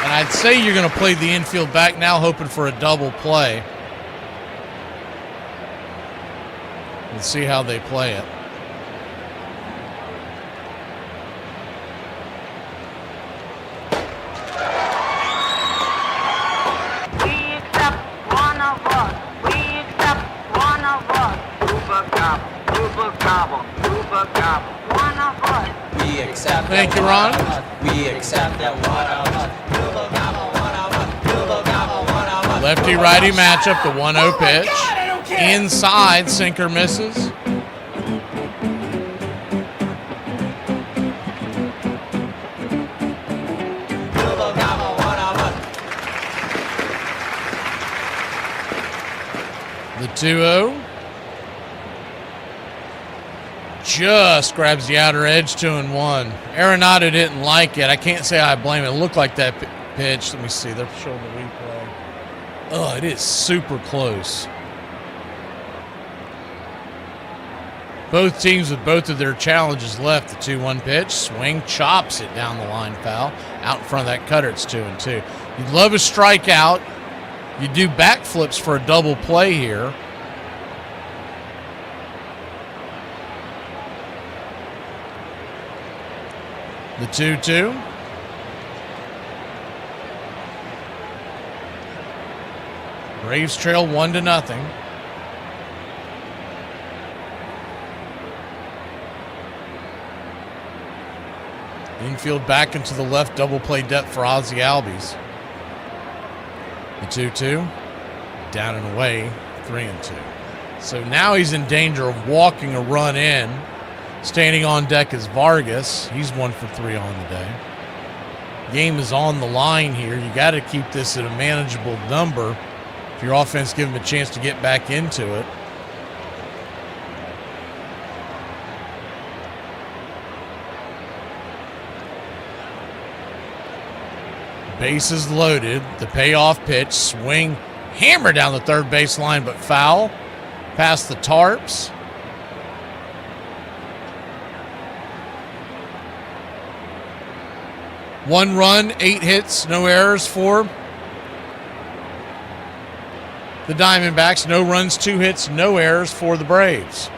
and I'd say you're going to play the infield back now, hoping for a double play. Let's see how they play it. We accept one of us. We accept one of us. Uber gobble, Uber gobble, Uber gobble. One of us. We accept. Thank you, Ron. We accept that one of us. Lefty righty matchup, the 1-0 pitch. Inside, sinker misses. The 2-0. Just grabs the outer edge, 2-1. Arenado didn't like it. I can't say I blame it. It looked like that pitch. Let me see. They're showing the replay. Oh, it is super close. Both teams with both of their challenges left. The 2-1 pitch. Swing, chops it down the line, foul. Out in front of that cutter, it's 2-2. You'd love a strikeout. You do backflips for a double play here. The 2-2. Braves trail 1-0. Infield back into the left, double play depth for Ozzie Albies. The 2-2. Down and away, 3-2. So now he's in danger of walking a run in. Standing on deck is Vargas. He's 1 for 3 on the day. Game is on the line here. You got to keep this at a manageable number if your offense give them a chance to get back into it. Bases loaded. The payoff pitch. Swing. Hammer down the third baseline, but foul. Past the tarps. One run, 8 hits, no errors for the Diamondbacks. No runs, 2 hits, no errors for the Braves.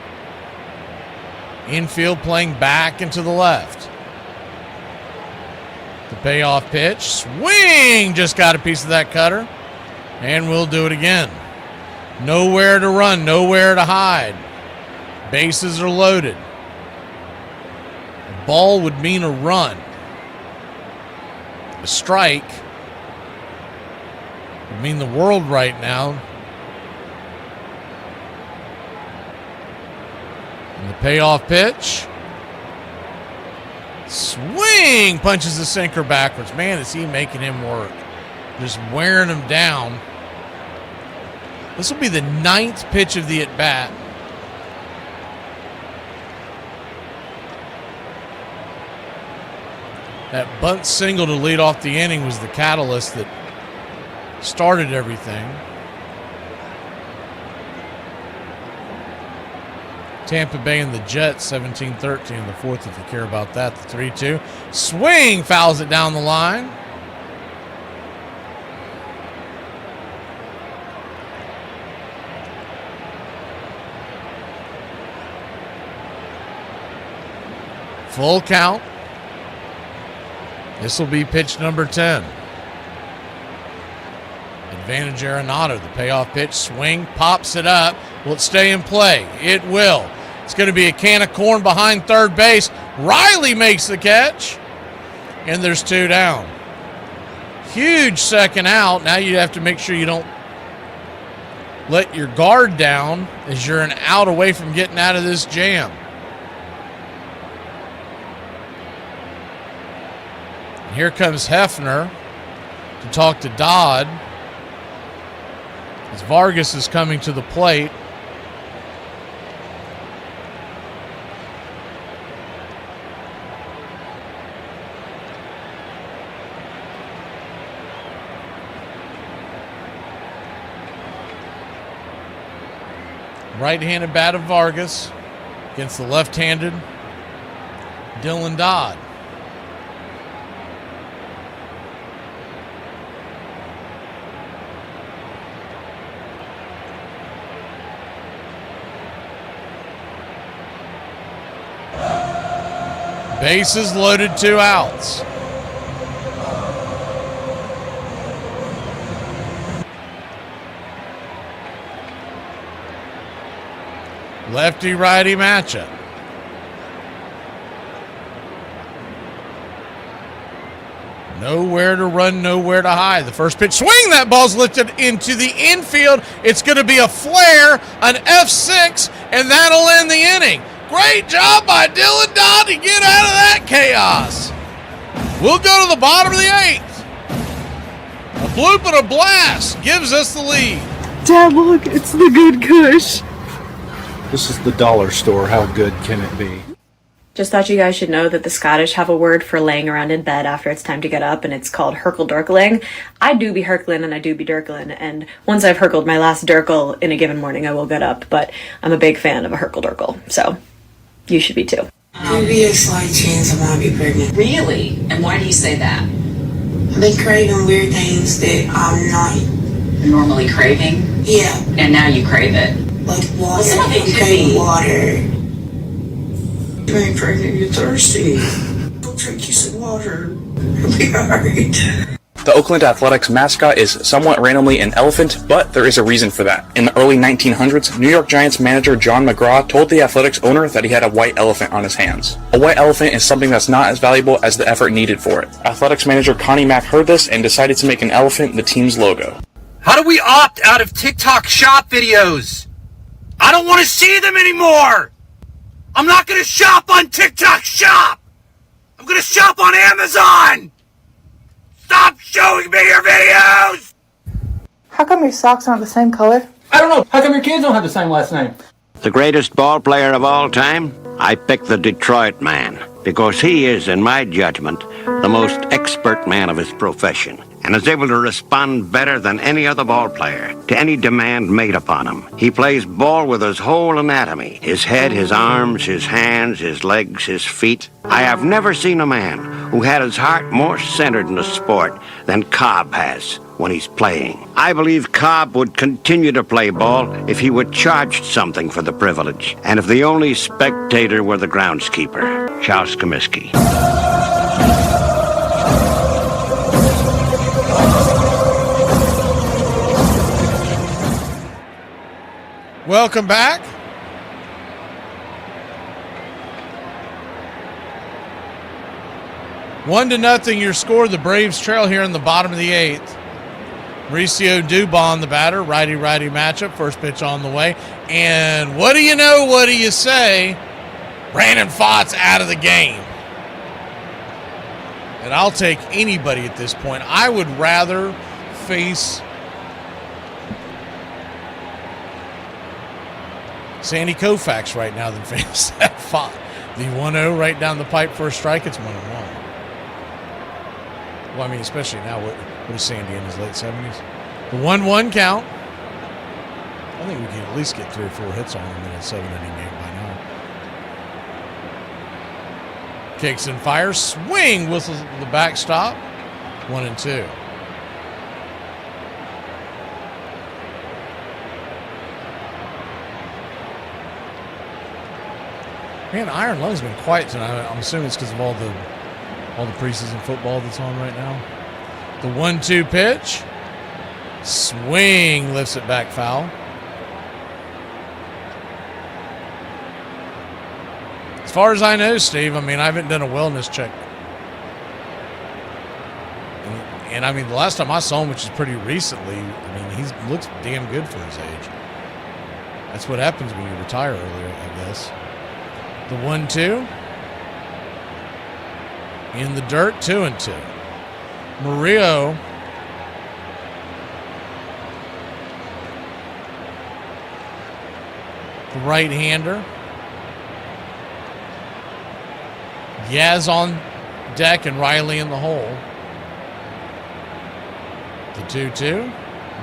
Infield playing back and to the left. The payoff pitch. Swing! Just got a piece of that cutter. And we'll do it again. Nowhere to run, nowhere to hide. Bases are loaded. A ball would mean a run. A strike would mean the world right now. And the payoff pitch. Swing! Punches the sinker backwards. Man, is he making him work. Just wearing him down. This will be the 9th pitch of the at-bat. That bunt single to lead off the inning was the catalyst that started everything. Tampa Bay and the Jets, 17-13 in the fourth, if you care about that. The 3-2. Swing! Fouls it down the line. Full count. This will be pitch number 10. Advantage Arenado. The payoff pitch. Swing. Pops it up. Will it stay in play? It will. It's going to be a can of corn behind third base. Riley makes the catch. And there's 2 down. Huge second out. Now you have to make sure you don't let your guard down as you're an out away from getting out of this jam. Here comes Hefner to talk to Dodd as Vargas is coming to the plate. Right-handed bat of Vargas against the left-handed Dylan Dodd. Bases loaded, 2 outs. Lefty-righty matchup. Nowhere to run, nowhere to hide. The first pitch, swing, that ball's lifted into the infield. It's going to be a flare, an F6, and that'll end the inning. Great job by Dylan Dodd to get out of that chaos. We'll go to the bottom of the 8th. A bloop and a blast gives us the lead. Dad, look, it's the good Kush. This is the dollar store. How good can it be? Just thought you guys should know that the Scottish have a word for laying around in bed after it's time to get up, and it's called herkle-durkling. I do be herkling and I do be durkling, and once I've herkled my last durkle in a given morning, I will get up, but I'm a big fan of a herkle-durkle, so you should be too. There'd be a slight chance I might be pregnant. Really? And why do you say that? I've been craving weird things that I'm not normally craving? Yeah. And now you crave it? Like water. Well, some of it I'm could craving be water. You ain't pregnant, you're thirsty. Go drink you some water. It'll be alright. The Oakland Athletics mascot is somewhat randomly an elephant, but there is a reason for that. In the early 1900s, New York Giants manager John McGraw told the Athletics owner that he had a white elephant on his hands. A white elephant is something that's not as valuable as the effort needed for it. Athletics manager Connie Mack heard this and decided to make an elephant the team's logo. How do we opt out of TikTok shop videos? I don't want to see them anymore! I'm not going to shop on TikTok shop! I'm going to shop on Amazon! Stop showing me your videos! How come your socks aren't the same color? I don't know. How come your kids don't have the same last name? The greatest ball player of all time? I picked the Detroit man because he is, in my judgment, the most expert man of his profession and is able to respond better than any other ball player to any demand made upon him. He plays ball with his whole anatomy, his head, his arms, his hands, his legs, his feet. I have never seen a man who had his heart more centered in the sport than Cobb has when he's playing. I believe Cobb would continue to play ball if he would charge something for the privilege, and if the only spectator were the groundskeeper, Charles Comiskey. Welcome back. One to nothing your score. The Braves trail here in the bottom of the 8th. Mauricio Dubon, the batter, righty-righty matchup. First pitch on the way. And what do you know? What do you say? Brandon Pfaadt's out of the game. And I'll take anybody at this point. I would rather face Sandy Koufax right now than face that Pfaadt. The 1-0 right down the pipe for a strike. It's 1-1. Well, I mean, especially now, what is Sandy in his late 70s? The 1-1 count. I think we can at least get 3 or 4 hits on him in a 7-inning game by now. Kicks and fires. Swing. Whistles the backstop. 1-2. Man, Iron Lung's been quiet tonight. I'm assuming it's because of all the preseason football that's on right now. The 1-2 pitch. Swing. Lifts it back foul. As far as I know, Steve, I mean, I haven't done a wellness check. And I mean, the last time I saw him, which is pretty recently, I mean, he looks damn good for his age. That's what happens when you retire earlier, I guess. The 1-2. In the dirt, 2-2. Murillo. The right-hander. Yaz on deck and Riley in the hole. The 2-2.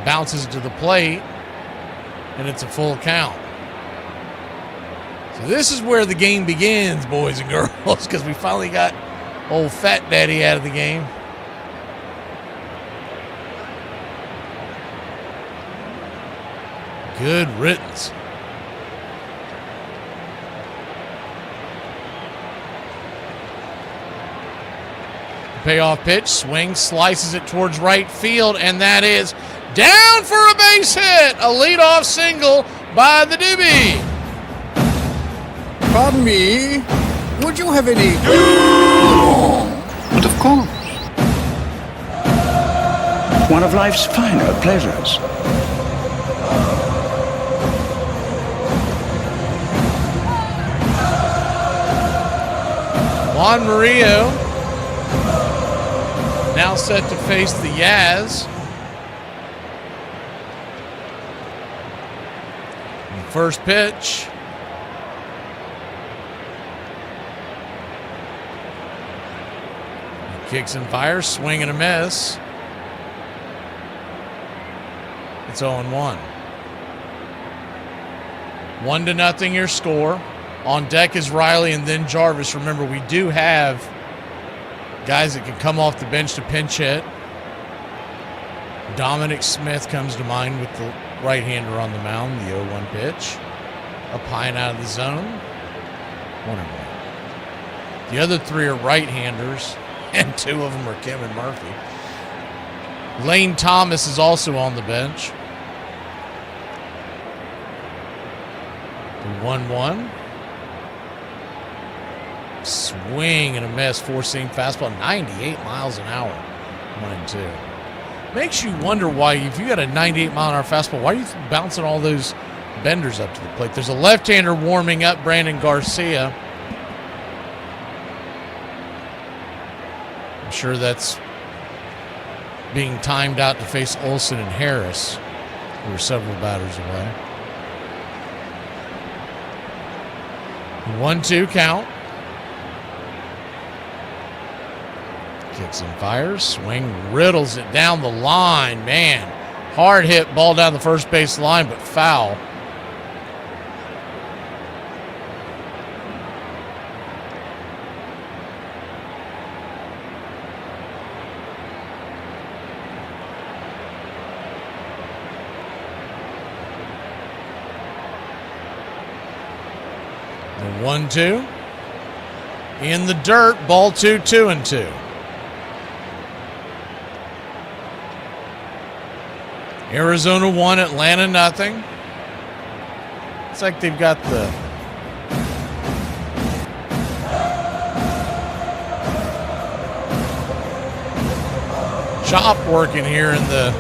Bounces to the plate. And it's a full count. So this is where the game begins, boys and girls, because we finally got old Fat Daddy out of the game. Good riddance. Payoff pitch, swing, slices it towards right field, and that is down for a base hit. A leadoff single by the doobie. Pardon me, would you have any? But of course. One of life's finer pleasures. Juan Murillo now set to face the Yaz. And the first pitch. Kicks and fires, swing and a miss. It's 0-1. 1-0 your score. On deck is Riley and then Jarvis. Remember, we do have guys that can come off the bench to pinch hit. Dominic Smith comes to mind with the right-hander on the mound, the 0-1 pitch. Up high and out of the zone. 1-1. The other 3 are right-handers. And 2 of them are Kim and Murphy. Lane Thomas is also on the bench. The 1-1. Swing and a miss. Four-seam fastball. 98 miles an hour. 1-2. Makes you wonder why, if you got a 98 mile an hour fastball, why are you bouncing all those benders up to the plate? There's a left-hander warming up, Brandon Garcia. I'm sure that's being timed out to face Olsen and Harris, who are several batters away. 1-2 count. Kicks and fires. Swing, riddles it down the line. Man, hard hit ball down the first base line, but foul. The 1-2. In the dirt, ball 2, 2-2. Arizona 1, Atlanta nothing. It's like they've got the chop working here in the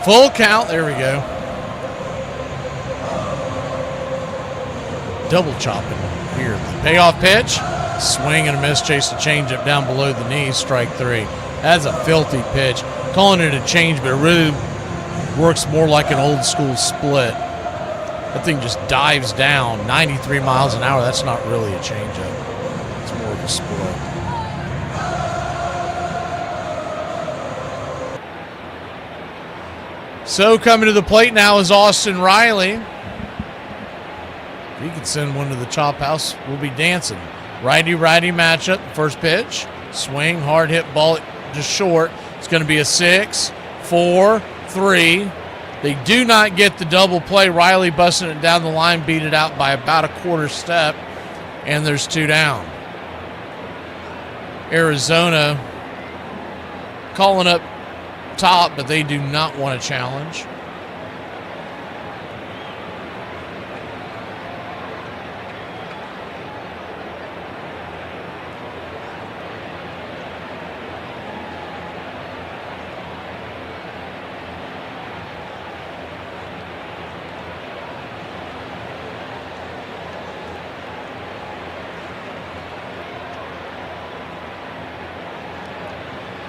full count. There we go. Double chopping here. The payoff pitch. Swing and a miss. Chase the changeup down below the knee. Strike 3. That's a filthy pitch. Calling it a change, but it really works more like an old school split. That thing just dives down 93 miles an hour. That's not really a changeup. It's more of a split. So coming to the plate now is Austin Riley. If he can send one to the chop house, we'll be dancing. Righty-righty matchup. First pitch. Swing, hard hit ball just short. It's going to be a 6, 4, 3. They do not get the double play. Riley busting it down the line, beat it out by about a quarter step, and there's 2 down. Arizona calling up top, but they do not want to challenge.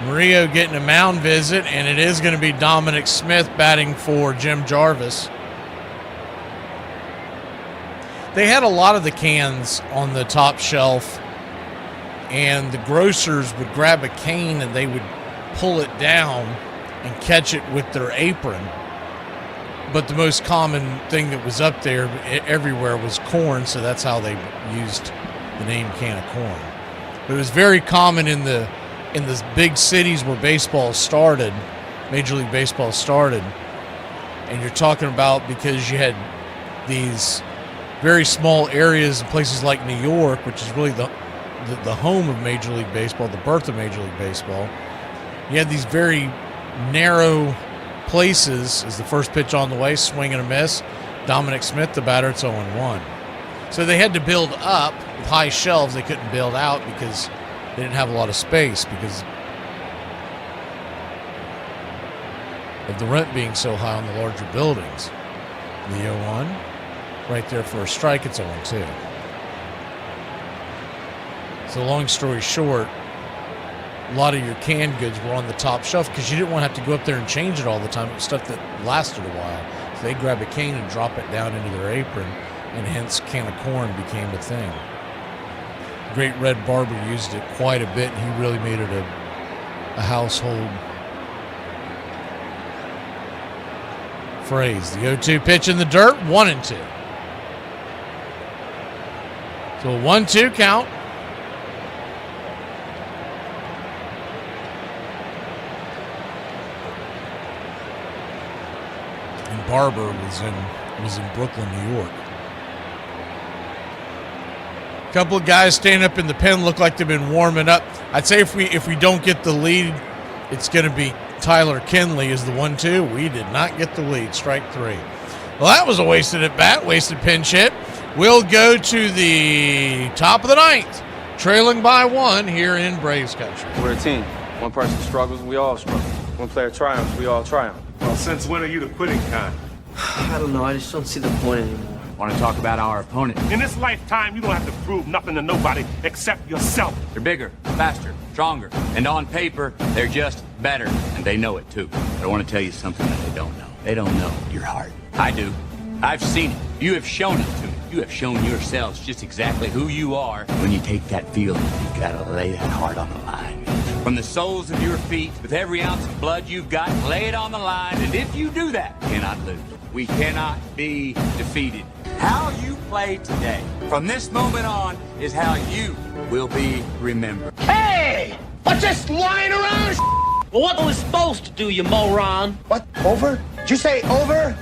Murillo getting a mound visit, and it is going to be Dominic Smith batting for Jim Jarvis. They had a lot of the cans on the top shelf, and the grocers would grab a cane and they would pull it down and catch it with their apron. But the most common thing that was up there everywhere was corn, so that's how they used the name can of corn. But it was very common in the big cities where baseball started, Major League Baseball started, and you're talking about because you had these very small areas in places like New York, which is really the home of Major League Baseball, the birth of Major League Baseball. You had these very narrow places. As the first pitch on the way, swing and a miss. Dominic Smith, the batter, it's 0-1. So they had to build up with high shelves. They couldn't build out because they didn't have a lot of space because of the rent being so high on the larger buildings. The 0-1, right there for a strike, it's 0-2. So long story short, a lot of your canned goods were on the top shelf because you didn't want to have to go up there and change it all the time. It was stuff that lasted a while. So they grab a cane and drop it down into their apron, and hence can of corn became a thing. Great Red Barber used it quite a bit, and he really made it a household phrase. The 0-2 pitch in the dirt, 1-2. So a 1-2 count. And Barber was in Brooklyn, New York. A couple of guys standing up in the pen look like they've been warming up. I'd say if we don't get the lead, it's going to be Tyler Kinley is the 1-2. We did not get the lead. Strike 3. Well, that was a wasted at bat, wasted pinch hit. We'll go to the top of the ninth, trailing by 1 here in Braves country. We're a team. One person struggles, we all struggle. One player triumphs, we all triumph. Well, since when are you the quitting kind? I don't know. I just don't see the point anymore. Want to talk about our opponent? In this lifetime, you don't have to prove nothing to nobody except yourself. They're bigger, faster, stronger, and on paper, they're just better, and they know it too. But I want to tell you something that they don't know. They don't know your heart. I do. I've seen it. You have shown it to me. You have shown yourselves just exactly who you are. When you take that field, you've got to lay that heart on the line. From the soles of your feet, with every ounce of blood you've got, lay it on the line, and if you do that, you cannot lose. We cannot be defeated. How you play today, from this moment on, is how you will be remembered. Hey! What's this lying around? Well, what are we supposed to do, you moron? What? Over? Did you say over?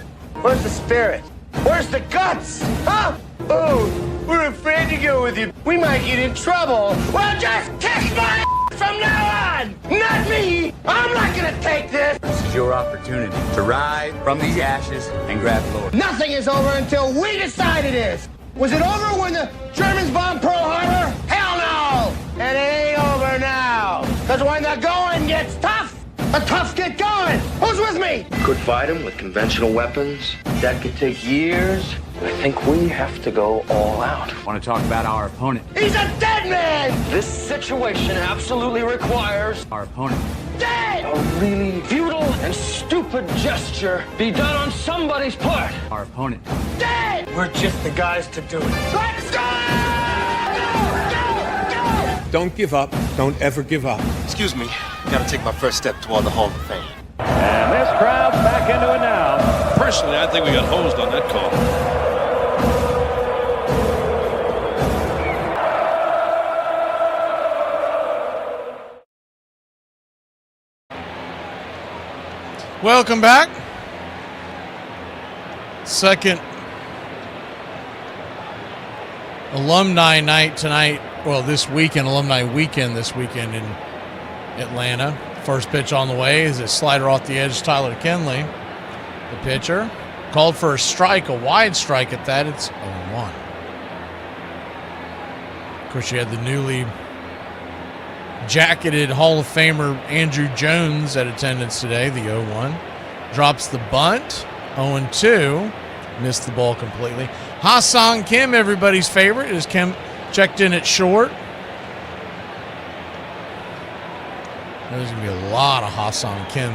Where's the spirit? Where's the guts? Huh? Oh, we're afraid to go with you. We might get in trouble. Well, just kiss my from now on! Not me! I'm not gonna take this! This is your opportunity to rise from these ashes and grab glory. Nothing is over until we decide it is! Was it over when the Germans bombed Pearl Harbor? Hell no! It ain't over now! Because when the going gets tough, the tough get going! Who's with me? Could fight him with conventional weapons. That could take years. I think we have to go all out. Want to talk about our opponent? He's a dead man! This situation absolutely requires our opponent. Dead! A really futile and stupid gesture be done on somebody's part. Our opponent. Dead! We're just the guys to do it. Let's go! Go! Don't give up. Don't ever give up. Excuse me. Gotta take my first step toward the Hall of Fame. And this crowd's back into it now. Personally, I think we got hosed on that call. Welcome back. Second alumni night tonight. Well, this weekend, alumni weekend this weekend in Atlanta. First pitch on the way is a slider off the edge, Tyler Kinley. The pitcher called for a strike, a wide strike at that. It's 0-1. Of course, you had the newly jacketed Hall of Famer Andrew Jones at attendance today, the 0-1. Drops the bunt, 0-2. Missed the ball completely. Ha-Seong Kim, everybody's favorite, is Kim checked in at short. There's going to be a lot of Ha-Seong Kim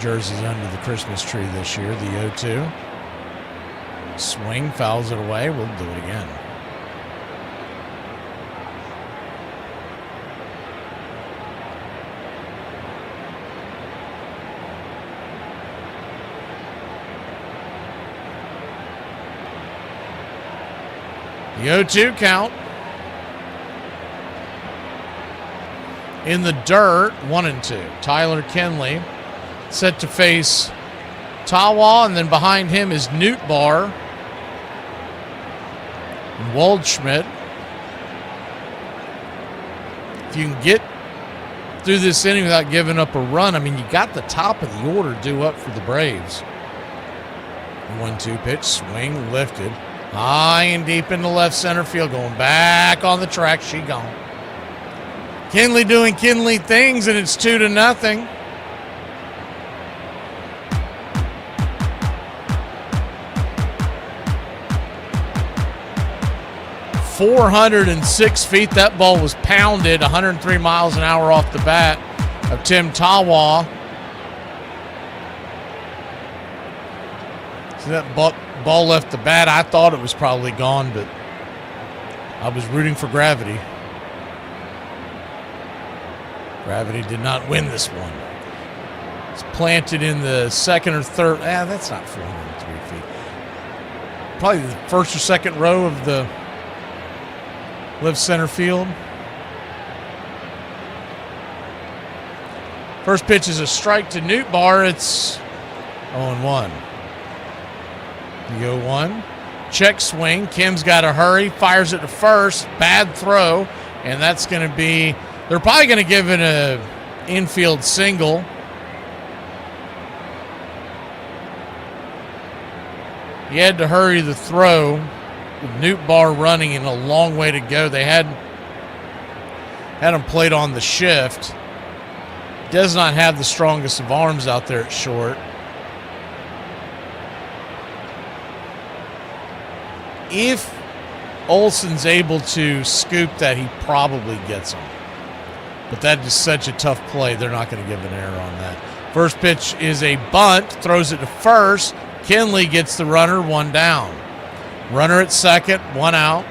jerseys under the Christmas tree this year, the 0-2. Swing, fouls it away. We'll do it again. The 0-2 count. In the dirt, 1-2. Tyler Kinley set to face Tawa, and then behind him is Nootbaar and Waldschmidt. If you can get through this inning without giving up a run, I mean, you got the top of the order due up for the Braves. 1-2 pitch, swing, lifted. High and deep into left center field, going back on the track. She gone. Kinley doing Kinley things, and it's 2-0. 406 feet. That ball was pounded 103 miles an hour off the bat of Tim Tawa. See that ball left the bat. I thought it was probably gone, but I was rooting for gravity. Gravity did not win this one. It's planted in the second or third. That's not 403 feet. Probably the first or second row of the left center field. First pitch is a strike to Nootbaar. It's 0-1. The 0-1. Check swing. Kim's got to hurry. Fires it to first. Bad throw. And that's going to be, they're probably going to give it an infield single. He had to hurry the throw with Newt Barr running and a long way to go. They had him played on the shift. Does not have the strongest of arms out there at short. If Olson's able to scoop that, he probably gets him. But that is such a tough play, they're not going to give an error on that. First pitch is a bunt, throws it to first. Kinley gets the runner, one down. Runner at second, one out.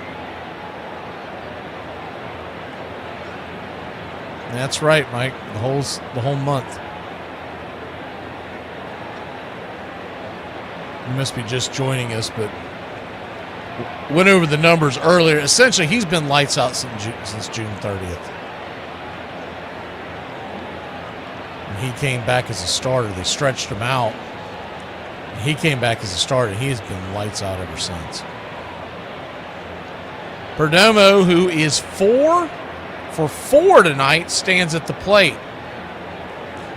That's right, Mike. The whole month. You must be just joining us, but went over the numbers earlier. Essentially, he's been lights out since June 30th. And he came back as a starter. They stretched him out. He came back as a starter. He has been lights out ever since. Perdomo, who is 4 for 4 tonight, stands at the plate.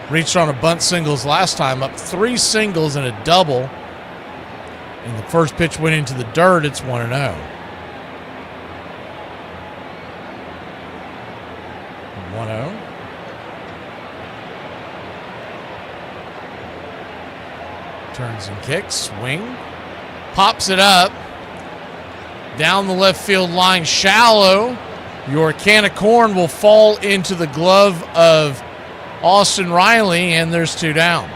Reached on a bunt singles last time, up 3 singles and a double. And the first pitch went into the dirt. It's 1-0. 1-0. Turns and kicks, swing, pops it up, down the left field line, shallow. Your can of corn will fall into the glove of Austin Riley, and there's 2 down.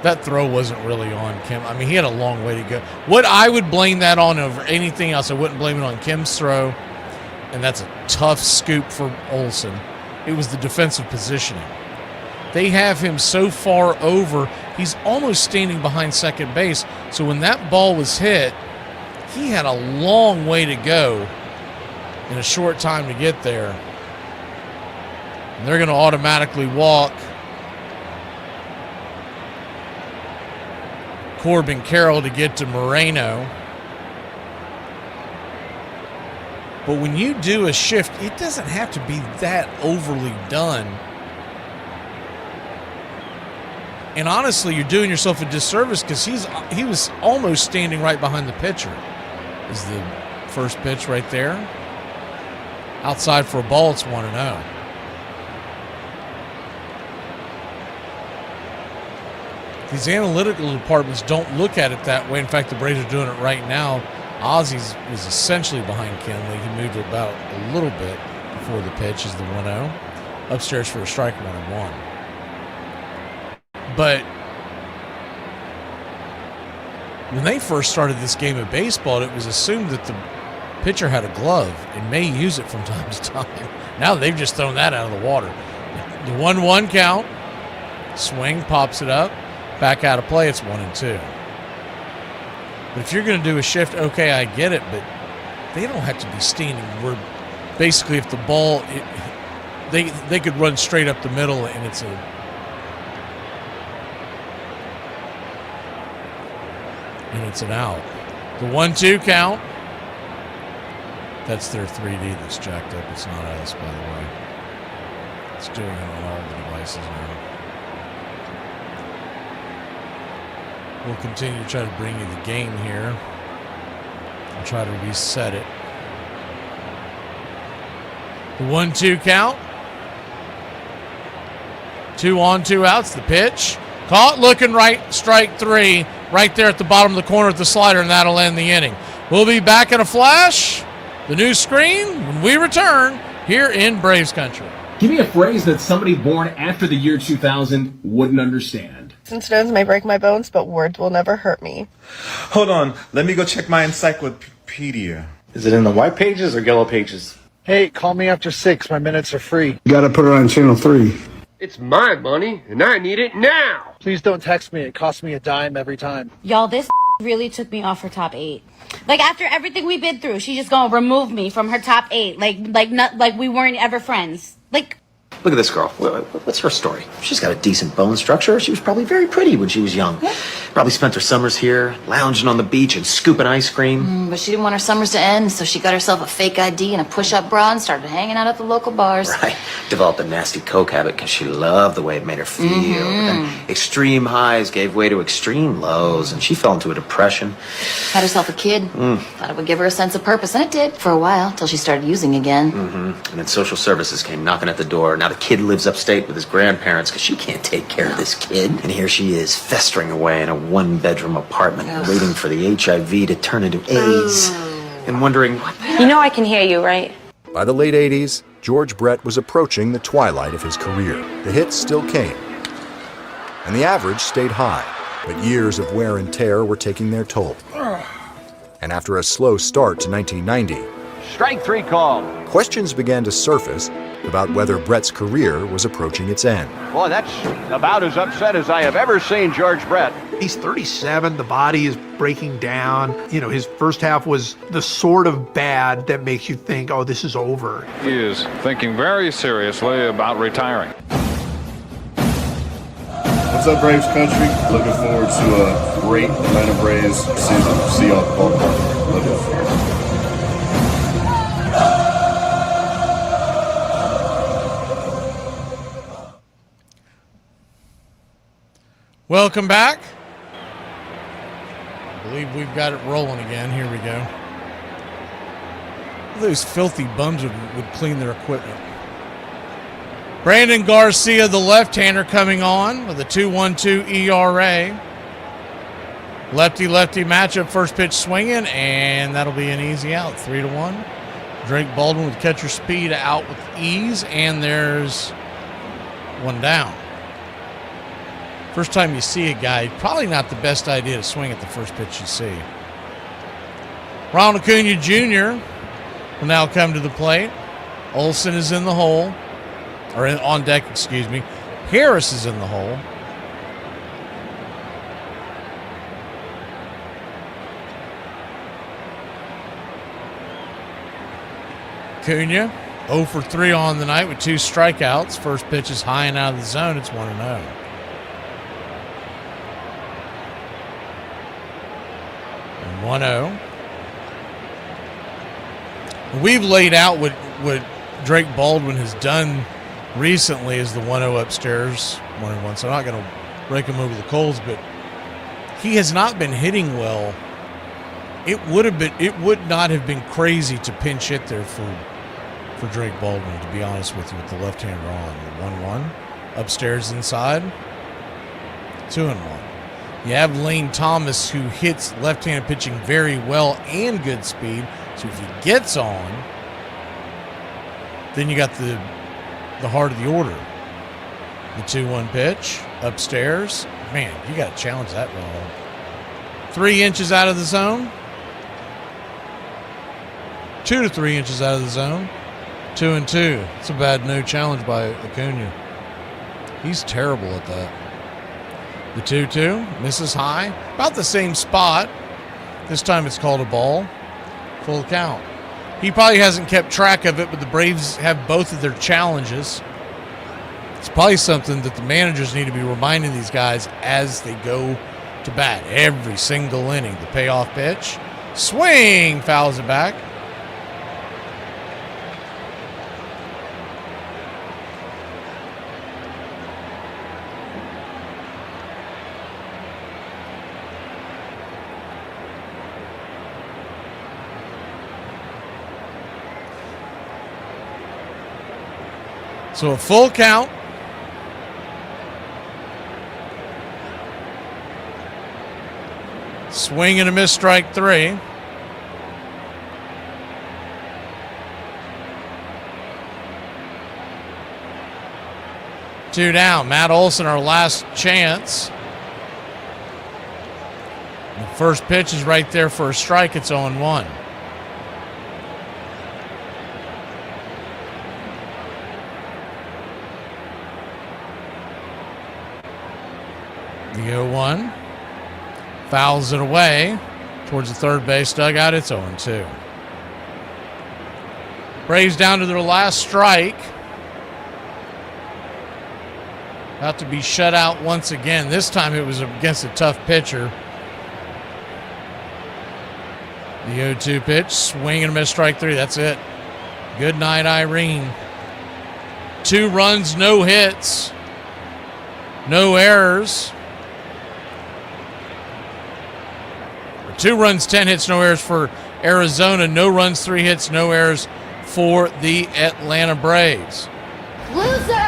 That throw wasn't really on Kim. I mean, he had a long way to go. What I would blame that on over anything else, I wouldn't blame it on Kim's throw. And that's a tough scoop for Olson. It was the defensive positioning. They have him so far over, he's almost standing behind second base. So when that ball was hit, he had a long way to go in a short time to get there. And they're going to automatically walk Corbin Carroll to get to Moreno. But when you do a shift, it doesn't have to be that overly done. And honestly, you're doing yourself a disservice because he was almost standing right behind the pitcher. Is the first pitch right there. Outside for a ball, it's 1-0. These analytical departments don't look at it that way. In fact, the Braves are doing it right now. Ozzy's was essentially behind Kinley. He moved about a little bit before the pitch is the 1-0. Upstairs for a strike, 1-1. But when they first started this game of baseball, it was assumed that the pitcher had a glove and may use it from time to time. Now they've just thrown that out of the water. The 1-1 count. Swing, pops it up. Back out of play, it's 1-2. But if you're going to do a shift, okay, I get it, but they don't have to be standing. We're basically, if the ball, they could run straight up the middle, and it's an out. The 1-2 count. That's their 3D that's jacked up. It's not us, by the way. It's doing it on all the devices now. We'll continue to try to bring you the game here. I'll try to reset it. The 1-2 count. 2 on, 2 outs. The pitch. Caught, looking right, strike 3. Right there at the bottom of the corner with the slider, and that'll end the inning. We'll be back in a flash. The new screen when we return here in Braves Country. Give me a phrase that somebody born after the year 2000 wouldn't understand. Stones may break my bones, but words will never hurt me. Hold on, let me go check my encyclopedia. Is it in the white pages or yellow pages? Hey, call me after 6. My minutes are free. You gotta put it on channel 3. It's my money, and I need it now. Please don't text me. It costs me a dime every time. Y'all, this really took me off her top 8. Like, after everything we've been through, she's just gonna remove me from her top 8. Like we weren't ever friends. Like, Look at this girl. What's her story? She's got a decent bone structure. She was probably very pretty when she was young. Probably spent her summers here, lounging on the beach and scooping ice cream. but she didn't want her summers to end, so she got herself a fake ID and a push-up bra and started hanging out at the local bars. Right. Developed a nasty coke habit because she loved the way it made her feel. But then extreme highs gave way to extreme lows, and she fell into a depression. Had herself a kid. Thought it would give her a sense of purpose, and it did for a while, till she started using again. And then social services came knocking at the door. Now the kid lives upstate with his grandparents because she can't take care of this kid. And here she is, festering away in a one-bedroom apartment, waiting for the HIV to turn into AIDS. And wondering, what the You know I can hear you, right? By the late 80s, George Brett was approaching the twilight of his career. The hits still came, and the average stayed high, but years of wear and tear were taking their toll. And after a slow start to 1990, Strike 3 called. questions began to surface about whether Brett's career was approaching its end. Boy, that's about as upset as I have ever seen George Brett. He's 37, the body is breaking down. You know, his first half was the sort of bad that makes you think, oh, this is over. He is thinking very seriously about retiring. What's up, Braves country? Looking forward to a great Atlanta Braves season. See y'all at the ballpark. Love you. Welcome back. I believe we've got it rolling again. Here we go. Those filthy bums would clean their equipment. Brandon Garcia, the left-hander, coming on with a 2.12 ERA. Lefty-lefty matchup, first pitch swinging, and that'll be an easy out, 3-1. Drake Baldwin with catcher speed out with ease, and there's one down. First time you see a guy, probably not the best idea to swing at the first pitch you see. Ronald Acuna Jr. will now come to the plate. Olsen is in the hole. On deck, excuse me. Harris is in the hole. Acuna, 0 for 3 on the night with 2 strikeouts. First pitch is high and out of the zone. It's 1-0. And 1-0. We've laid out what Drake Baldwin has done recently as the 1-0 upstairs, 1-1. So I'm not going to break him over the coals, but he has not been hitting well. It would not have been crazy to pinch hit there for Drake Baldwin, to be honest with you, with the left-hander on. 1-1. Upstairs inside. 2-1. You have Lane Thomas, who hits left-handed pitching very well and good speed. So if he gets on, then you got the heart of the order. The 2-1 pitch upstairs. Man, you got to challenge that ball. 3 inches out of the zone. 2 to 3 inches out of the zone. 2-2. It's a bad no challenge by Acuna. He's terrible at that. The 2-2 misses high. About the same spot. This time it's called a ball. Full count. He probably hasn't kept track of it, but the Braves have both of their challenges. It's probably something that the managers need to be reminding these guys as they go to bat every single inning. The payoff pitch. Swing! Fouls it back. So a full count. Swing and a miss, strike 3. Two down. Matt Olson, our last chance. The first pitch is right there for a strike. It's 0-1. The 0-1. Fouls it away towards the third base dugout. It's 0-2. Braves down to their last strike. About to be shut out once again. This time it was against a tough pitcher. The 0-2 pitch, swing and a miss, strike three. That's it. Good night, Irene. 2 runs, no hits, no errors. 2 runs, 10 hits, no errors for Arizona. No runs, 3 hits, no errors for the Atlanta Braves. Loser!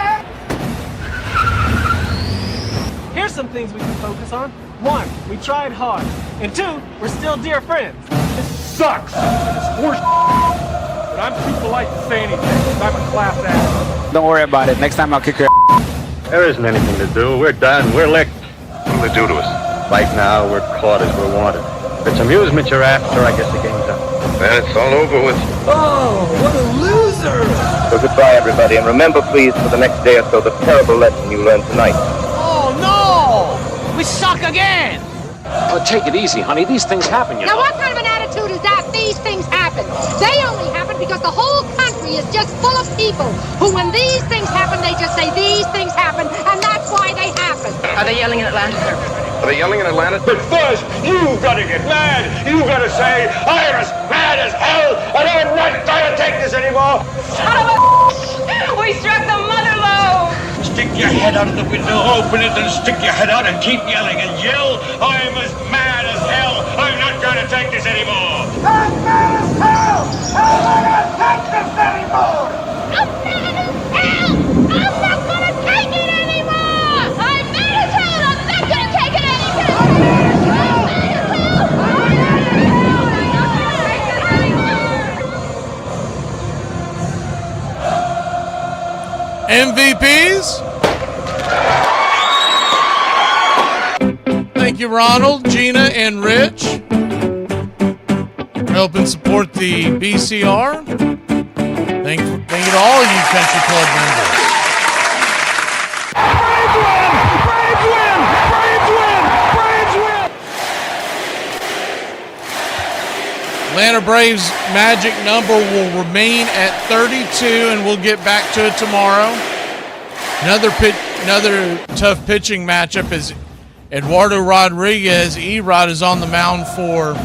Here's some things we can focus on. 1, we tried hard. And 2, we're still dear friends. This sucks. It's horse but I'm too polite to say anything because I'm a class act. Don't worry about it. Next time I'll kick your ass. There isn't anything to do. We're done. We're licked. What do they do to us? Right now, we're caught as we're wanted. If it's amusement you're after, I guess the game's up. Man, it's all over with. Oh, what a loser! So goodbye, everybody, and remember, please, for the next day or so, the terrible lesson you learned tonight. Oh, no! We suck again! Oh, take it easy, honey. These things happen, you Now, know. what kind of an attitude is that? These things happen. They only happen because the whole country is just full of people who, when these things happen, they just say these things happen, and that's why they happen. Are they yelling in Atlanta? Are they yelling in Atlanta? But first, you've got to get mad. You've got to say, I'm as mad as hell, and I'm not going to take this anymore. Son of a we struck the mother load! Stick your head out of the window, open it, and stick your head out and keep yelling and yell, I'm as mad as hell. I'm not going to take this anymore. I'm mad as hell. I'm not going to take this anymore. I'm mad as hell! I'm not gonna take it anymore! I'm mad as hell! I'm not gonna take it anymore! I'm mad as hell! MVPs? Thank you, Ronald, Gina, and Rich. Helping support the BCR. Thank you to all you Country Club members. Braves win! Braves win! Braves win! Atlanta Braves magic number will remain at 32, and we'll get back to it tomorrow. Another tough pitching matchup is Eduardo Rodriguez. E-Rod is on the mound for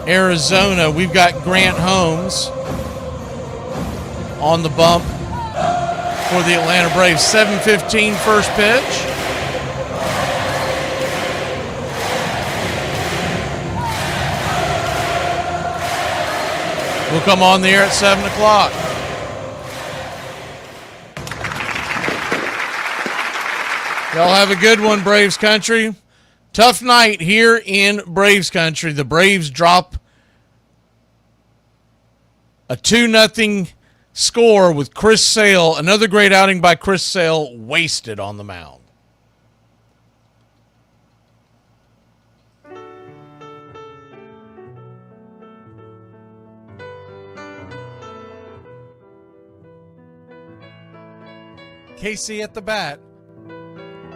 Arizona. We've got Grant Holmes on the bump for the Atlanta Braves. 7:15 first pitch. We'll come on the air at 7 o'clock. Y'all have a good one, Braves Country. Tough night here in Braves Country. The Braves drop a 2-0 score with Chris Sale. Another great outing by Chris Sale, wasted on the mound. Casey at the Bat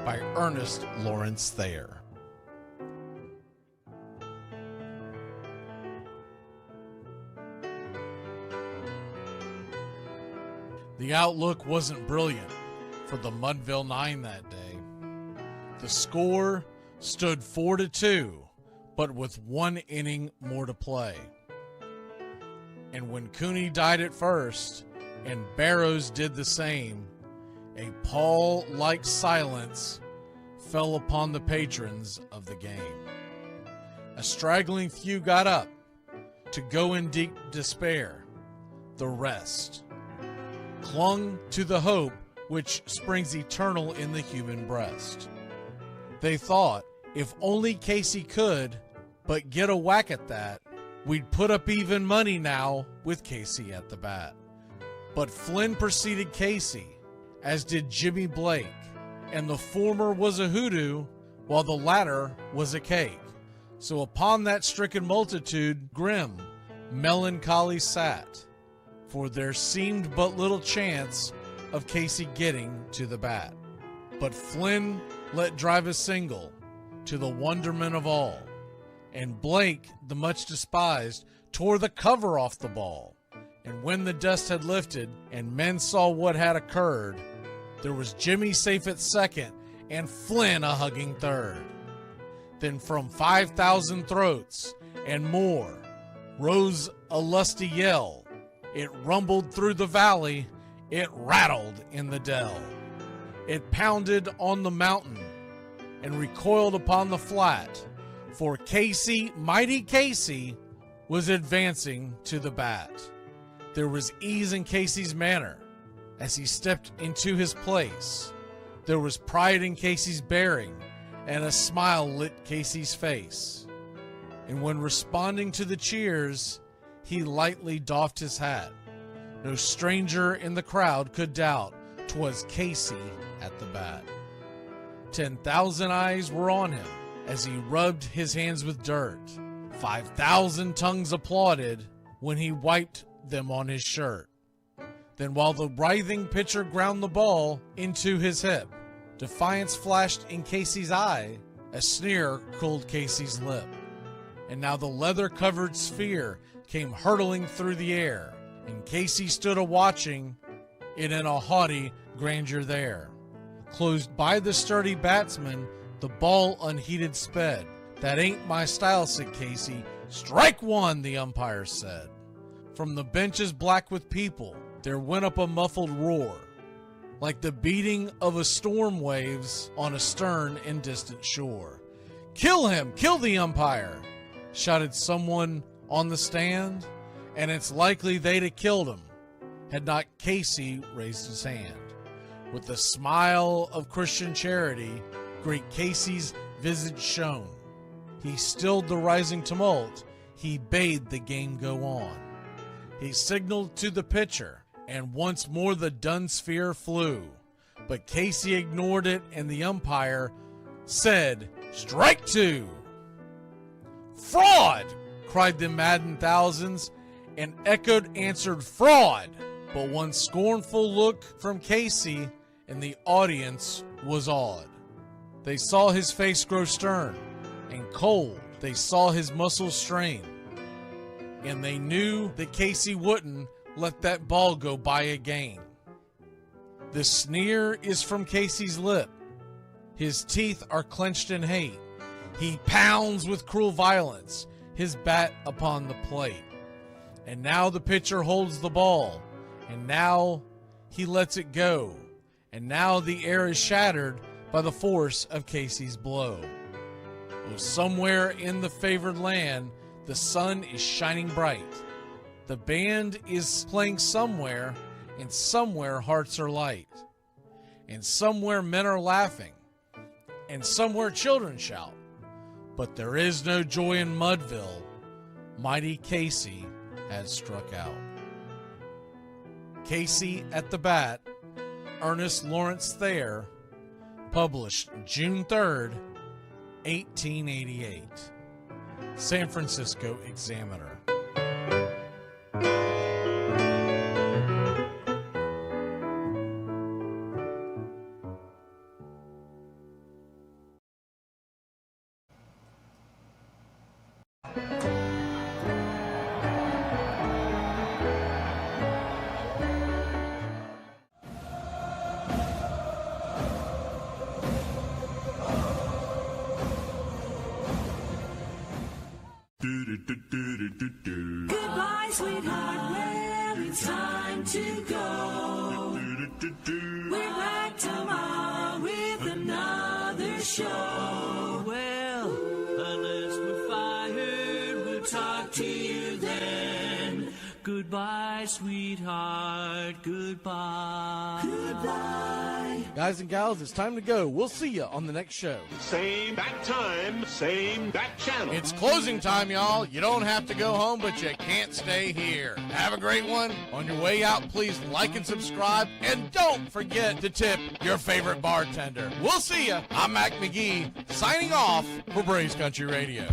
by Ernest Lawrence Thayer. The outlook wasn't brilliant for the Mudville Nine that day. The score stood 4-2, but with 1 inning more to play. And when Cooney died at first and Barrows did the same, a pall-like silence fell upon the patrons of the game. A straggling few got up to go in deep despair. The rest clung to the hope which springs eternal in the human breast. They thought, if only Casey could but get a whack at that, we'd put up even money now with Casey at the bat. But Flynn preceded Casey, as did Jimmy Blake, and the former was a hoodoo, while the latter was a cake. So upon that stricken multitude, grim, melancholy sat, for there seemed but little chance of Casey getting to the bat. But Flynn let drive a single, to the wonderment of all, and Blake, the much despised, tore the cover off the ball. And when the dust had lifted, and men saw what had occurred, There was Jimmy safe at second and Flynn a hugging third. Then from 5,000 throats and more rose a lusty yell. It rumbled through the valley, it rattled in the dell. It pounded on the mountain and recoiled upon the flat, for Casey, mighty Casey, was advancing to the bat. There was ease in Casey's manner as he stepped into his place. There was pride in Casey's bearing, and a smile lit Casey's face. And when responding to the cheers, he lightly doffed his hat. No stranger in the crowd could doubt 'twas Casey at the bat. 10,000 eyes were on him as he rubbed his hands with dirt. 5,000 tongues applauded when he wiped them on his shirt. Then while the writhing pitcher ground the ball into his hip, defiance flashed in Casey's eye, a sneer cooled Casey's lip. And now the leather-covered sphere came hurtling through the air, and Casey stood a-watching it in a haughty grandeur there. Closed by the sturdy batsman, the ball unheeded sped. That ain't my style, said Casey. Strike one, the umpire said. From the benches black with people, there went up a muffled roar, like the beating of a storm waves on a stern and distant shore. Kill him! Kill the umpire! Shouted someone on the stand, and it's likely they'd have killed him had not Casey raised his hand. With the smile of Christian charity, great Casey's visage shone. He stilled the rising tumult, he bade the game go on. He signaled to the pitcher, and once more the dun sphere flew. But Casey ignored it, and the umpire said, "Strike two!" "Fraud!" cried the maddened thousands, and echoed answered, "Fraud!" But one scornful look from Casey, and the audience was awed. They saw his face grow stern and cold. They saw his muscles strain. And they knew that Casey wouldn't let that ball go by again. The sneer is from Casey's lip. His teeth are clenched in hate. He pounds with cruel violence his bat upon the plate. And now the pitcher holds the ball. And now he lets it go. And now the air is shattered by the force of Casey's blow. Oh, somewhere in the favored land, the sun is shining bright. The band is playing somewhere, and somewhere hearts are light. And somewhere men are laughing, and somewhere children shout. But there is no joy in Mudville. Mighty Casey has struck out. Casey at the Bat, Ernest Lawrence Thayer, published June 3rd, 1888. San Francisco Examiner. Goodbye, sweetheart, well, it's time to go. We're back tomorrow with another show. Well, unless we're fired, we'll talk to you then. Goodbye, sweetheart, goodbye. Goodbye. Guys and gals, it's time to go. We'll see you on the next show. Same bat time, same bat channel. It's closing time, y'all. You don't have to go home, but you can't stay here. Have a great one. On your way out, please like and subscribe. And don't forget to tip your favorite bartender. We'll see you. I'm Mac McGee, signing off for Braves Country Radio.